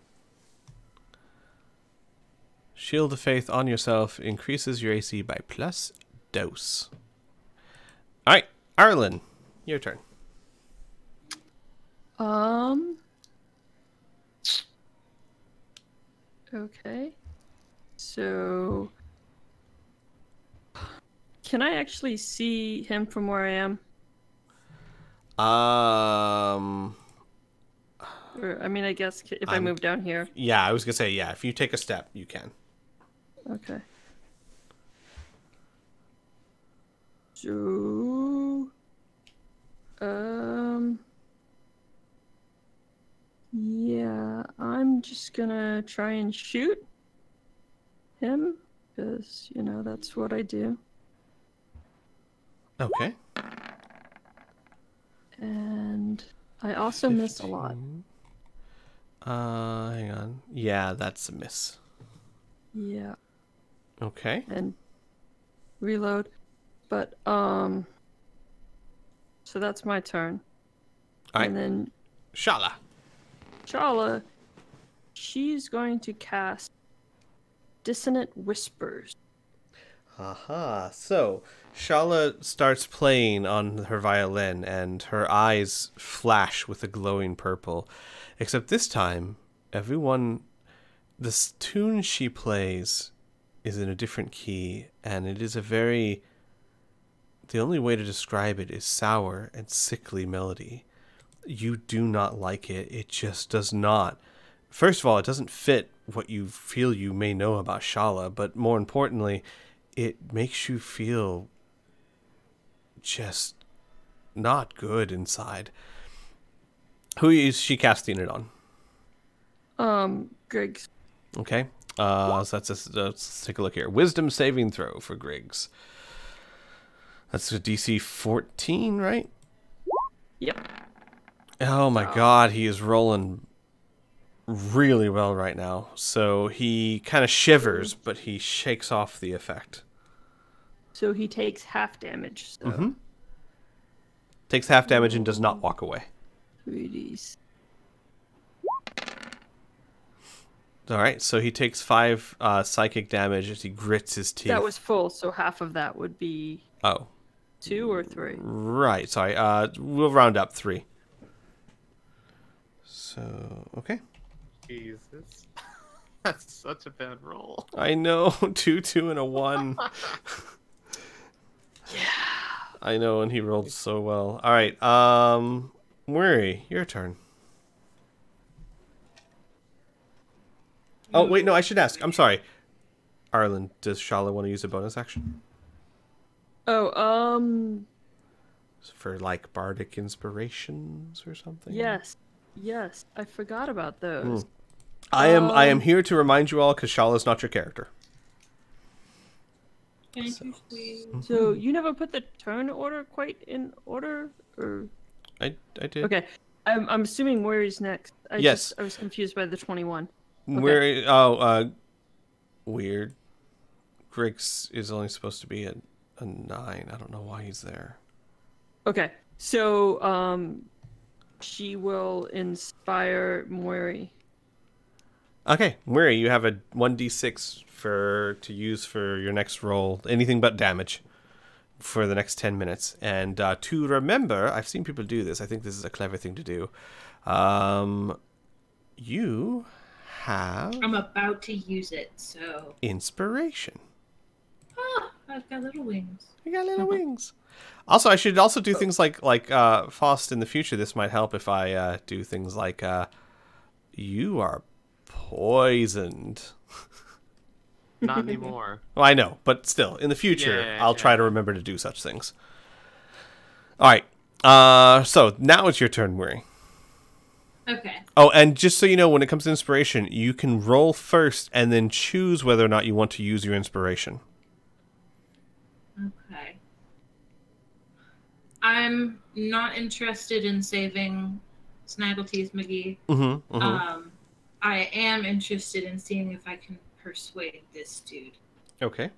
Shield of Faith on yourself increases your AC by plus dose. Alright, Arlen, your turn. Okay. So can I actually see him from where I am? Or, I mean, I guess if I move down here. Yeah, I was gonna say, yeah, if you take a step, you can. Okay. So, yeah, I'm just gonna try and shoot him, because, you know, that's what I do. Okay. And I also miss a lot. Hang on. Yeah, that's a miss. Yeah. Okay. And reload. But, so that's my turn. All right. And then Shala. Shala, she's going to cast Dissonant Whispers. Aha. So, Shala starts playing on her violin, and her eyes flash with a glowing purple. Except this time, this tune she plays is in a different key, and it is the only way to describe it is sour and sickly melody. You do not like it. It just does not. First of all, it doesn't fit what you feel you may know about Shala, but more importantly, it makes you feel just not good inside. Who is she casting it on? Griggs. Okay. So let's take a look here. Wisdom saving throw for Griggs. That's a DC 14, right? Yep. Oh my god, he is rolling really well right now. So he kind of shivers, but he shakes off the effect. So he takes half damage. So Takes half damage and does not walk away. 3d. Alright, so he takes 5 psychic damage as he grits his teeth. That was full, so half of that would be Oh. 2 or 3. Right, sorry. We'll round up 3. So, okay. Jesus. That's such a bad roll. I know. 2, 2, and a 1. Yeah. I know, and he rolled so well. Alright, Murray, your turn. Oh, wait, no, I should ask. I'm sorry. Arlen, does Shala want to use a bonus action? Oh, For, like, bardic inspirations or something? yes. Yes, I forgot about those. I am here to remind you all, because Shala's not your character. Thank you, sweet. So you never put the turn order quite in order, or I did. okay? I'm assuming Murray's next. Yes. I was confused by the 21. Weird. Weird. Griggs is only supposed to be a 9. I don't know why he's there. Okay, so she will inspire Murray. Okay, Murray, you have a 1d6 to use for your next roll. Anything but damage for the next 10 minutes. And to remember, I've seen people do this. I think this is a clever thing to do. You have I'm about to use it, so. inspiration. Oh, I've got little wings. You got little wings. Also, I should also do things like Faust in the future. This might help if I do things like you are poisoned. Not anymore. Well, I know, but still, in the future, Yeah, I'll try to remember to do such things. All right. So now it's your turn, Murray. Okay. Oh, and just so you know, when it comes to inspiration, you can roll first and then choose whether or not you want to use your inspiration. Okay. I'm not interested in saving Snaggletooth McGee. I am interested in seeing if I can persuade this dude. Okay.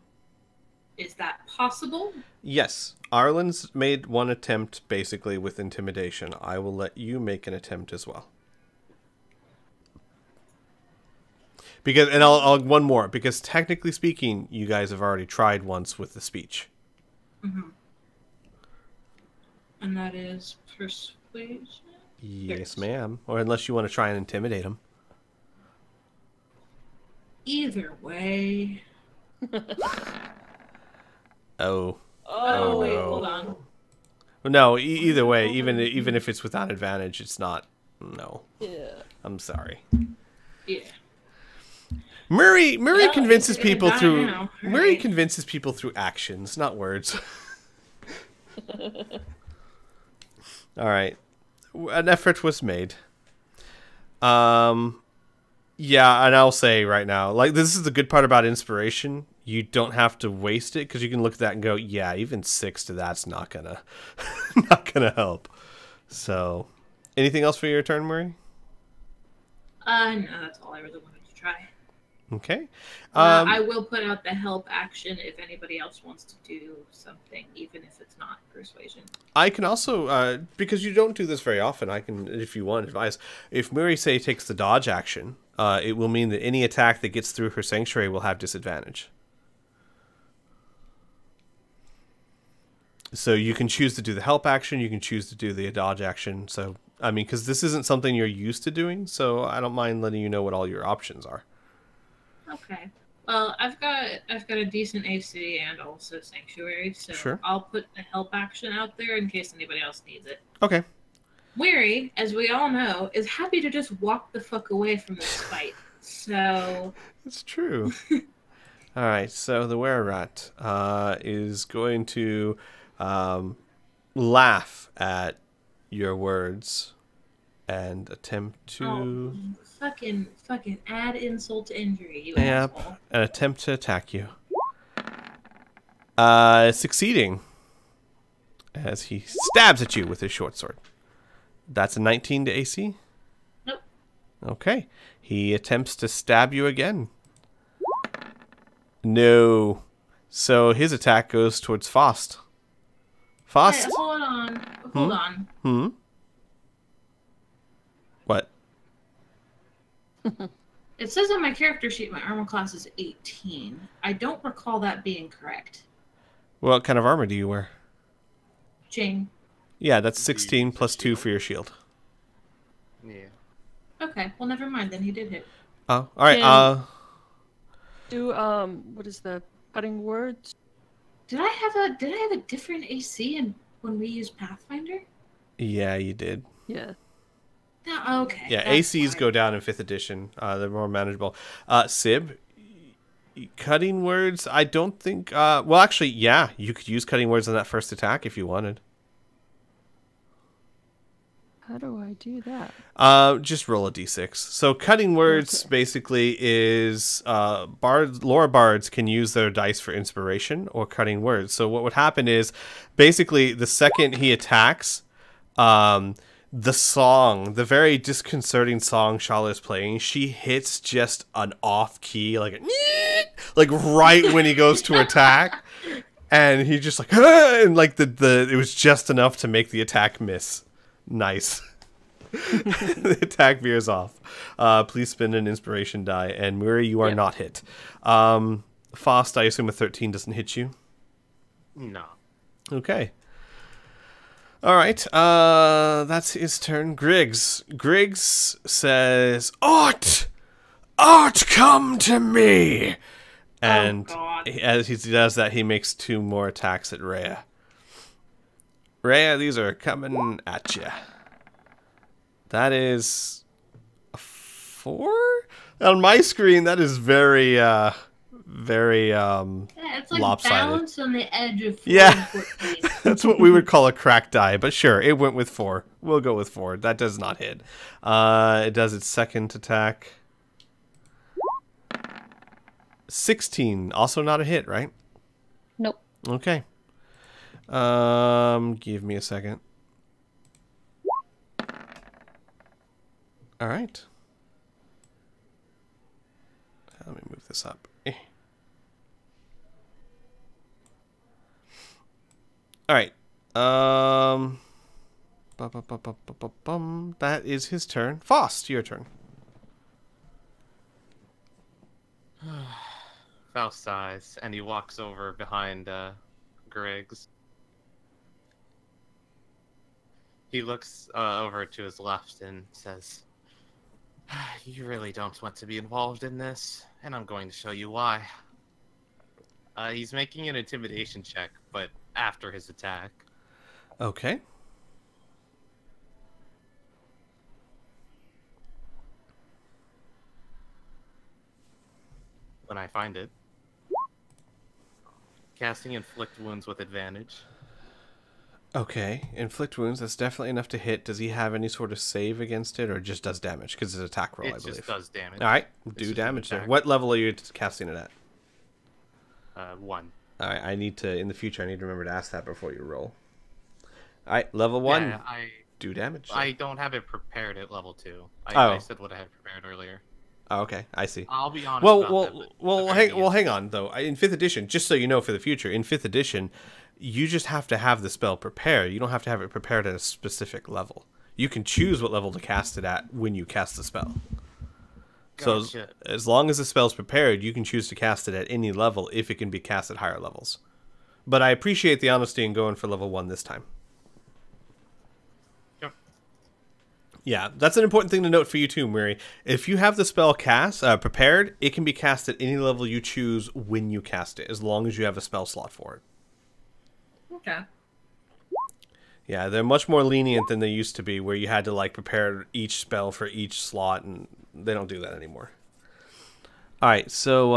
Is that possible? Yes. Arlen's made one attempt, basically, with intimidation. I will let you make an attempt as well. Because, and I'll one more, because technically speaking, you guys have already tried once with the speech. Mm-hmm. And that is persuasion? Yes, ma'am. Or unless you want to try and intimidate him. Either way. Oh. Oh, wait, no. hold on. Well, no, either way, even if it's without advantage, it's not. No. Yeah. I'm sorry. Yeah. Murray Well, convinces it's gonna people die through now. Murray Right. convinces people through actions, not words. All right. An effort was made. Yeah, and I'll say right now, like, this is the good part about inspiration. You don't have to waste it, because you can look at that and go, yeah, even 6 to that's not gonna not gonna help. So, anything else for your turn, Murray? No, that's all I really wanted to try. Okay. I will put out the help action if anybody else wants to do something, even if it's not persuasion. I can also, because you don't do this very often, I can, if you want, advise. If Murray, say, takes the dodge action, it will mean that any attack that gets through her sanctuary will have disadvantage. So you can choose to do the help action, you can choose to do the dodge action. So, I mean, because this isn't something you're used to doing, so I don't mind letting you know what all your options are. Okay. Well, I've got a decent AC and also Sanctuary, so Sure. I'll put the help action out there in case anybody else needs it. Okay. Weary, as we all know, is happy to just walk the fuck away from this fight. So It's true. All right, so the were-rat is going to laugh at your words and attempt to fucking add insult to injury, you yep, asshole. and attempt to attack you. Succeeding as he stabs at you with his short sword. That's a 19 to AC. Nope. Okay. He attempts to stab you again. No. So his attack goes towards Faust. Faust? Hey, hold on. Hmm? What? It says on my character sheet my armor class is 18. I don't recall that being correct. What kind of armor do you wear? Jane. Yeah, that's 16 plus 2 for your shield. Yeah. Okay, well never mind, then he did hit. Oh, alright, Do what is the cutting words? Did I have a different AC when we used Pathfinder? yeah, you did. Yeah. No, okay. Yeah, that's ACs fine. go down in 5th edition. They're more manageable. Sib, cutting words, I don't think... well, actually, yeah, you could use cutting words on that first attack if you wanted. How do I do that? Just roll a d6. So cutting words Okay. basically is Laura bards can use their dice for inspiration or cutting words. So what would happen is basically the second he attacks, the song, the very disconcerting song Shala is playing, she hits just an off key, like right when he goes to attack, and he just like and like the it was just enough to make the attack miss. Nice. The attack veers off. Please spin an inspiration die, and Muri, you are Yep. not hit. Faust, I assume a 13 doesn't hit you. No. Okay. All right. That's his turn. Griggs says, "Art, come to me." And God. as he does that, he makes 2 more attacks at Rhea. Rhea, these are coming at you. That is a 4? On my screen, that is very Yeah, it's like lopsided. balance on the edge of 4 Yeah. and 14. That's what we would call a cracked die, but sure, it went with 4. We'll go with 4. That does not hit. It does its second attack. 16, also not a hit, right? Nope. Okay. Give me a second. All right. Let me move this up. All right. That is his turn. Faust, your turn. Faust sighs, and he walks over behind Griggs. He looks over to his left and says, "You really don't want to be involved in this, and I'm going to show you why." He's making an intimidation check, but after his attack. Okay. When I find it. Casting inflict wounds with advantage. Okay. Inflict wounds, that's definitely enough to hit. Does he have any sort of save against it, or just does damage? Because it's an attack roll, I It believe. just does damage. All right. It's Do just an damage there. attack. What level are you casting it at? 1. All right. I need to, in the future, I need to remember to ask that before you roll. All right. Level 1. Yeah, Do damage. I don't have it prepared at level 2. Oh. I said what I had prepared earlier. Oh, okay. I see. I'll be honest about that. But Hang on though. In 5th edition, just so you know for the future, in 5th edition, you just have to have the spell prepared. You don't have to have it prepared at a specific level. You can choose what level to cast it at when you cast the spell. So Gotcha. as long as the spell's prepared, you can choose to cast it at any level if it can be cast at higher levels. But I appreciate the honesty in going for level 1 this time. Sure. Yeah, that's an important thing to note for you too, Muri. If you have the spell cast prepared, it can be cast at any level you choose when you cast it, as long as you have a spell slot for it. Okay. Yeah, they're much more lenient than they used to be, where you had to like prepare each spell for each slot, and they don't do that anymore. All right, so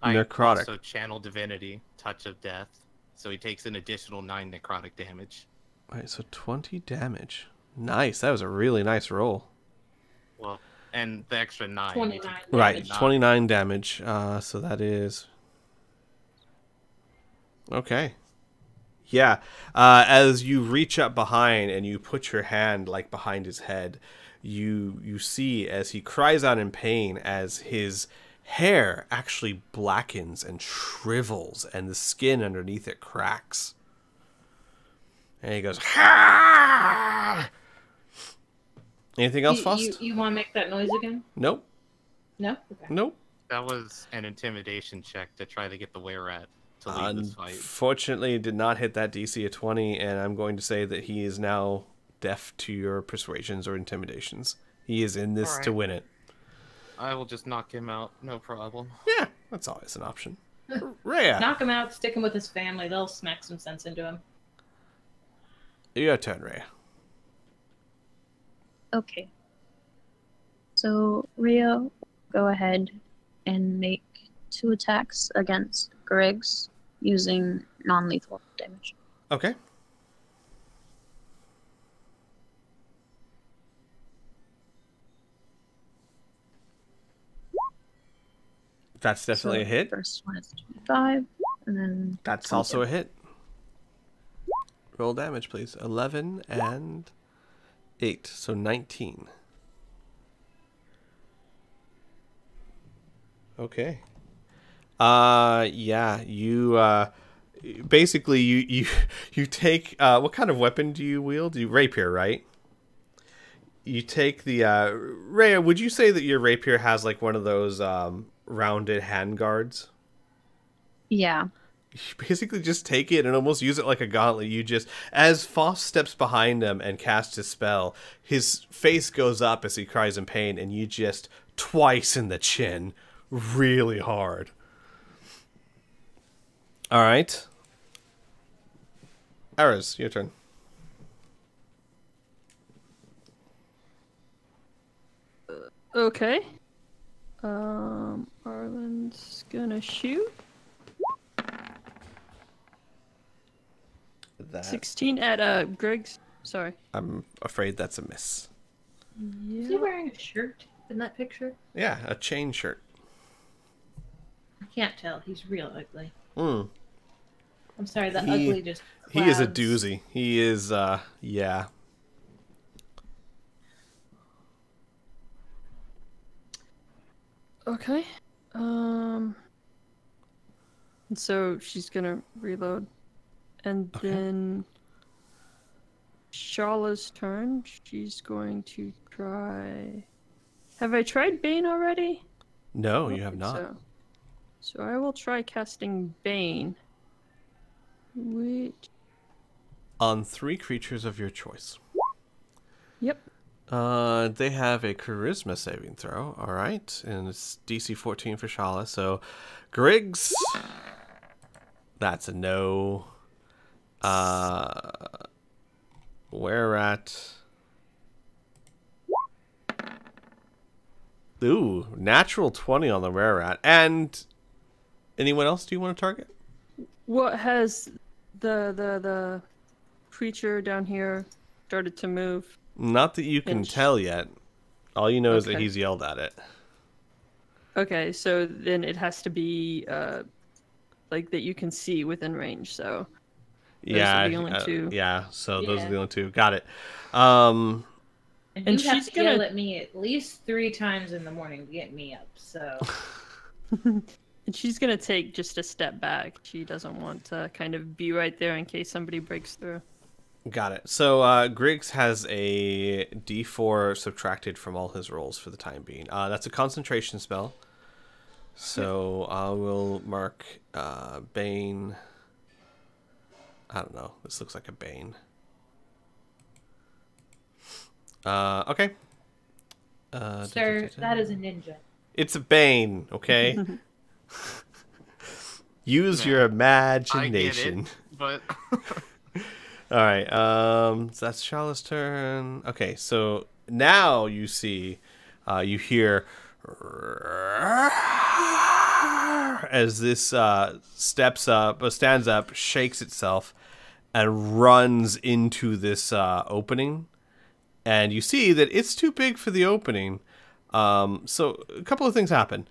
I necrotic. also channel divinity, touch of death, so he takes an additional 9 necrotic damage. All right, so 20 damage. Nice. That was a really nice roll. Well, and the extra 9. 29. Right, damage. 29 damage. So that is... Okay. Yeah. As you reach up behind and you put your hand like behind his head, you see as he cries out in pain as his hair actually blackens and shrivels and the skin underneath it cracks. And he goes, "Ha!" Anything else, Faust? You want to make that noise again? Nope. No? Okay. Nope. That was an intimidation check to try to get the were-rat to leave this fight. Unfortunately, it did not hit that DC of 20, and I'm going to say that he is now deaf to your persuasions or intimidations. He is in this to win it. I will just knock him out, no problem. Yeah, that's always an option. Rhea, Knock him out, stick him with his family. They'll smack some sense into him. your turn, Rhea. Okay. So Rio, go ahead and make 2 attacks against Griggs using non-lethal damage. Okay. That's definitely So a hit. First one is 25, and then That's also a hit. Roll damage, please. 11 and 8, so 19. Okay. Yeah, you basically you take what kind of weapon do you wield? You rapier, right? You take the Rhea, would you say that your rapier has like one of those rounded hand guards? Yeah. You basically just take it and almost use it like a gauntlet. You just, as Foss steps behind him and casts his spell, his face goes up as he cries in pain, and you just twice in the chin, really hard. All right. Ares, your turn. Okay. Arlen's gonna shoot. That 16 at Greg's. Sorry. I'm afraid that's a miss. Is he wearing a shirt in that picture? Yeah, a chain shirt. I can't tell. He's real ugly. Mm. I'm sorry, the ugly just He is a clouds. doozy. He is, yeah. Okay. So she's gonna reload, and Okay. then Sharla's turn. She's going to try. Have I tried Bane already? No, I don't you have think not. So I will try casting Bane. Which. On 3 creatures of your choice. Yep. They have a charisma saving throw. All right, and it's DC 14 for Shala. So, Griggs, that's a no. Where at? Ooh, natural 20 on the rare rat. And anyone else do you want to target? What has the creature down here started to move? Not that you can And tell yet. All you know is that Okay. he's yelled at it. Okay, so then it has to be like that you can see within range. So those Yeah, are the only 2. yeah. So those are Yeah. the only 2. Got it. And And you have she's to yell gonna- at me at least 3 times in the morning to get me up, so... And she's gonna take just a step back. She doesn't want to kind of be right there in case somebody breaks through. Got it. So Griggs has a D4 subtracted from all his rolls for the time being. That's a concentration spell. So I will mark Bane. I don't know. This looks like a Bane. Okay. Sir, that is a ninja. It's a Bane, okay? Use your I get imagination. it, but All right. So that's Shala's turn. Okay, so now you see, you hear as this stands up, shakes itself, and runs into this opening, And you see that it's too big for the opening. So a couple of things happen.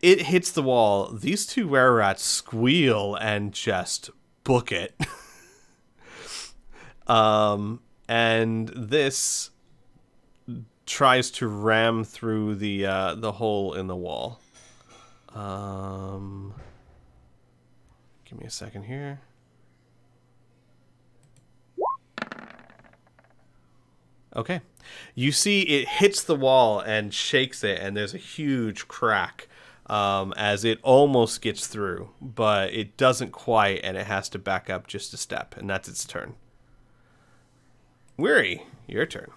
It hits the wall. These two were-rats squeal and just book it. And this tries to ram through the hole in the wall. Give me a second here. Okay. You see it hits the wall and shakes it, and there's a huge crack as it almost gets through, but it doesn't quite, and it has to back up just a step, and that's its turn. Weary, your turn.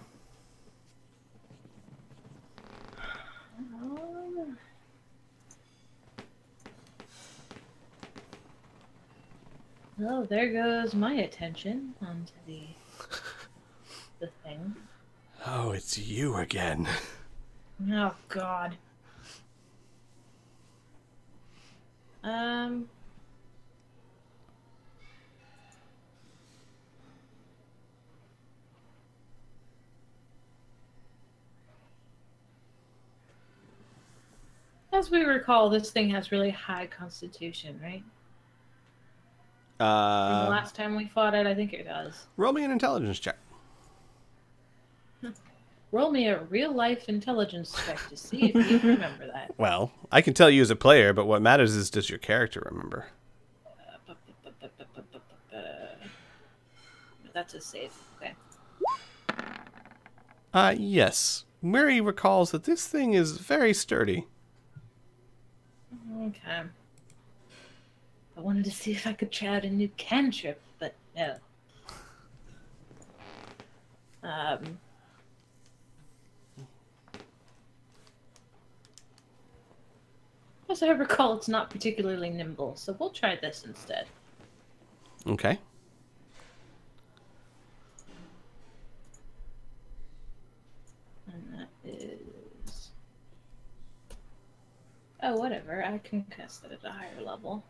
Well, there goes my attention onto the thing. Oh, it's you again. Oh God. As we recall, this thing has really high constitution, right? From the last time we fought it, I think it does. Roll me an intelligence check. Roll me a real-life intelligence check to see if you remember that. Well, I can tell you as a player, but what matters is does your character remember? That's a save. Okay. Yes. Mary recalls that this thing is very sturdy. Okay. I wanted to see if I could try out a new cantrip, but no. As I recall, it's not particularly nimble, so we'll try this instead. Okay. And that is... Oh, whatever. I can cast it at a higher level.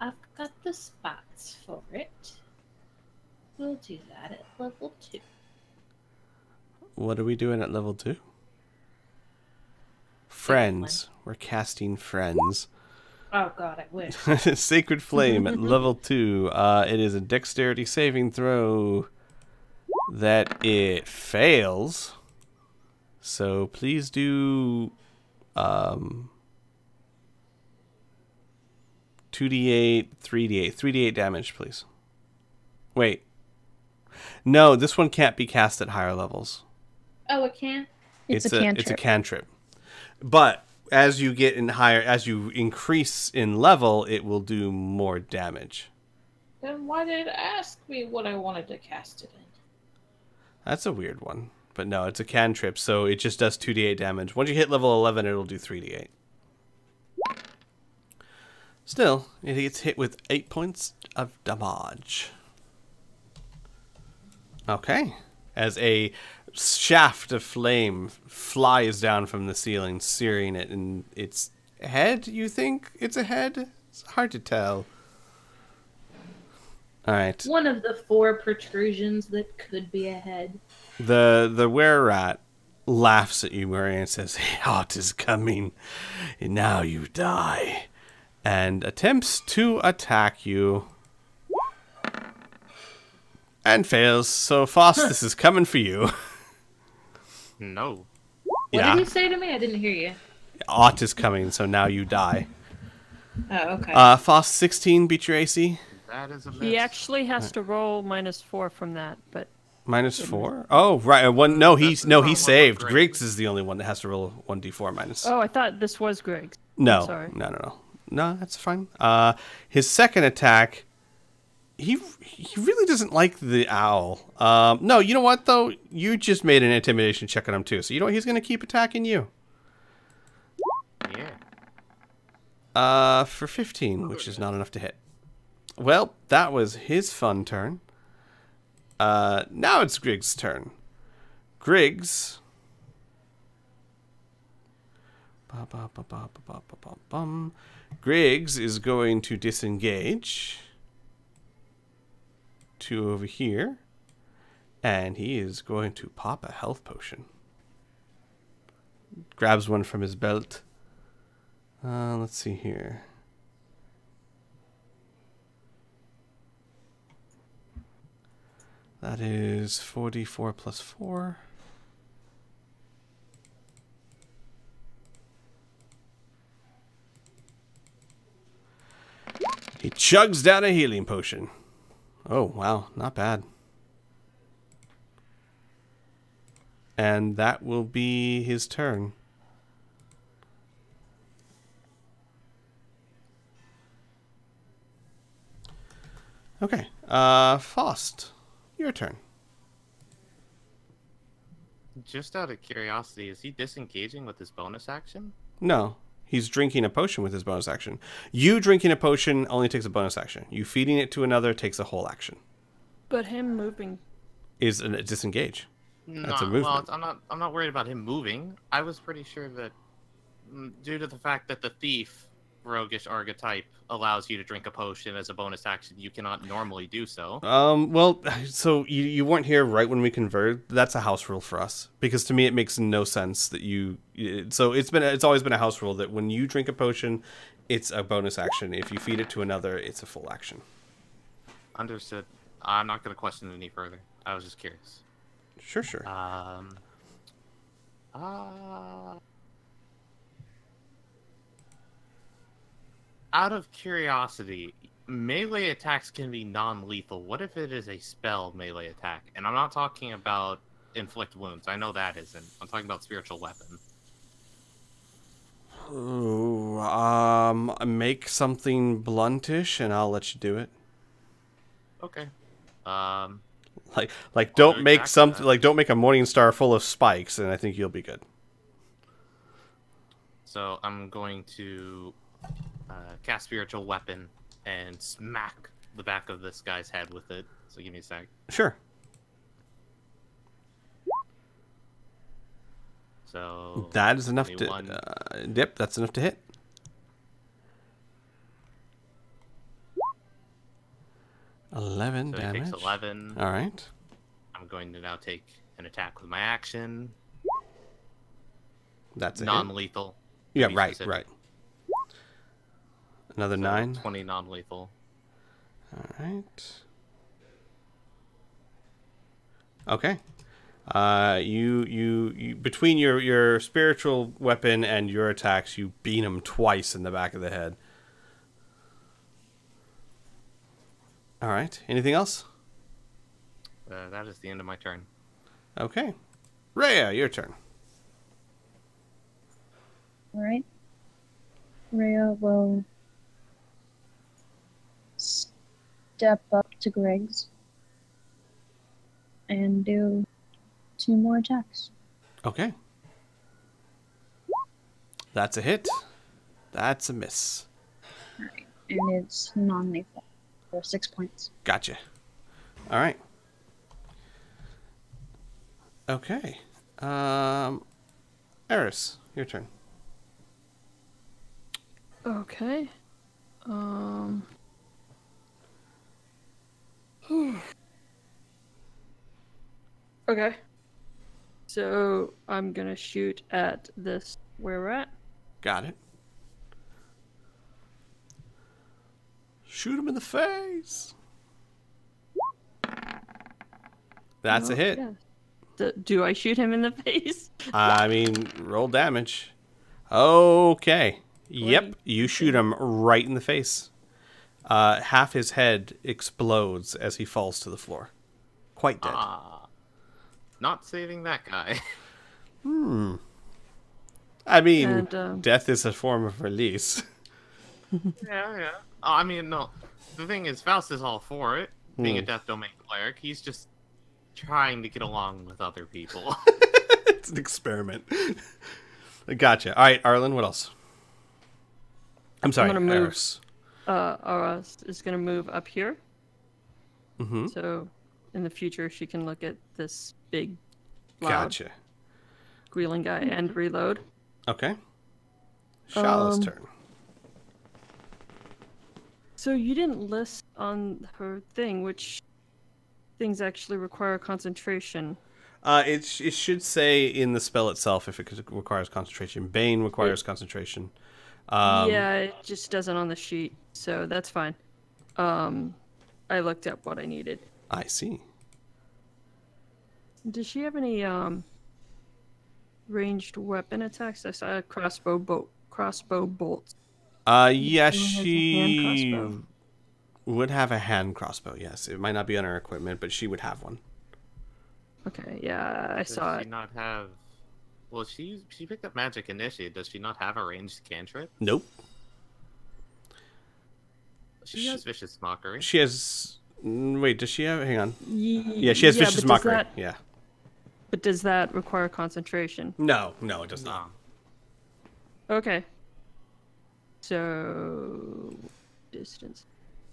I've got the spots for it. We'll do that at level 2. What are we doing at level 2? Friends. We're casting Friends. Oh god, I wish. Sacred Flame at level 2. It is a dexterity saving throw that it fails. So please do 2d8, 3d8. 3d8 damage, please. Wait. No, this one can't be cast at higher levels. Oh, it can't? It's a cantrip. It's a cantrip. But as you get in higher, as you increase in level, it will do more damage. Then why did it ask me what I wanted to cast it in? That's a weird one. But no, it's a cantrip, so it just does 2d8 damage. Once you hit level 11, it'll do 3d8. Still, it gets hit with 8 points of damage. Okay. As a shaft of flame flies down from the ceiling, searing it in its head, you think it's a head? It's hard to tell. Alright. One of the 4 protrusions that could be a head. The were-rat laughs at you, Murray, and says, "Hot is coming, and now you die," and attempts to attack you. And fails. So, Foss, this is coming for you. No. What did you say to me? I didn't hear you. Ot is coming, so now you die. Oh, okay. Foss, 16 beat your AC? That is a miss. He actually has to roll -4 from that, but -4? Oh, right. No, he one saved. with Griggs is the only one that has to roll 1d4 minus. oh, I thought this was Greg. No, sorry. no. No, that's fine. His second attack, he really doesn't like the owl. No, you know what, though? You just made an intimidation check on him, too. So you know what? He's going to keep attacking you. Yeah. For 15, which is not enough to hit. Well, that was his fun turn. Now it's Griggs' turn. Griggs... Griggs is going to disengage to over here And he is going to pop a health potion. Grabs one from his belt. Let's see here. That is 4d4 plus 4. He chugs down a healing potion. Oh, wow. Not bad. And that will be his turn. Okay. Faust, your turn. Just out of curiosity, is he disengaging with his bonus action? No. He's drinking a potion with his bonus action. You drinking a potion only takes a bonus action. You feeding it to another takes a whole action. But him moving Is a disengage. That's a movement. Well, I'm not worried about him moving. I was pretty sure that due to the fact that the thief roguish archetype allows you to drink a potion as a bonus action, you cannot normally do so. Well, so you weren't here right when we converted. That's a house rule for us, because to me it makes no sense that you. So it's always been a house rule that when you drink a potion, it's a bonus action. If you feed it to another, it's a full action. Understood. I'm not going to question it any further. I was just curious. Sure. Out of curiosity, melee attacks can be non-lethal. What if it is a spell melee attack? And I'm not talking about inflict wounds. I know that isn't. I'm talking about spiritual weapon. Ooh, make something bluntish, and I'll let you do it. Okay. Don't make something don't make a morning star full of spikes, and I think you'll be good. So I'm going to cast spiritual weapon and smack the back of this guy's head with it. So give me a sec. Sure. So that is enough to. Yep, that's enough to hit. So 11 damage. He takes 11. All right. I'm going to now take an attack with my action. That's a non-lethal. Yeah, right. Another 9. 20 non-lethal. All right. Okay. You between your spiritual weapon and your attacks, you beat him twice in the back of the head. All right. Anything else? That is the end of my turn. Okay. Rhea, your turn. All right. Rhea will step up to Greg's and do 2 more attacks. Okay. That's a hit. That's a miss. All right. And it's non-lethal for 6 points. Gotcha. All right. Okay. Eris, your turn. Okay. Okay. So I'm gonna shoot at this where we're at. Got it. Shoot him in the face. That's a hit. Yes. Do I shoot him in the face? I mean, roll damage. Okay. Yep, you shoot him right in the face. Half his head explodes as he falls to the floor. Quite dead. Not saving that guy. I mean, death is a form of release. Yeah. I mean, no. The thing is, Faust is all for it. Being a Death Domain cleric, he's just trying to get along with other people. It's an experiment. Gotcha. All right, Arlen, what else? I'm sorry, Eris. Eris is going to move up here. Mm-hmm. So in the future, she can look at this big, loud, Gotcha. squealing guy and reload. Okay. Shala's turn. So you didn't list on her thing which things actually require concentration? It should say in the spell itself if it requires concentration. Bane requires concentration. Yeah, it just doesn't on the sheet, so that's fine. I looked up what I needed. I see. Does she have any ranged weapon attacks? I saw a crossbow bolts. Yeah, She has a hand she crossbow. would have a hand crossbow. Yes, it might not be on her equipment, but she would have one. Okay, yeah, I Does saw she it. not have? Well, she picked up magic initiate. Does she not have a ranged cantrip? Nope. She has vicious mockery. She has. Wait, does she have? Hang on. Yeah, she has Yeah, vicious but does mockery. that- Yeah. But does that require concentration? No, it does not. Okay. So distance.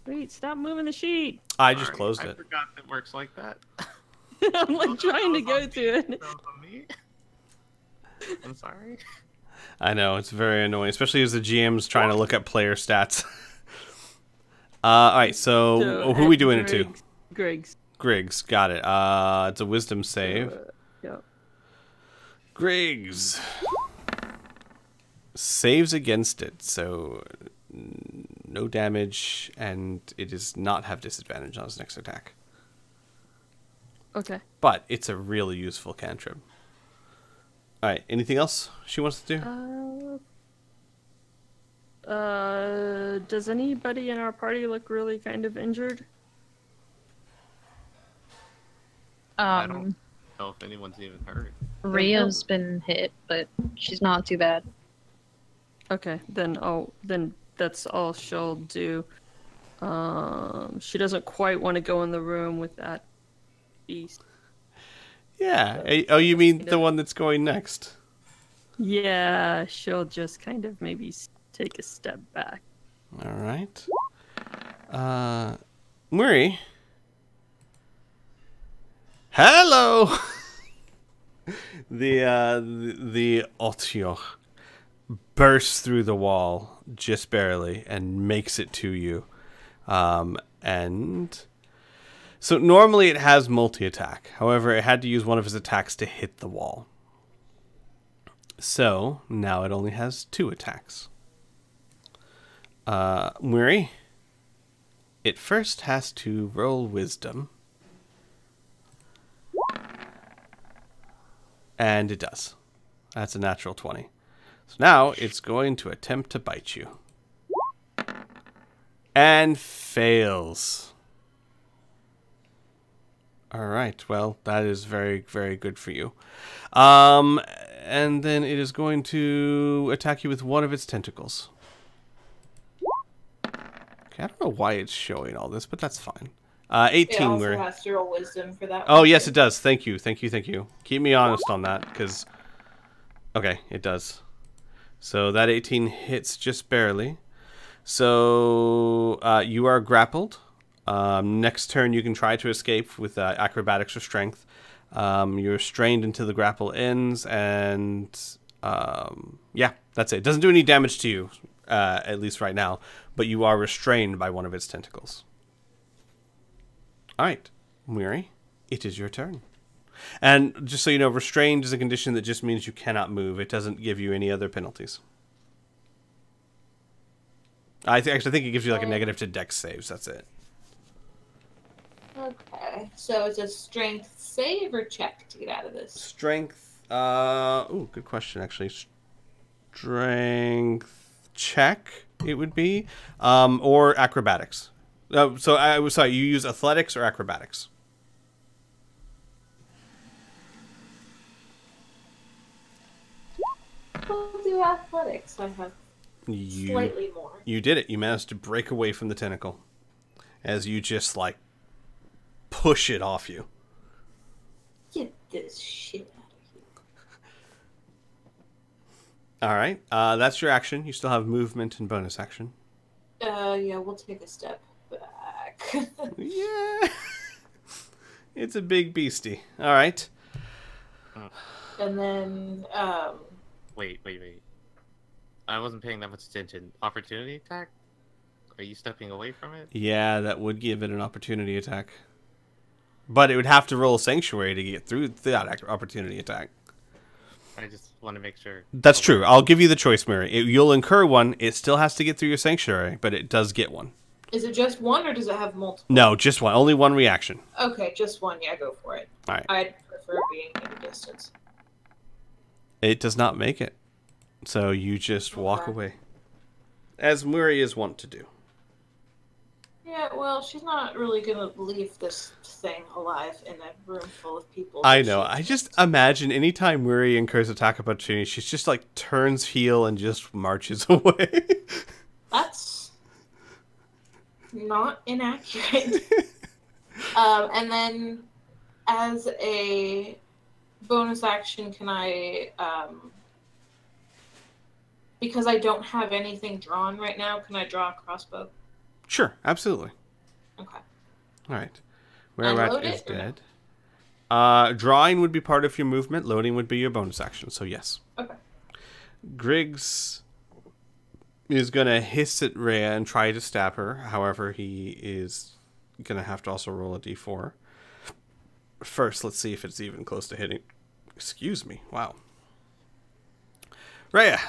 Wait, stop moving the sheet. I just Sorry, closed I it. forgot it works like that. I'm like trying to go to it. That was on me. I'm sorry. I know, it's very annoying, especially as the GM's trying to look at player stats. Alright, so who are we doing it to? Griggs. Griggs, got it. It's a wisdom save. Yep. Griggs saves against it, so no damage, and it does not have disadvantage on his next attack. Okay. But it's a really useful cantrip. Alright, anything else she wants to do? Does anybody in our party look really kind of injured? I don't know if anyone's even hurt. Ria's been hit, but she's not too bad. Okay, then that's all she'll do. She doesn't quite want to go in the room with that beast. Yeah. Oh, you mean the one that's going next? Yeah, she'll just kind of maybe take a step back. Alright. Murray. Hello! the Otioch bursts through the wall just barely and makes it to you. And so normally it has multi-attack. However, it had to use one of his attacks to hit the wall. So now it only has 2 attacks. Murray, it first has to roll wisdom. And it does. That's a natural 20. So now it's going to attempt to bite you. And fails. Alright, well, that is very, very good for you. And then it is going to attack you with one of its tentacles. Okay, I don't know why it's showing all this, but that's fine. 18. It also has to roll wisdom for that. Oh, yes, it does. Thank you. Keep me honest on that, because... Okay, it does. So that 18 hits just barely. So you are grappled. Next turn, you can try to escape with acrobatics or strength. You're strained until the grapple ends, and yeah, that's it. It doesn't do any damage to you, at least right now, but you are restrained by one of its tentacles. All right, Miri, it is your turn. And just so you know, restrained is a condition that just means you cannot move. It doesn't give you any other penalties. Actually, I think it gives you like a negative to dex saves. That's it. Okay, so it's a strength save or check to get out of this? Strength. Oh, good question. Actually, strength check. It would be, or acrobatics. So I was sorry. You use athletics or acrobatics? We'll do athletics. I have slightly more. You did it. You managed to break away from the tentacle as you just like push it off you. Get this shit out of here. All right. That's your action. You still have movement and bonus action. Yeah, we'll take a step back. Yeah. It's a big beastie. All right. And then, Wait. I wasn't paying that much attention. Opportunity attack? Are you stepping away from it? Yeah, that would give it an opportunity attack. But it would have to roll a sanctuary to get through that opportunity attack. I just want to make sure. That's true. I'll give you the choice, Mary. You'll incur one. It still has to get through your sanctuary, but it does get one. Is it just one, or does it have multiple? No, just one. Only one reaction. Okay, just one. Yeah, go for it. All right. I'd prefer being at a distance. It does not make it. So you just walk Okay. away. As Murray is wont to do. Yeah, well, she's not really gonna leave this thing alive in a room full of people. I know. I just imagine anytime Murray incurs attack opportunity, she's just like turns heel and just marches away. That's not inaccurate. And then, as a bonus action, can I, because I don't have anything drawn right now, can I draw a crossbow? Sure, absolutely. Okay. All right. Whereat load is it or no? dead. Drawing would be part of your movement. Loading would be your bonus action. So yes. Okay. Griggs is going to hiss at Rhea and try to stab her. However, he is going to have to also roll a d4. First, let's see if it's even close to hitting. Excuse me. Wow. Rhea.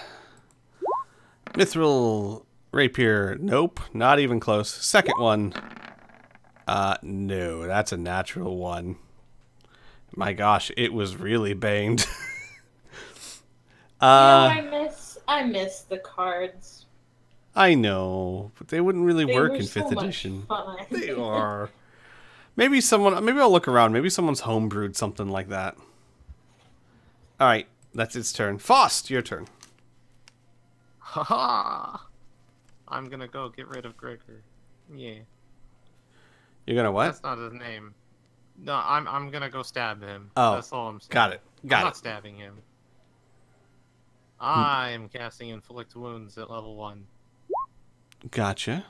Mithril rapier. Nope. Not even close. Second one. No. That's a natural one. My gosh, it was really banged. I miss the cards. I know, but they wouldn't really They work were in so 5th much edition. fun. They are. Maybe I'll look around. Maybe someone's homebrewed something like that. Alright, that's its turn. Faust, your turn. Haha! I'm gonna go get rid of Gregor. Yeah. You're gonna what? That's not his name. No, I'm gonna go stab him. Oh, That's all I'm saying. got it. I'm Got not it. stabbing him. I am casting Inflict Wounds at level 1. Gotcha.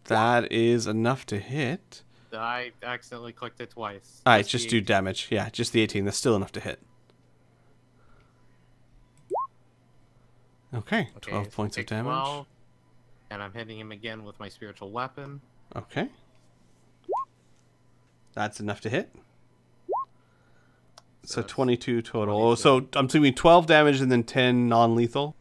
That is enough to hit. I accidentally clicked it twice. Alright, That's just the do 18. damage. Yeah, just the 18. That's still enough to hit. Okay, 12 so points of take damage. 12, and I'm hitting him again with my spiritual weapon. Okay. That's enough to hit. So it's 22 total. 22. So I'm doing 12 damage and then 10 non-lethal.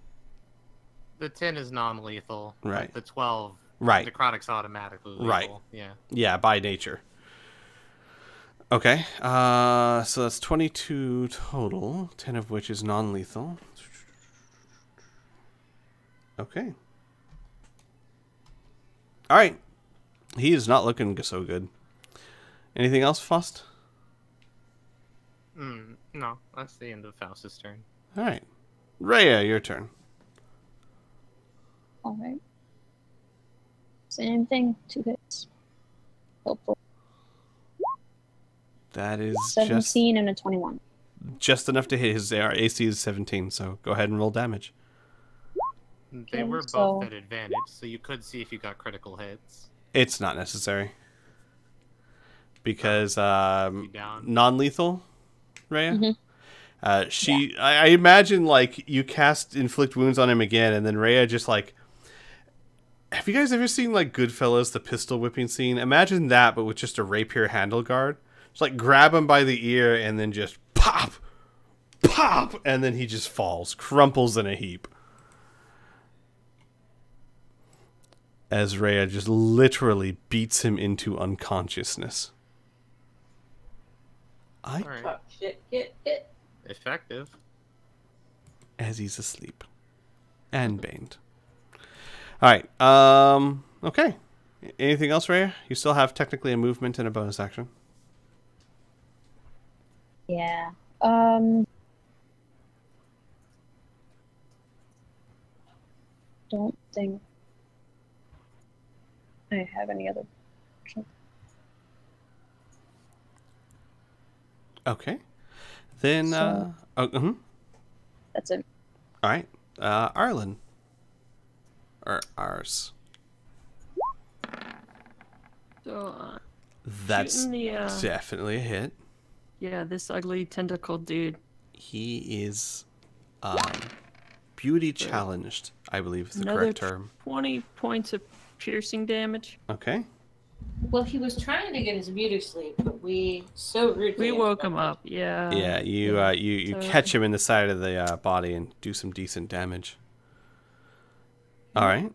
The 10 is non-lethal. but Right. The 12, Right. necrotic's automatically lethal. Right. Yeah. Yeah, by nature. Okay. So that's 22 total, 10 of which is non-lethal. Okay. All right. He is not looking so good. Anything else, Faust? No, that's the end of Faust's turn. All right. Rhea, your turn. All right. Same thing. 2 hits. Hopefully. That is 17 and a 21. just enough to hit. His AC is 17, so go ahead and roll damage. They Okay, were so- both at advantage, so you could see if you got critical hits. It's not necessary. Because You down? non-lethal, Rhea? Mhm. I imagine, like, you cast Inflict Wounds on him again, and then Rhea just, like... Have you guys ever seen, like, Goodfellas, the pistol whipping scene? Imagine that, but with just a rapier handle guard. Just, like, grab him by the ear, and then just pop! Pop! And then he just falls, crumples in a heap. As Rhea just literally beats him into unconsciousness. Alright. Oh, shit, get it. Effective. As he's asleep. And baned. Alright, okay. Anything else, Rhea? You still have technically a movement and a bonus action. Yeah. Don't think I have any other. Okay. Then, So- That's it. Alright. Arlen. Or ours. So, That's shooting the, definitely a hit. yeah, this ugly tentacled dude. He is beauty challenged, I believe is the Another correct term. 20 points of piercing damage. Okay. Well, he was trying to get his beauty sleep, but we so rudely We woke him interrupted. up. Yeah. Yeah, you So- catch him in the side of the body and do some decent damage. All right.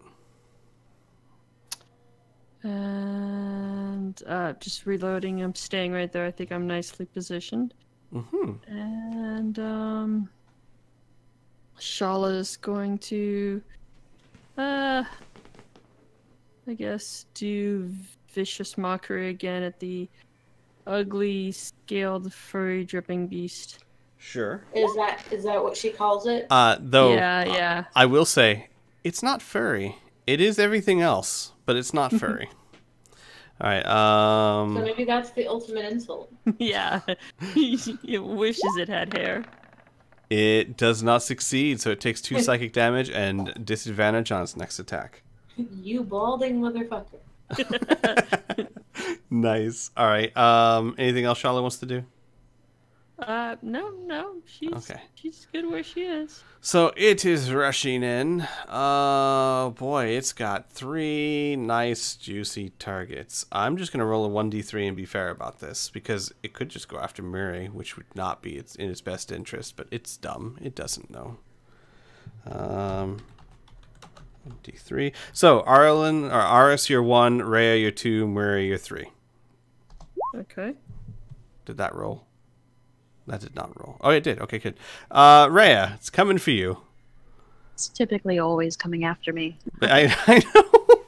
And just reloading. I'm staying right there. I think I'm nicely positioned. Mm-hmm. And Shala's going to, I guess, do vicious mockery again at the ugly, scaled, furry, dripping beast. Sure. Is that what she calls it? Though, Yeah. I will say, it's not furry. It is everything else, but it's not furry. All right. So maybe that's the ultimate insult. Yeah. It wishes it had hair. It does not succeed, so it takes 2 psychic damage and disadvantage on its next attack. You balding motherfucker. Nice. All right. Anything else Shala wants to do? No. She's good where she is. So it is rushing in. Oh boy, it's got 3 nice juicy targets. I'm just gonna roll a 1d3 and be fair about this because it could just go after Murray, which would not be in its best interest. But it's dumb. It doesn't know. 1d3. So Arlen or Aris, you're 1. Rhea, you're 2. Murray, you're 3. Okay. Did that roll? That did not roll. Oh, it did. Okay, good. Rhea, it's coming for you. It's typically always coming after me. I know.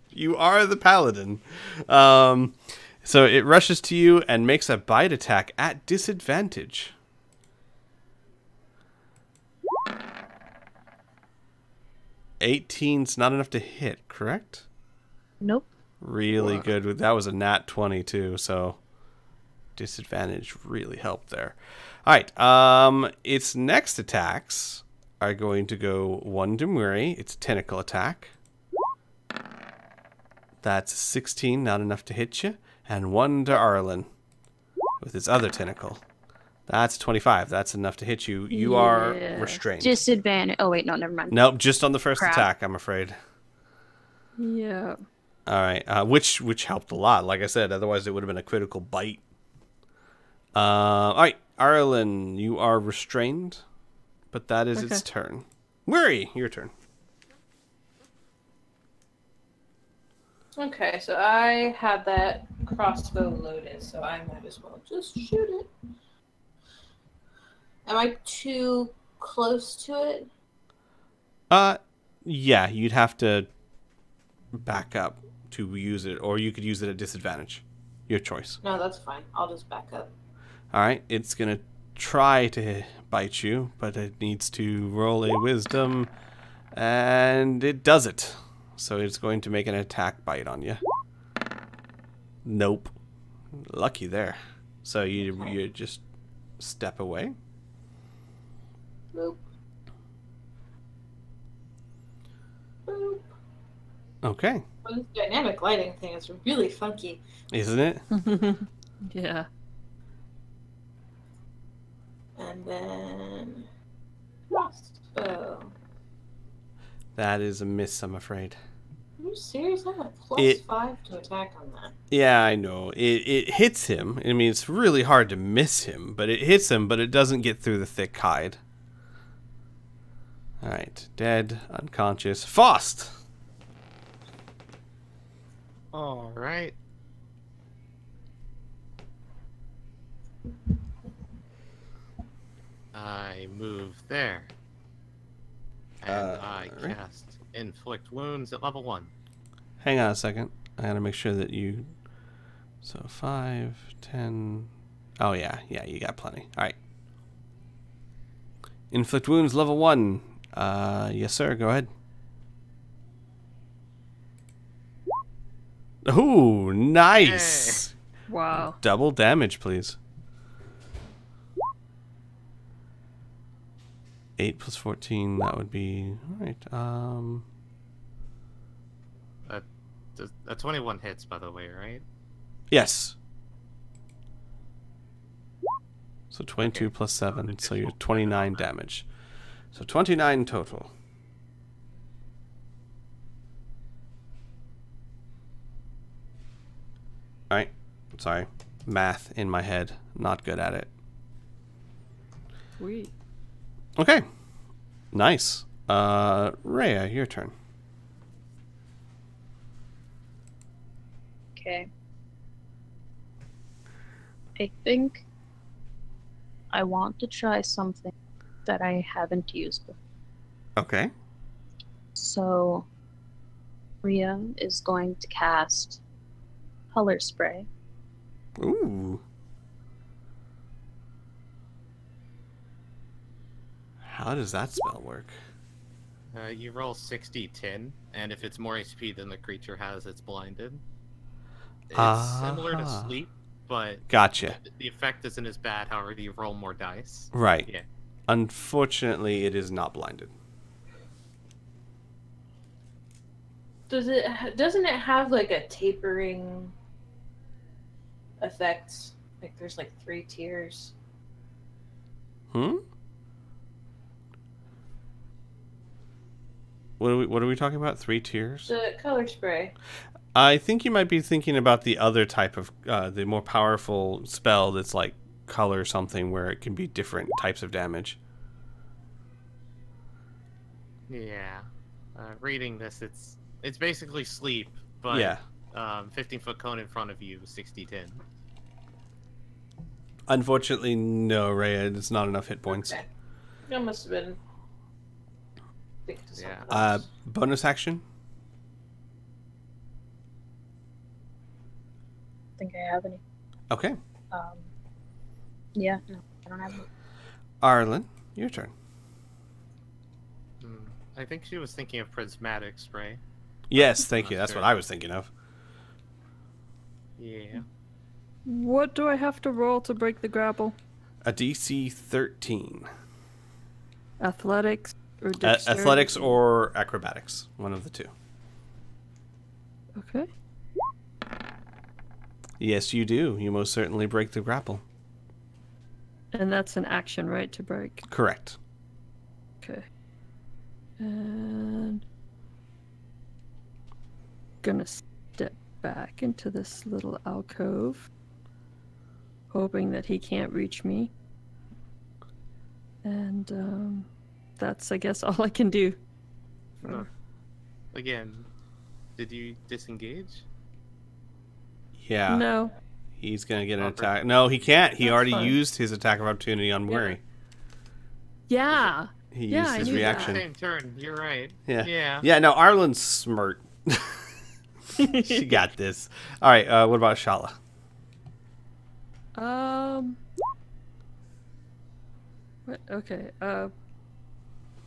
You are the paladin. So it rushes to you and makes a bite attack at disadvantage. $18's not enough to hit, correct? Nope. Really good. That was a nat 20 too, so disadvantage really helped there. All right. Its next attacks are going to go 1 to Murray. It's a tentacle attack. That's 16, not enough to hit you. And 1 to Arlen with its other tentacle. That's 25. That's enough to hit you. You are Yeah. restrained. Disadvantage. Oh, wait, no, never mind. Nope, just on the first Crap. attack, I'm afraid. Yeah. All right, which helped a lot. Like I said, otherwise it would have been a critical bite. All right, Arlen, you are restrained, but that is its turn. Murray, your turn. Okay, so I had that crossbow loaded, so I might as well just shoot it. Am I too close to it? Yeah, you'd have to back up to use it, or you could use it at disadvantage. Your choice. No, that's fine. I'll just back up. All right, it's gonna try to bite you, but it needs to roll a wisdom, and it does it. So it's going to make an attack bite on you. Nope. Lucky there. So you just step away. Boop. Boop. Okay. Well, this dynamic lighting thing is really funky. Isn't it? Yeah. And then crossbow. That is a miss, I'm afraid. Are you serious? I'm at plus It- 5 to attack on that. Yeah, I know. It hits him. I mean, it's really hard to miss him, but it hits him, but it doesn't get through the thick hide. All right. Dead, unconscious. Faust! All right. I move there. And I right. cast Inflict Wounds at level 1. Hang on a second. I gotta make sure that you... So 5, 10... Oh, yeah. Yeah, you got plenty. All right. Inflict Wounds, level 1. Yes, sir. Go ahead. Ooh, nice! Wow. Double damage, please. 8 plus 14, that would be... Alright, A 21 hits, by the way, right? yes. So 22 Okay. plus 7, so you're 29 damage. So 29 total. Alright. Sorry. Math in my head. Not good at it. Sweet. Okay. Nice. Rhea, your turn. Okay. I think I want to try something that I haven't used before. Okay. So, Rhea is going to cast Color Spray. Ooh. How does that spell work? You roll 60-10, and if it's more HP than the creature has, it's blinded. It's similar to Ah. sleep, but Gotcha. the effect isn't as bad. However, you roll more dice. Right. Yeah. Unfortunately, it is not blinded. Doesn't it have like a tapering effect? Like there's like 3 tiers. Hmm? What are we talking about? 3 tiers? The color spray. I think you might be thinking about the other type of, the more powerful spell that's like color something where it can be different types of damage. Yeah. Reading this, it's basically sleep, but Yeah. 15-foot cone in front of you, 60-10. Unfortunately, no, Rhea. It's not enough hit points. Okay. That must have been. Think to something Yeah. else. Bonus action? I think I have any. Okay. Yeah, no, I don't have any. Arlen, your turn. I think she was thinking of prismatic spray. Yes, thank you. Not That's sure. what I was thinking of. Yeah. What do I have to roll to break the grapple? A DC 13. Athletics or dexterity? Athletics or acrobatics. One of the two. Okay. Yes, you do. You most certainly break the grapple. And that's an action, right, to break? Correct. Okay. And gonna step back into this little alcove, hoping that he can't reach me. And that's, I guess, all I can do. Huh. Again, did you disengage? Yeah. No. He's going to get an Offer. attack. No, he can't. He That's already fine. used his attack of opportunity on Yeah. Worry. Yeah. He Yeah, used I his knew that. reaction. Same turn. You're right. Yeah. Yeah. Yeah, no, Arlen's smart. She got this. All right, what about Shala? Okay.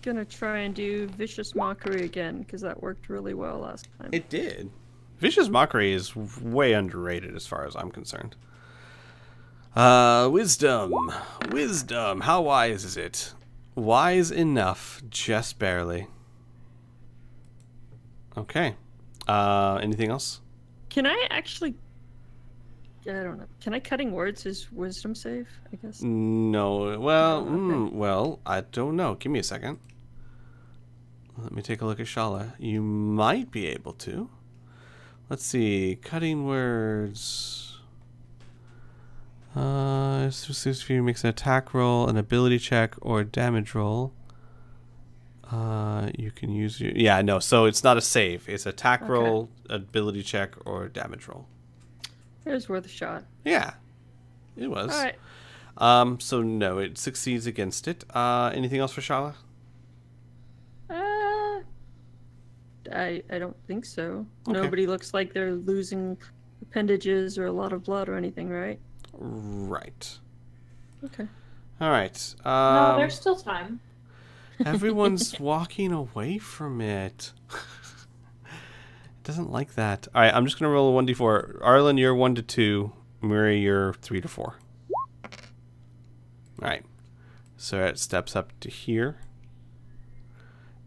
Gonna try and do vicious mockery again because that worked really well last time. It did. Vicious Mockery is way underrated as far as I'm concerned. Wisdom. Wisdom. How wise is it? Wise enough, just barely. Okay. Anything else? Can I actually? I don't know. Can I cutting words as wisdom save? I guess. No. Well, Oh, okay. well, I don't know. Give me a second. Let me take a look at Shala. You might be able to. Let's see. Cutting words. If you makes an attack roll, an ability check, or a damage roll. You can use your... Yeah, no. So it's not a save. It's attack Okay. roll, ability check, or damage roll. It was worth a shot. Yeah. It was. All right. So no, it succeeds against it. Anything else for Shala? I don't think so. Okay. Nobody looks like they're losing appendages or a lot of blood or anything, right? Right. Okay. All right. No, there's still time. Everyone's walking away from it. Doesn't like that. All right, I'm just gonna roll a 1d4. Arlen, you're 1 to 2. Murray, you're 3 to 4. All right. So it steps up to here.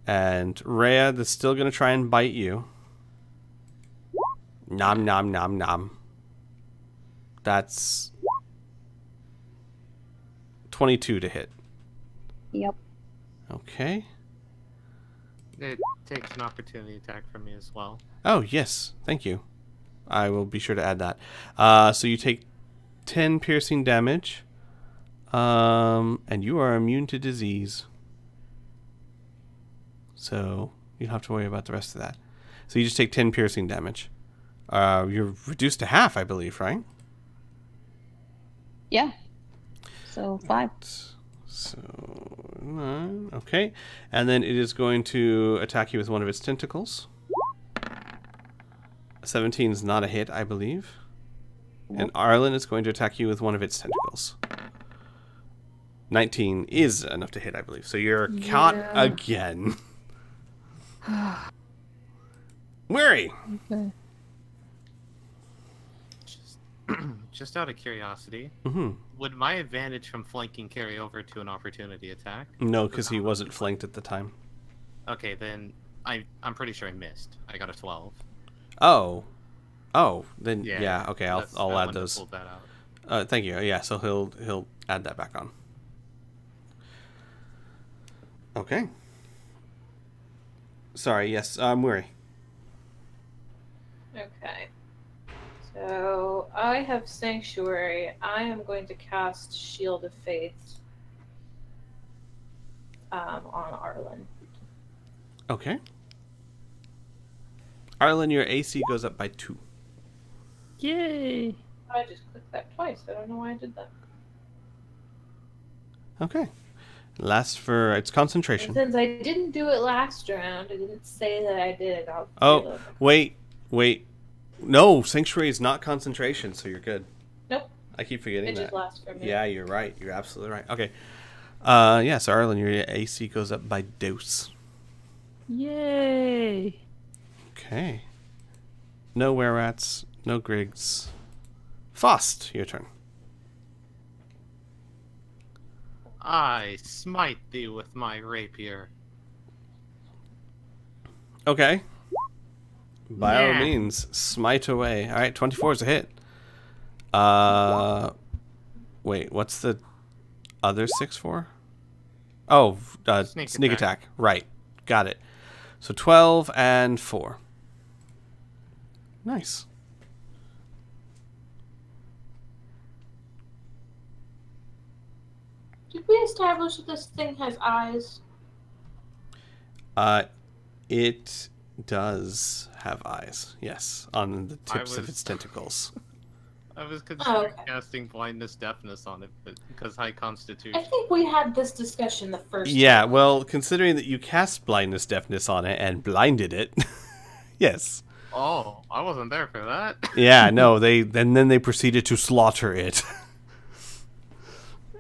And Rhea, that's still gonna try and bite you. Nom nom nom nom. That's 22 to hit. Yep. Okay. It takes an opportunity attack from me as well. Oh, yes. Thank you. I will be sure to add that. So you take 10 piercing damage, and you are immune to disease. So you don't have to worry about the rest of that. So you just take 10 piercing damage. You're reduced to half, I believe, right? Yeah. So 5. So 9. Okay. And then it is going to attack you with one of its tentacles. 17 is not a hit, I believe. Nope. And Arlen is going to attack you with one of its tentacles. 19 is enough to hit, I believe. So you're caught again. Weary. Okay. Just out of curiosity, Mm-hmm. would my advantage from flanking carry over to an opportunity attack? No, because he wasn't flanked at the time. Okay, then I'm pretty sure I missed. I got a 12. Oh. Oh, then yeah, okay, I'll I add wanted to those. pull that out. Thank you. Yeah, so he'll add that back on. Okay. Sorry, yes, Weary. Okay. So I have Sanctuary. I am going to cast Shield of Faith on Arlen. Okay. Arlen, your AC goes up by 2. Yay! I just clicked that twice. I don't know why I did that. Okay. Lasts for its concentration. And since I didn't do it last round, I didn't say that I did. I'll do Oh, it. wait. No, Sanctuary is not concentration, so you're good. Nope. I keep forgetting It that. just lasts for a minute. Yeah, you're right. You're absolutely right. Okay. Yeah, so Arlen, your AC goes up by dose. Yay! Okay. No were-rats, no Griggs. Faust, your turn. I smite thee with my rapier. Okay. By all Yeah. means, smite away. All right, 24 is a hit. Wait, what's the other 6 for? Oh, sneak attack. Right, got it. So 12 and 4. Nice. Did we establish that this thing has eyes? It does have eyes. Yes, on the tips of was- its tentacles. I was considering okay. casting blindness deafness on it, but because high I constitution. think we had this discussion the first Yeah, time. well, considering that you cast blindness deafness on it and blinded it, yes. Oh, I wasn't there for that. Yeah, no, then they proceeded to slaughter it.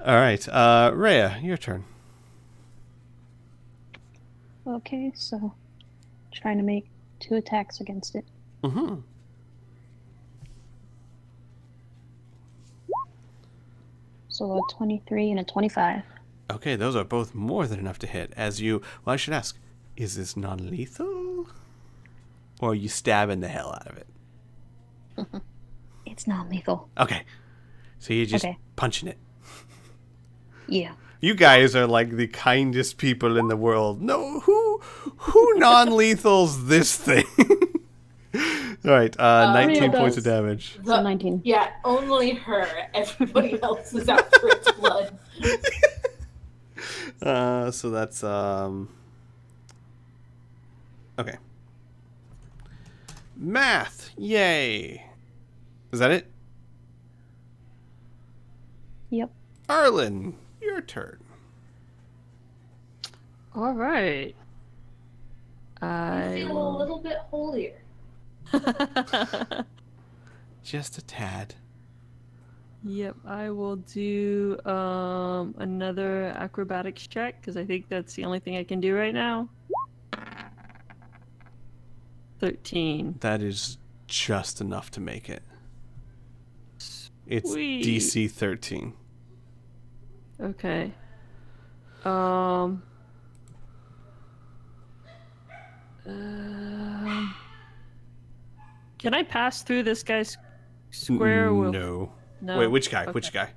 All right, Rhea, your turn. Okay, so trying to make 2 attacks against it. Mm-hmm. So a 23 and a 25. Okay, those are both more than enough to hit. Well, I should ask, is this non-lethal? Or are you stabbing the hell out of it? It's non-lethal. Okay, so you're just Okay. punching it. Yeah. You guys are like the kindest people in the world. No, who non-lethals this thing? All right, 19 points of damage. So 19. Yeah, only her. Everybody else is out for its blood. So that's okay. Math, yay! Is that it? Yep. Arlen, your turn. All right. I I feel a little bit holier. Just a tad. Yep, I will do another acrobatics check because I think that's the only thing I can do right now. 13. That is just enough to make it. It's Sweet. DC 13. Okay. Can I pass through this guy's square with No. no? Wait, which guy? Okay. Which guy?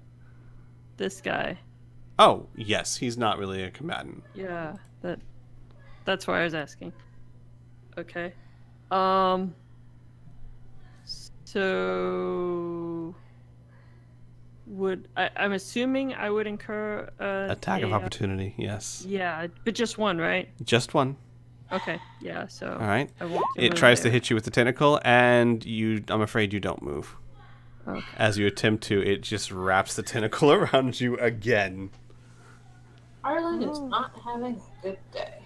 This guy. Oh, yes, he's not really a combatant. Yeah, that's why I was asking. Okay. So I'm assuming I would incur Attack of opportunity, yes. Yeah, but just one, right? Just one. Okay, yeah, so All right. I want to It move tries to there. hit you with the tentacle, and I'm afraid you don't move. Okay. As you attempt to, it just wraps the tentacle around you again. Arlen is not having a good day.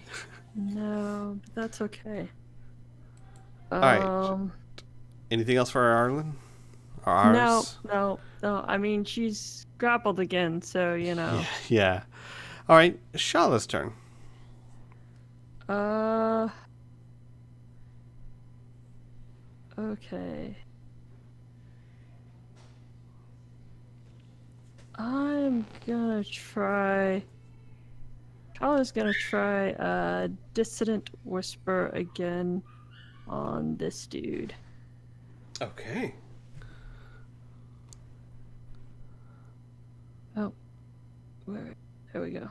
No, but that's okay. right. Anything else for Arlen? Or ours? No. I mean, she's grappled again, so you know. Yeah. All right, Shala's turn. Okay. I'm gonna try. Shala's gonna try Dissident Whisper again on this dude. Okay. Oh, there we go.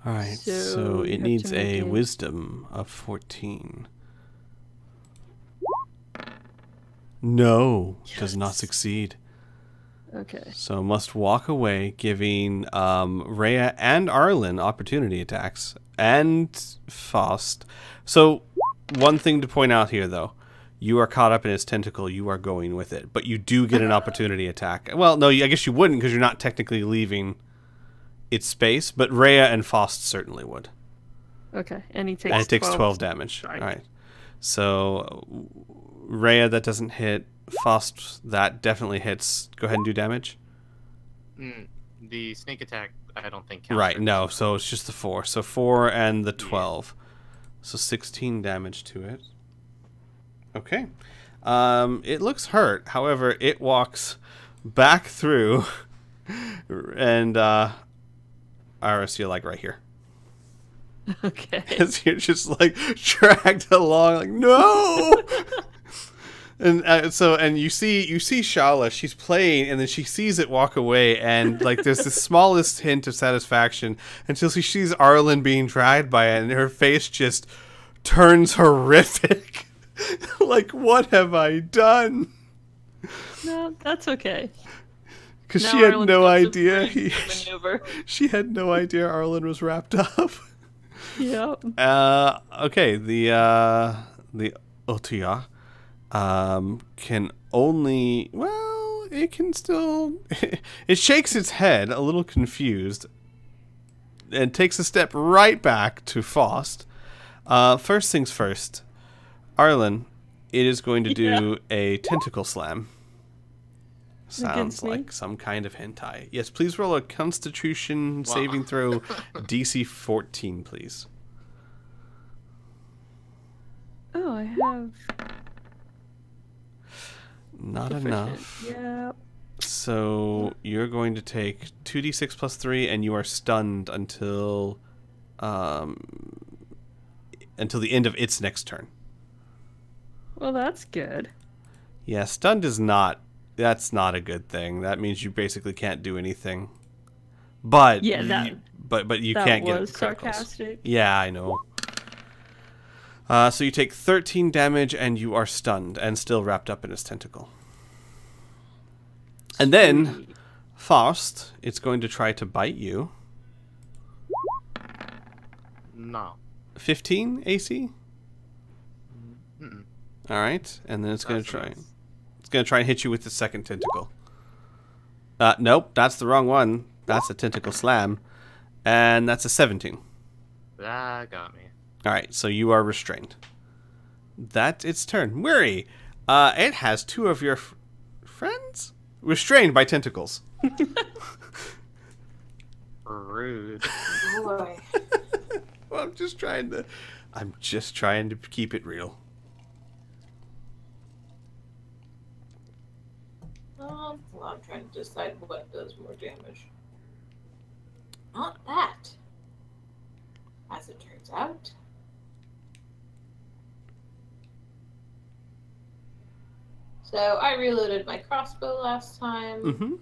All right, So so you it have needs to make a a- wisdom of 14. No, does not Yes. succeed. Okay. So must walk away, giving Rhea and Arlen opportunity attacks, and Faust. So one thing to point out here, though. You are caught up in its tentacle. You are going with it. But you do get an opportunity attack. Well, no, I guess you wouldn't because you're not technically leaving its space. But Rhea and Faust certainly would. Okay, and he takes. And it takes 12 damage. strike. All right. So Rhea, that doesn't hit. Faust, that definitely hits. Go ahead and do damage. The sneak attack, I don't think counts. Right, no. So it's just the 4. So 4 and the 12. So 16 damage to it. Okay. It looks hurt. However, it walks back through. And Iris, you're like right here. Okay. As you're just like dragged along, like no. And you see Shala, she's playing, and then she sees it walk away, and like there's the smallest hint of satisfaction until she sees Arlen being dragged by it, and her face just turns horrific. Like, what have I done? No, that's okay. Because Now she had Arlen's no got some idea. free maneuver. She had no idea Arlen was wrapped up. Yep. Okay, the Otuya can only, well, it can still, it shakes its head a little confused and takes a step right back to Faust. First things first, Arlen, it is going to do a tentacle slam. Sounds Against me? like some kind of hentai. Yes, please roll a Constitution saving throw, DC 14, please. Oh, I have. Not proficient. enough. Yep. So you're going to take 2d6 plus 3, and you are stunned until the end of its next turn. Well, that's good. Yeah, stunned is not. That's not a good thing. That means you basically can't do anything. But Yeah, that. but you that can't get was criticals. sarcastic. Yeah, I know. So you take 13 damage, and you are stunned and still wrapped up in its tentacle. And then, Faust, it's going to try to bite you. No. 15 AC? Mm-mm. All right, and then it's going to That's try. nice. It's going to try and hit you with the second tentacle. Nope, that's the wrong one. That's a tentacle slam, and that's a 17. That got me. All right, so you are restrained. That's its turn. Weary. It has 2 of your friends restrained by tentacles. Rude. Boy. Well, I'm just trying to keep it real. Well, I'm trying to decide what does more damage. Not that. As it turns out. So I reloaded my crossbow last time. Mm-hmm.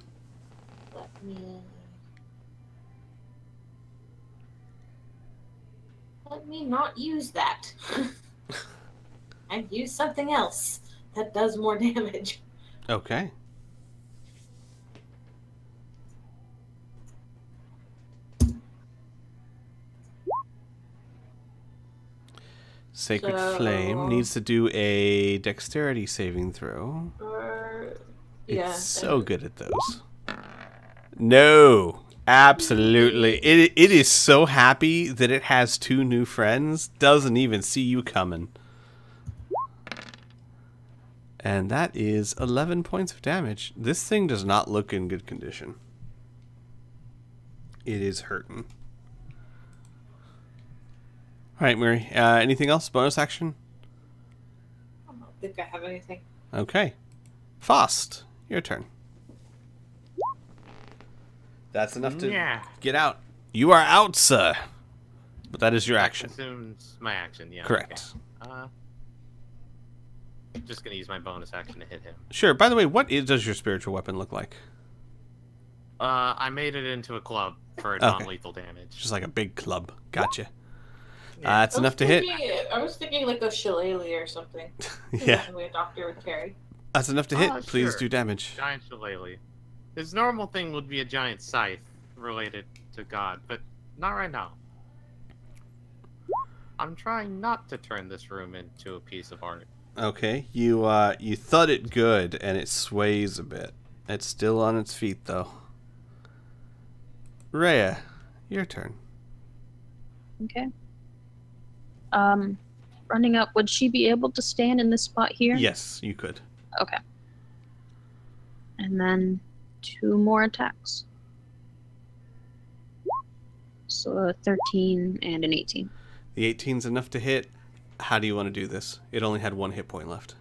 Let me not use that. And use something else. That does more damage. Okay. Sacred Flame needs to do a dexterity saving throw. Yeah. It's so good at those. No. Absolutely. It is so happy that it has 2 new friends. Doesn't even see you coming. And that is 11 points of damage. This thing does not look in good condition. It is hurting. Alright, Mary. Anything else? Bonus action? I don't think I have anything. Okay. Faust, your turn. That's enough to get out. You are out, sir. But that is your action. Consumes my action, yeah. Correct. Okay. Just gonna use my bonus action to hit him. Sure. By the way, does your spiritual weapon look like? I made it into a club for non-lethal damage. Just like a big club. Gotcha. Yeah. That's enough to hit. I was thinking like a shillelagh or something. Yeah. A doctor would carry. That's enough to hit. Please sure. do damage. Giant shillelagh. His normal thing would be a giant scythe related to God, but not right now. I'm trying not to turn this room into a piece of art. Okay. You thud it good, and it sways a bit. It's still on its feet, though. Rhea, your turn. Okay. Running up, would she be able to stand in this spot here? Yes, you could. Okay. And then 2 more attacks. So a 13 and an 18. The 18's enough to hit. How do you want to do this? It only had 1 hit point left.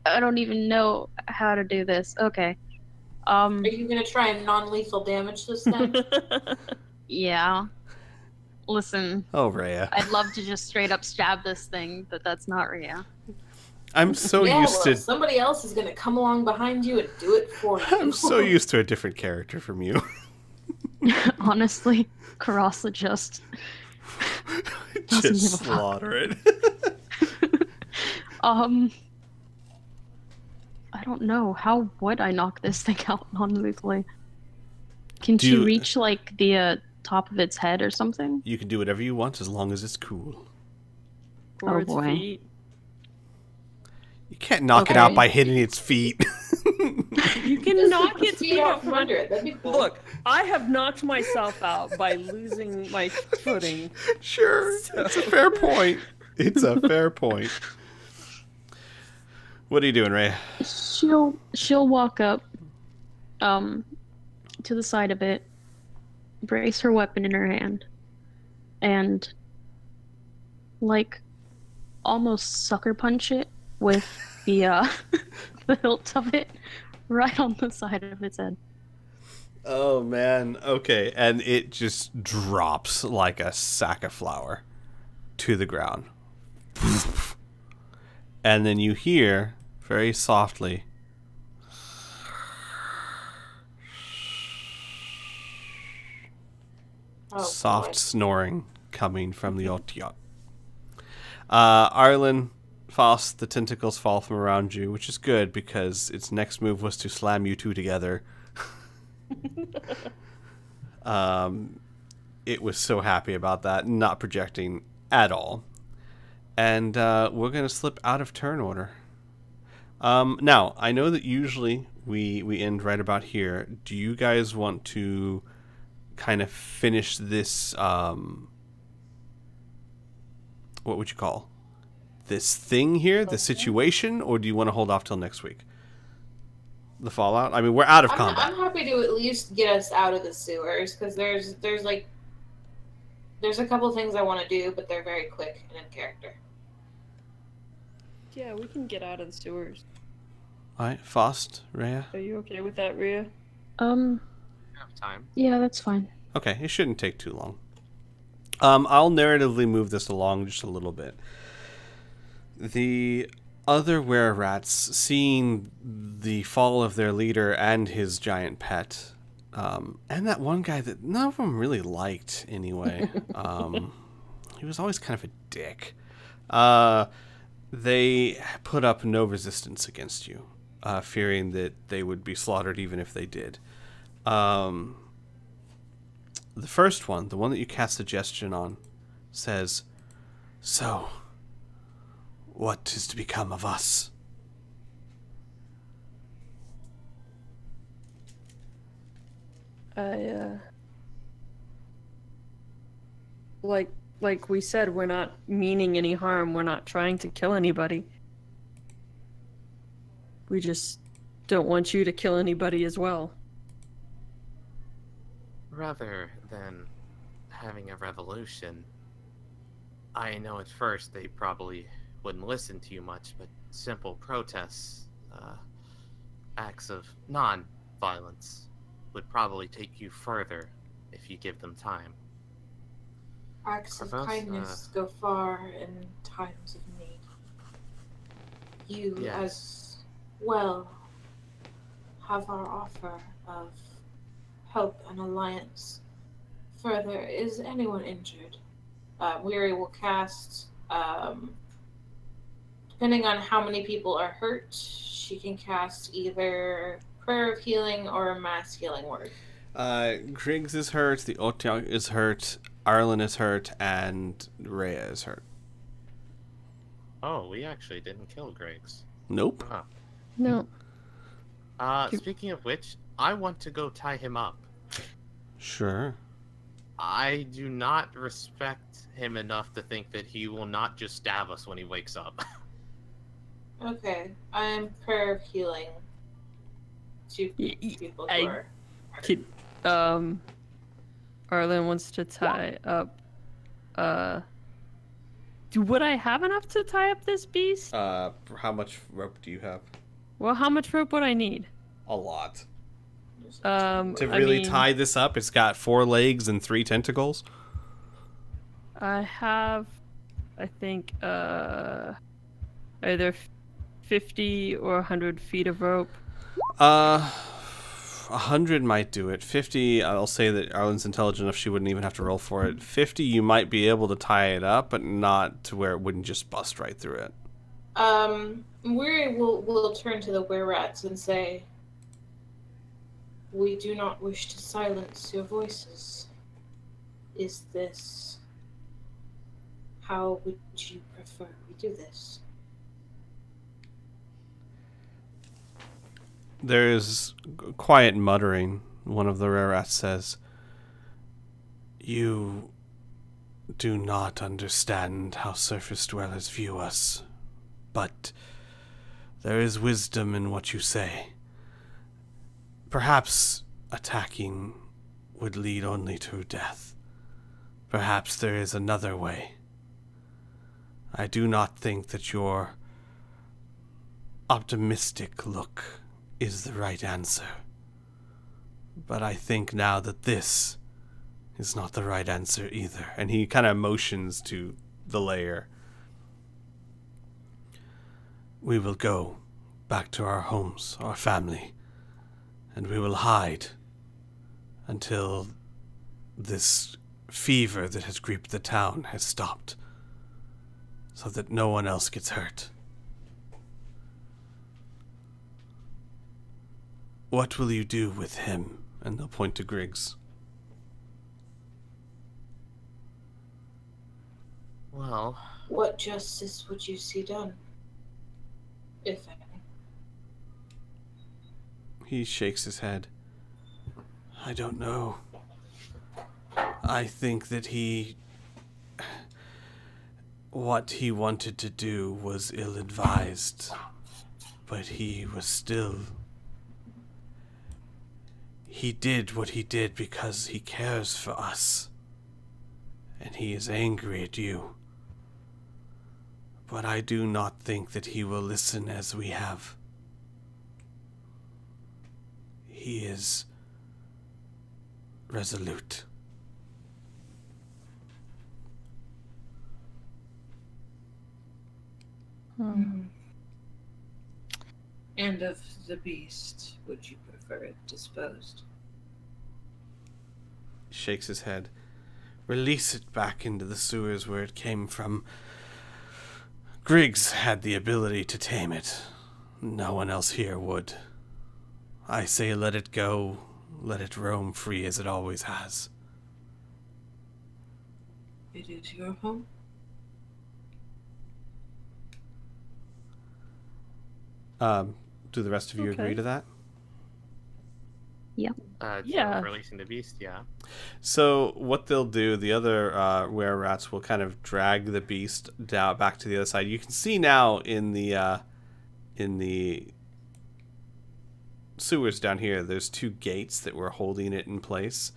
I don't even know how to do this. Okay. Are you gonna try and non-lethal damage this time? Yeah. Listen. Oh, Rhea. I'd love to just straight up stab this thing, but that's not Rhea. I'm so used to... somebody else is gonna come along behind you and do it for you. I'm so used to a different character from you. Honestly, Karasa just doesn't give a Just fuck. slaughter it. I don't know. How would I knock this thing out non-lethally? Can she reach, like, the top of its head or something? You can do whatever you want as long as it's cool. Or Oh, its boy. feet. You can't knock it out by hitting its feet. You can knock its feet feet out out from under it. That'd be cool. Look, I have knocked myself out by losing my footing. Sure, it's a fair point. It's a fair point. What are you doing, Ray? She'll walk up, to the side of it, brace her weapon in her hand, and, like, almost sucker punch it with the the hilt of it right on the side of its head. Oh man, okay, and it just drops like a sack of flour to the ground. And then you hear very softly soft snoring coming from the Otyot. Arlen, Faust, the tentacles fall from around you, which is good because its next move was to slam you two together. It was so happy about that, not projecting at all. And we're going to slip out of turn order. Now, I know that usually we end right about here. Do you guys want to kind of finish this, what would you call this thing here, the situation, or do you want to hold off till next week? The fallout? I mean, we're out of combat. I'm happy to at least get us out of the sewers, because there's a couple things I want to do, but they're very quick and in character. Yeah, we can get out of the sewers. Alright, Faust, Rhea? Are you okay with that, Rhea? Have time. Yeah, that's fine. Okay, it shouldn't take too long. I'll narratively move this along just a little bit. The other were-rats, seeing the fall of their leader and his giant pet, and that one guy that none of them really liked anyway. He was always kind of a dick. They put up no resistance against you, fearing that they would be slaughtered even if they did. The first one, the one that you cast suggestion on, says, "So, what is to become of us?" Like we said, we're not meaning any harm. We're not trying to kill anybody. We just don't want you to kill anybody as well. Rather than having a revolution, I know at first they probably wouldn't listen to you much, but simple protests, acts of non-violence, would probably take you further if you give them time. Acts of Perhaps, kindness go far in times of need. You Yes. as well have our offer of help and alliance. Further, is anyone injured? Weary will cast, depending on how many people are hurt, she can cast either Prayer of Healing or a Mass Healing Word. Griggs is hurt, the Otyok is hurt, Arlen is hurt, and Rhea is hurt. Oh, we actually didn't kill Griggs. Nope. Huh. No. Speaking of which, I want to go tie him up. Sure. I do not respect him enough to think that he will not just stab us when he wakes up. Okay, I am Prayer of Healing. Two people who are hurt. Arlen wants to tie up. Would I have enough to tie up this beast? How much rope do you have? Well, how much rope would I need? A lot. To To really tie this up, it's got 4 legs and 3 tentacles. I have, I think, either 50 or 100 feet of rope. 100 might do it. 50, I'll say that Arlen's intelligent enough she wouldn't even have to roll for it. 50, you might be able to tie it up, but not to where it wouldn't just bust right through it. Weary will turn to the were-rats and say, "We do not wish to silence your voices. Is this... How would you prefer we do this?" There is quiet muttering. One of the rare rats says, "You do not understand how surface dwellers view us, but there is wisdom in what you say. Perhaps attacking would lead only to death. Perhaps there is another way. I do not think that your optimistic look is the right answer. But I think now that this is not the right answer either." And he kind of motions to the lair. "We will go back to our homes, our family, and we will hide until this fever that has gripped the town has stopped, so that no one else gets hurt. What will you do with him?" And they'll point to Griggs. Well, What justice would you see done? If any. He shakes his head. "I don't know. I think that what he wanted to do was ill-advised, but he was still... He did what he did because he cares for us, and he is angry at you. But I do not think that he will listen as we have. He is resolute." And of the beast, would you prefer it disposed? He shakes his head. "Release it back into the sewers where it came from. Griggs had the ability to tame it. No one else here would. I say let it go. Let it roam free as it always has. It is your home? Do the rest of you Okay. agree to that? Yeah. Releasing the beast, yeah. So what they'll do, the other were-rats will kind of drag the beast down back to the other side. You can see now in the sewers down here, there's 2 gates that were holding it in place.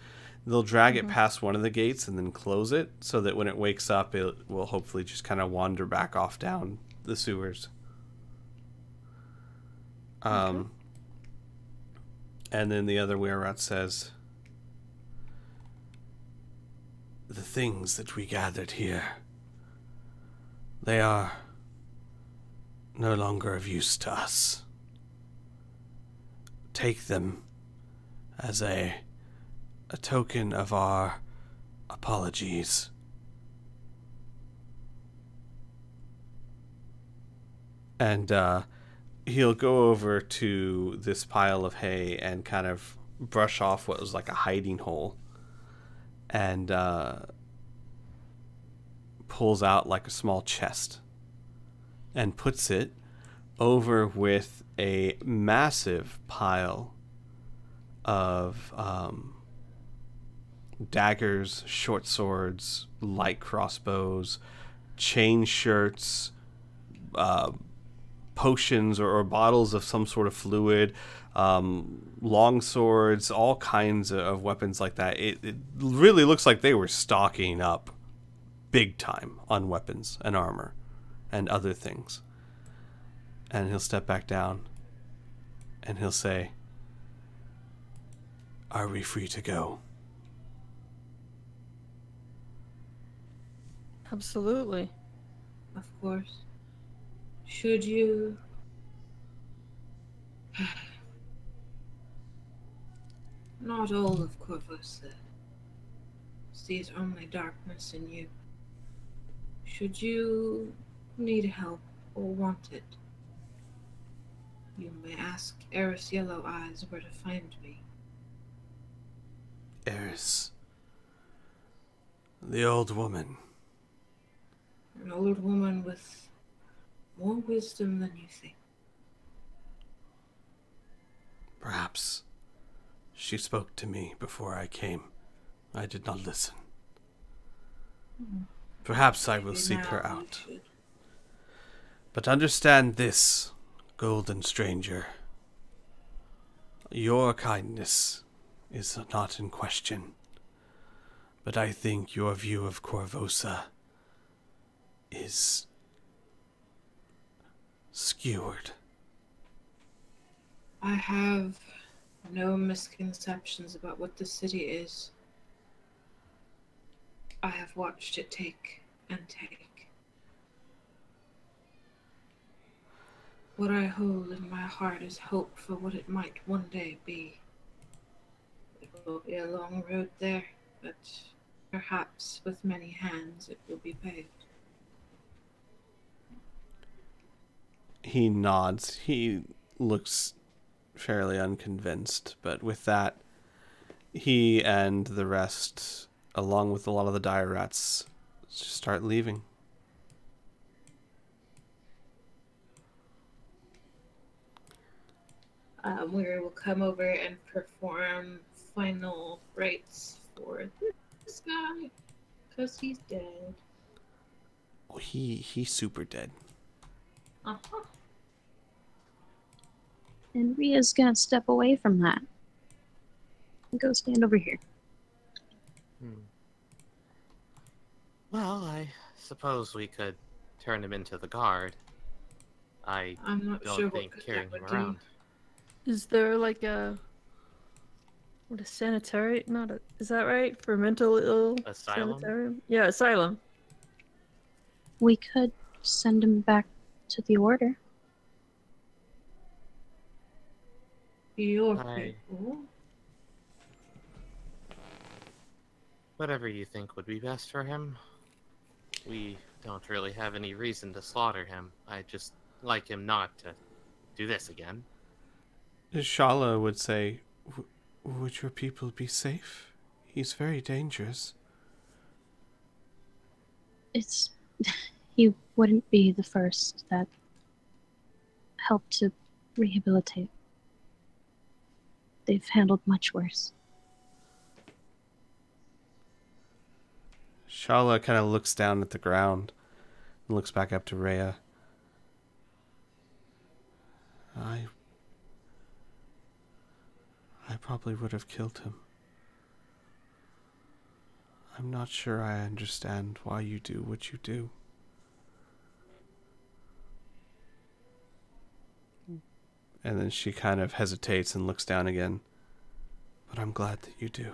They'll drag it past one of the gates and then close it so that when it wakes up, it will hopefully just kind of wander back off down the sewers. And then the other were-rat says, the things that we gathered here, they are no longer of use to us. Take them as a token of our apologies. And he'll go over to this pile of hay and kind of brush off what was like a hiding hole, and pulls out like a small chest and puts it over with a massive pile of daggers, short swords, light crossbows, chain shirts, potions or bottles of some sort of fluid, long swords, all kinds of weapons like that. It really looks like they were stocking up big time on weapons and armor and other things. And he'll step back down and he'll say, are we free to go? Absolutely. Of course. Should you... Not all of Corvosa sees only darkness in you. Should you need help or want it, you may ask Eris Yellow Eyes where to find me. Eris. The old woman. An old woman with more wisdom than you think. Perhaps she spoke to me before I came. I did not listen. Perhaps I will Maybe seek now her you out. should. But understand this, golden stranger. Your kindness is not in question. But I think your view of Corvosa is skewered. I have no misconceptions about what the city is. I have watched it take and take. What I hold in my heart is hope for what it might one day be. It will be a long road there, but perhaps with many hands it will be paved. He nods. He looks fairly unconvinced, but with that, he and the rest, along with a lot of the dire rats, start leaving. We will come over and perform final rites for this guy, because he's dead. Oh, he's super dead. Uh-huh. And Ria's gonna step away from that. And go stand over here. Well, I suppose we could turn him into the guard. I I'm not don't sure think what carrying that him would do. around. Is there like a sanitary? Not a. Is that right for mental ill? Asylum? Sanitarium? Yeah, asylum. We could send him back to the order. Your I- people. Whatever you think would be best for him. We don't really have any reason to slaughter him. I just like him not to do this again. Shala would say, would your people be safe? He's very dangerous. He wouldn't be the first that helped to rehabilitate. They've handled much worse. Shala kind of looks down at the ground and looks back up to Rhea. I probably would have killed him. I'm not sure I understand why you do what you do. And then she kind of hesitates and looks down again. But I'm glad that you do.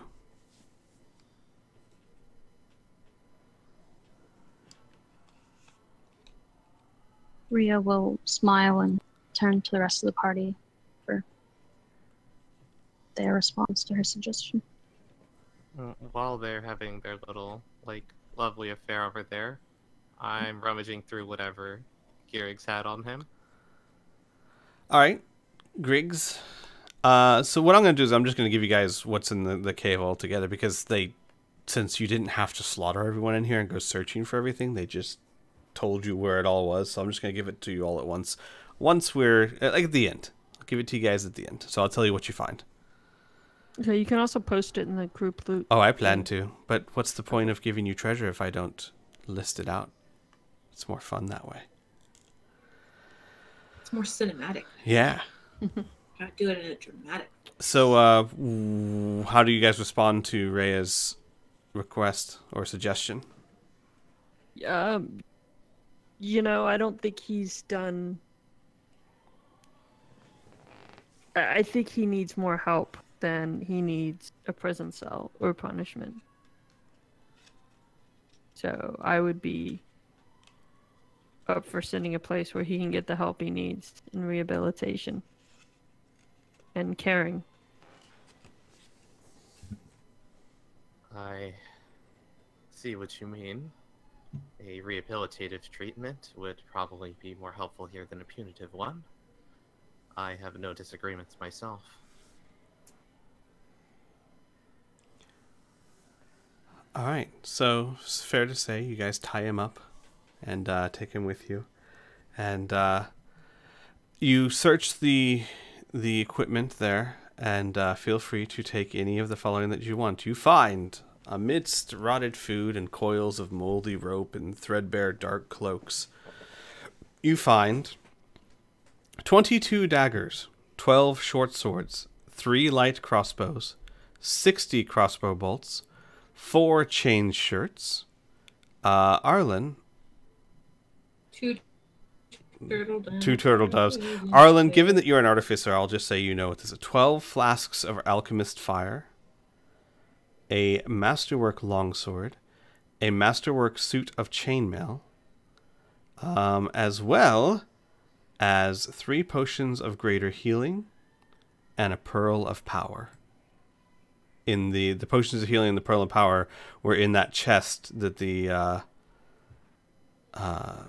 Rhea will smile and turn to the rest of the party for their response to her suggestion. While they're having their little, lovely affair over there, I'm rummaging through whatever Gearig's had on him. All right, Griggs. So what I'm going to do is I'm just going to give you guys what's in the cave altogether, because since you didn't have to slaughter everyone in here and go searching for everything, they just told you where it all was. So I'm just going to give it to you all at once. Once we're at the end, I'll give it to you guys at the end. So I'll tell you what you find. Okay, you can also post it in the group loot. Oh, I plan to. But what's the point of giving you treasure if I don't list it out? It's more fun that way. It's more cinematic. Yeah. Gotta do it in a dramatic. So, how do you guys respond to Rhea's request or suggestion? I don't think he's done. I think he needs more help than he needs a prison cell or punishment. So I would be up for sending a place where he can get the help he needs in rehabilitation and caring. I see what you mean. A rehabilitative treatment would probably be more helpful here than a punitive one. I have no disagreements myself. All right, so it's fair to say you guys tie him up and take him with you, and you search the equipment there, and feel free to take any of the following that you want. You find, amidst rotted food and coils of moldy rope and threadbare dark cloaks, you find 22 daggers, 12 short swords, 3 light crossbows, 60 crossbow bolts, 4 chain shirts. Arlen. 2 turtle doves. 2 turtle doves. Arlen, given that you're an artificer, I'll just say you know what this is. 12 flasks of alchemist fire, a masterwork longsword, a masterwork suit of chainmail, as well as 3 potions of greater healing and a pearl of power. In the potions of healing and the pearl of power were in that chest that the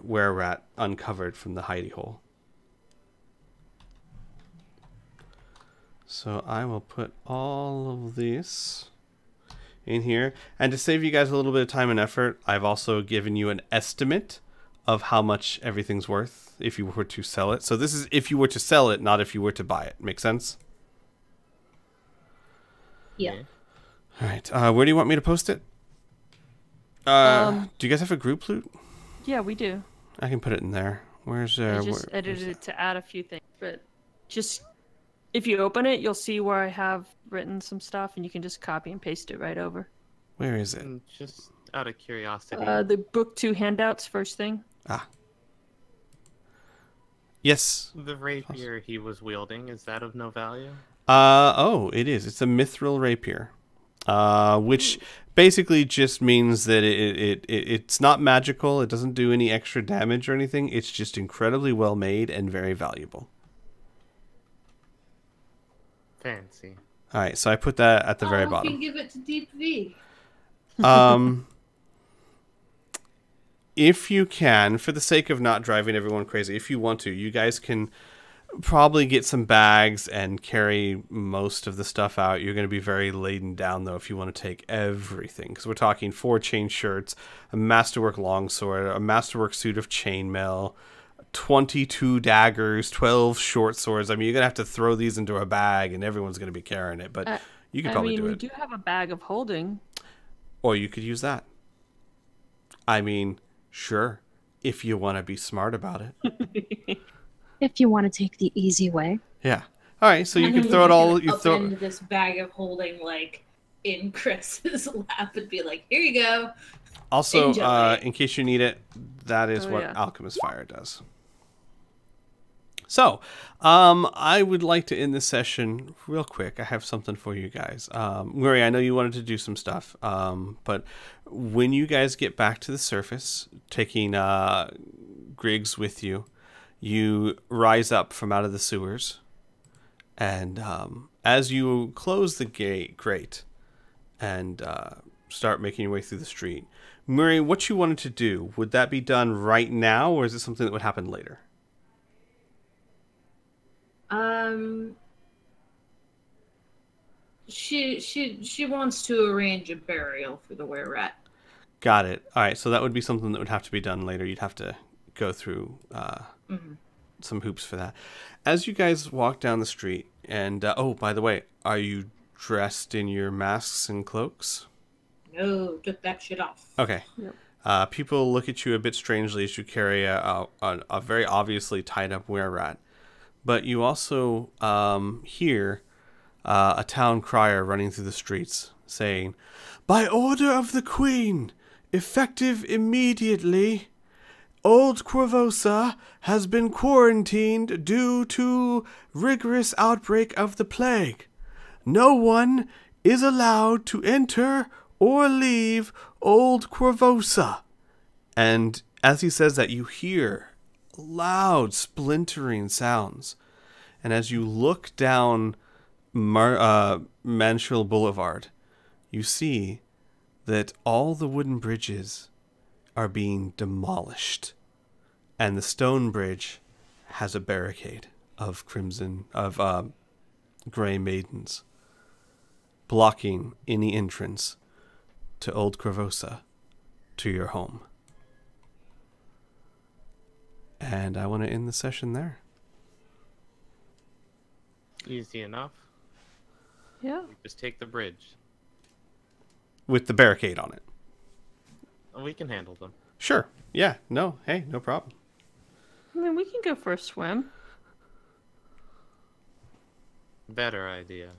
were-rat uncovered from the hidey hole. So I will put all of these in here, and to save you guys a little bit of time and effort, I've also given you an estimate of how much everything's worth if you were to sell it. So this is if you were to sell it, not if you were to buy it. Make sense? Yeah. All right. Where do you want me to post it? Do you guys have a group loot? Yeah, we do. I can put it in there. Where's I just edited it to add a few things, but just if you open it, you'll see where I have written some stuff, and you can just copy and paste it right over. Where is it? And just out of curiosity. The book 2 handouts, first thing. Ah. Yes. The rapier he was wielding, is that of no value? Oh, it is. It's a mithril rapier. Which basically just means that it's not magical. It doesn't do any extra damage or anything. It's just incredibly well made and very valuable. Fancy. All right, so I put that at the very bottom. You can give it to Deep V. if you can, for the sake of not driving everyone crazy, if you want to, you guys can probably get some bags and carry most of the stuff out. You're going to be very laden down, though, if you want to take everything. Because we're talking 4 chain shirts, a masterwork longsword, a masterwork suit of chainmail, 22 daggers, 12 short swords. I mean, you're going to have to throw these into a bag, and everyone's going to be carrying it. But you could probably do it. We do have a bag of holding. Or you could use that. I mean, sure, if you want to be smart about it. If you want to take the easy way. Yeah. All right, so you can throw it all. You throw into this bag of holding, like in Chris's lap, and be like, "Here you go." Also, Enjoy. in case you need it, that is what Alchemist Fire does. So, I would like to end this session real quick. I have something for you guys. Murray, I know you wanted to do some stuff, but when you guys get back to the surface, taking Griggs with you, you rise up from out of the sewers, and as you close the grate and start making your way through the street, Murray, what you wanted to do, would that be done right now, or is it something that would happen later? She wants to arrange a burial for the were-rat. Got it. All right, so that would be something that would have to be done later. You'd have to go through some hoops for that. As you guys walk down the street, and oh, by the way, are you dressed in your masks and cloaks? No, took that shit off. Okay. Yep. People look at you a bit strangely as you carry a very obviously tied up were-rat. But you also hear a town crier running through the streets saying, "By order of the Queen, effective immediately, Old Corvosa has been quarantined due to rigorous outbreak of the plague. No one is allowed to enter or leave Old Corvosa." And as he says that, you hear loud splintering sounds, and as you look down Manchil Boulevard, you see that all the wooden bridges are being demolished, and the stone bridge has a barricade of gray maidens blocking any entrance to Old Corvosa, to your home. And I want to end the session there. Easy enough. Yeah. We just take the bridge. With the barricade on it. We can handle them. Sure. Yeah. No. Hey, no problem. I mean, we can go for a swim. Better idea.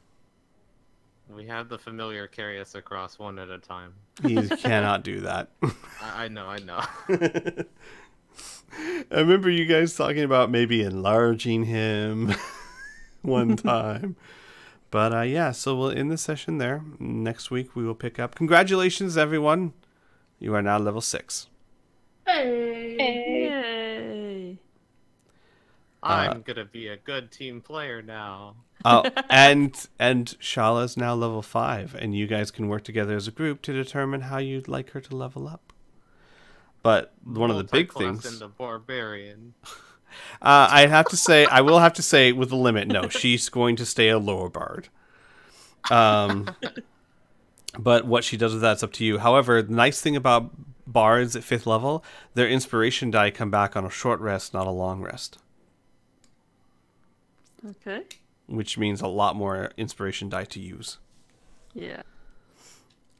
We have the familiar carry us across one at a time. You cannot do that. I know. I remember you guys talking about maybe enlarging him one time. But yeah, so we'll end the session there. Next week we will pick up. Congratulations, everyone. You are now level 6. Hey. Yay. I'm gonna be a good team player now. Oh, and Shala's now level 5, and you guys can work together as a group to determine how you'd like her to level up. But one of the big things, and the barbarian. I will have to say with a limit. No, she's going to stay a lower bard. But what she does with that's up to you. However, the nice thing about bards at 5th level, their inspiration die come back on a short rest, not a long rest. Okay. Which means a lot more inspiration die to use. Yeah.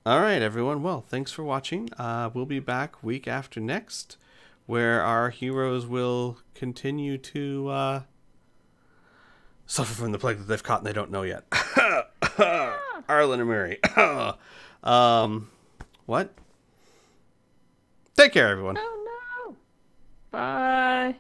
All right, everyone. Well, thanks for watching. We'll be back week after next, where our heroes will continue to suffer from the plague that they've caught and they don't know yet. Arlen and Mary. What? Take care, everyone. Oh no. Bye.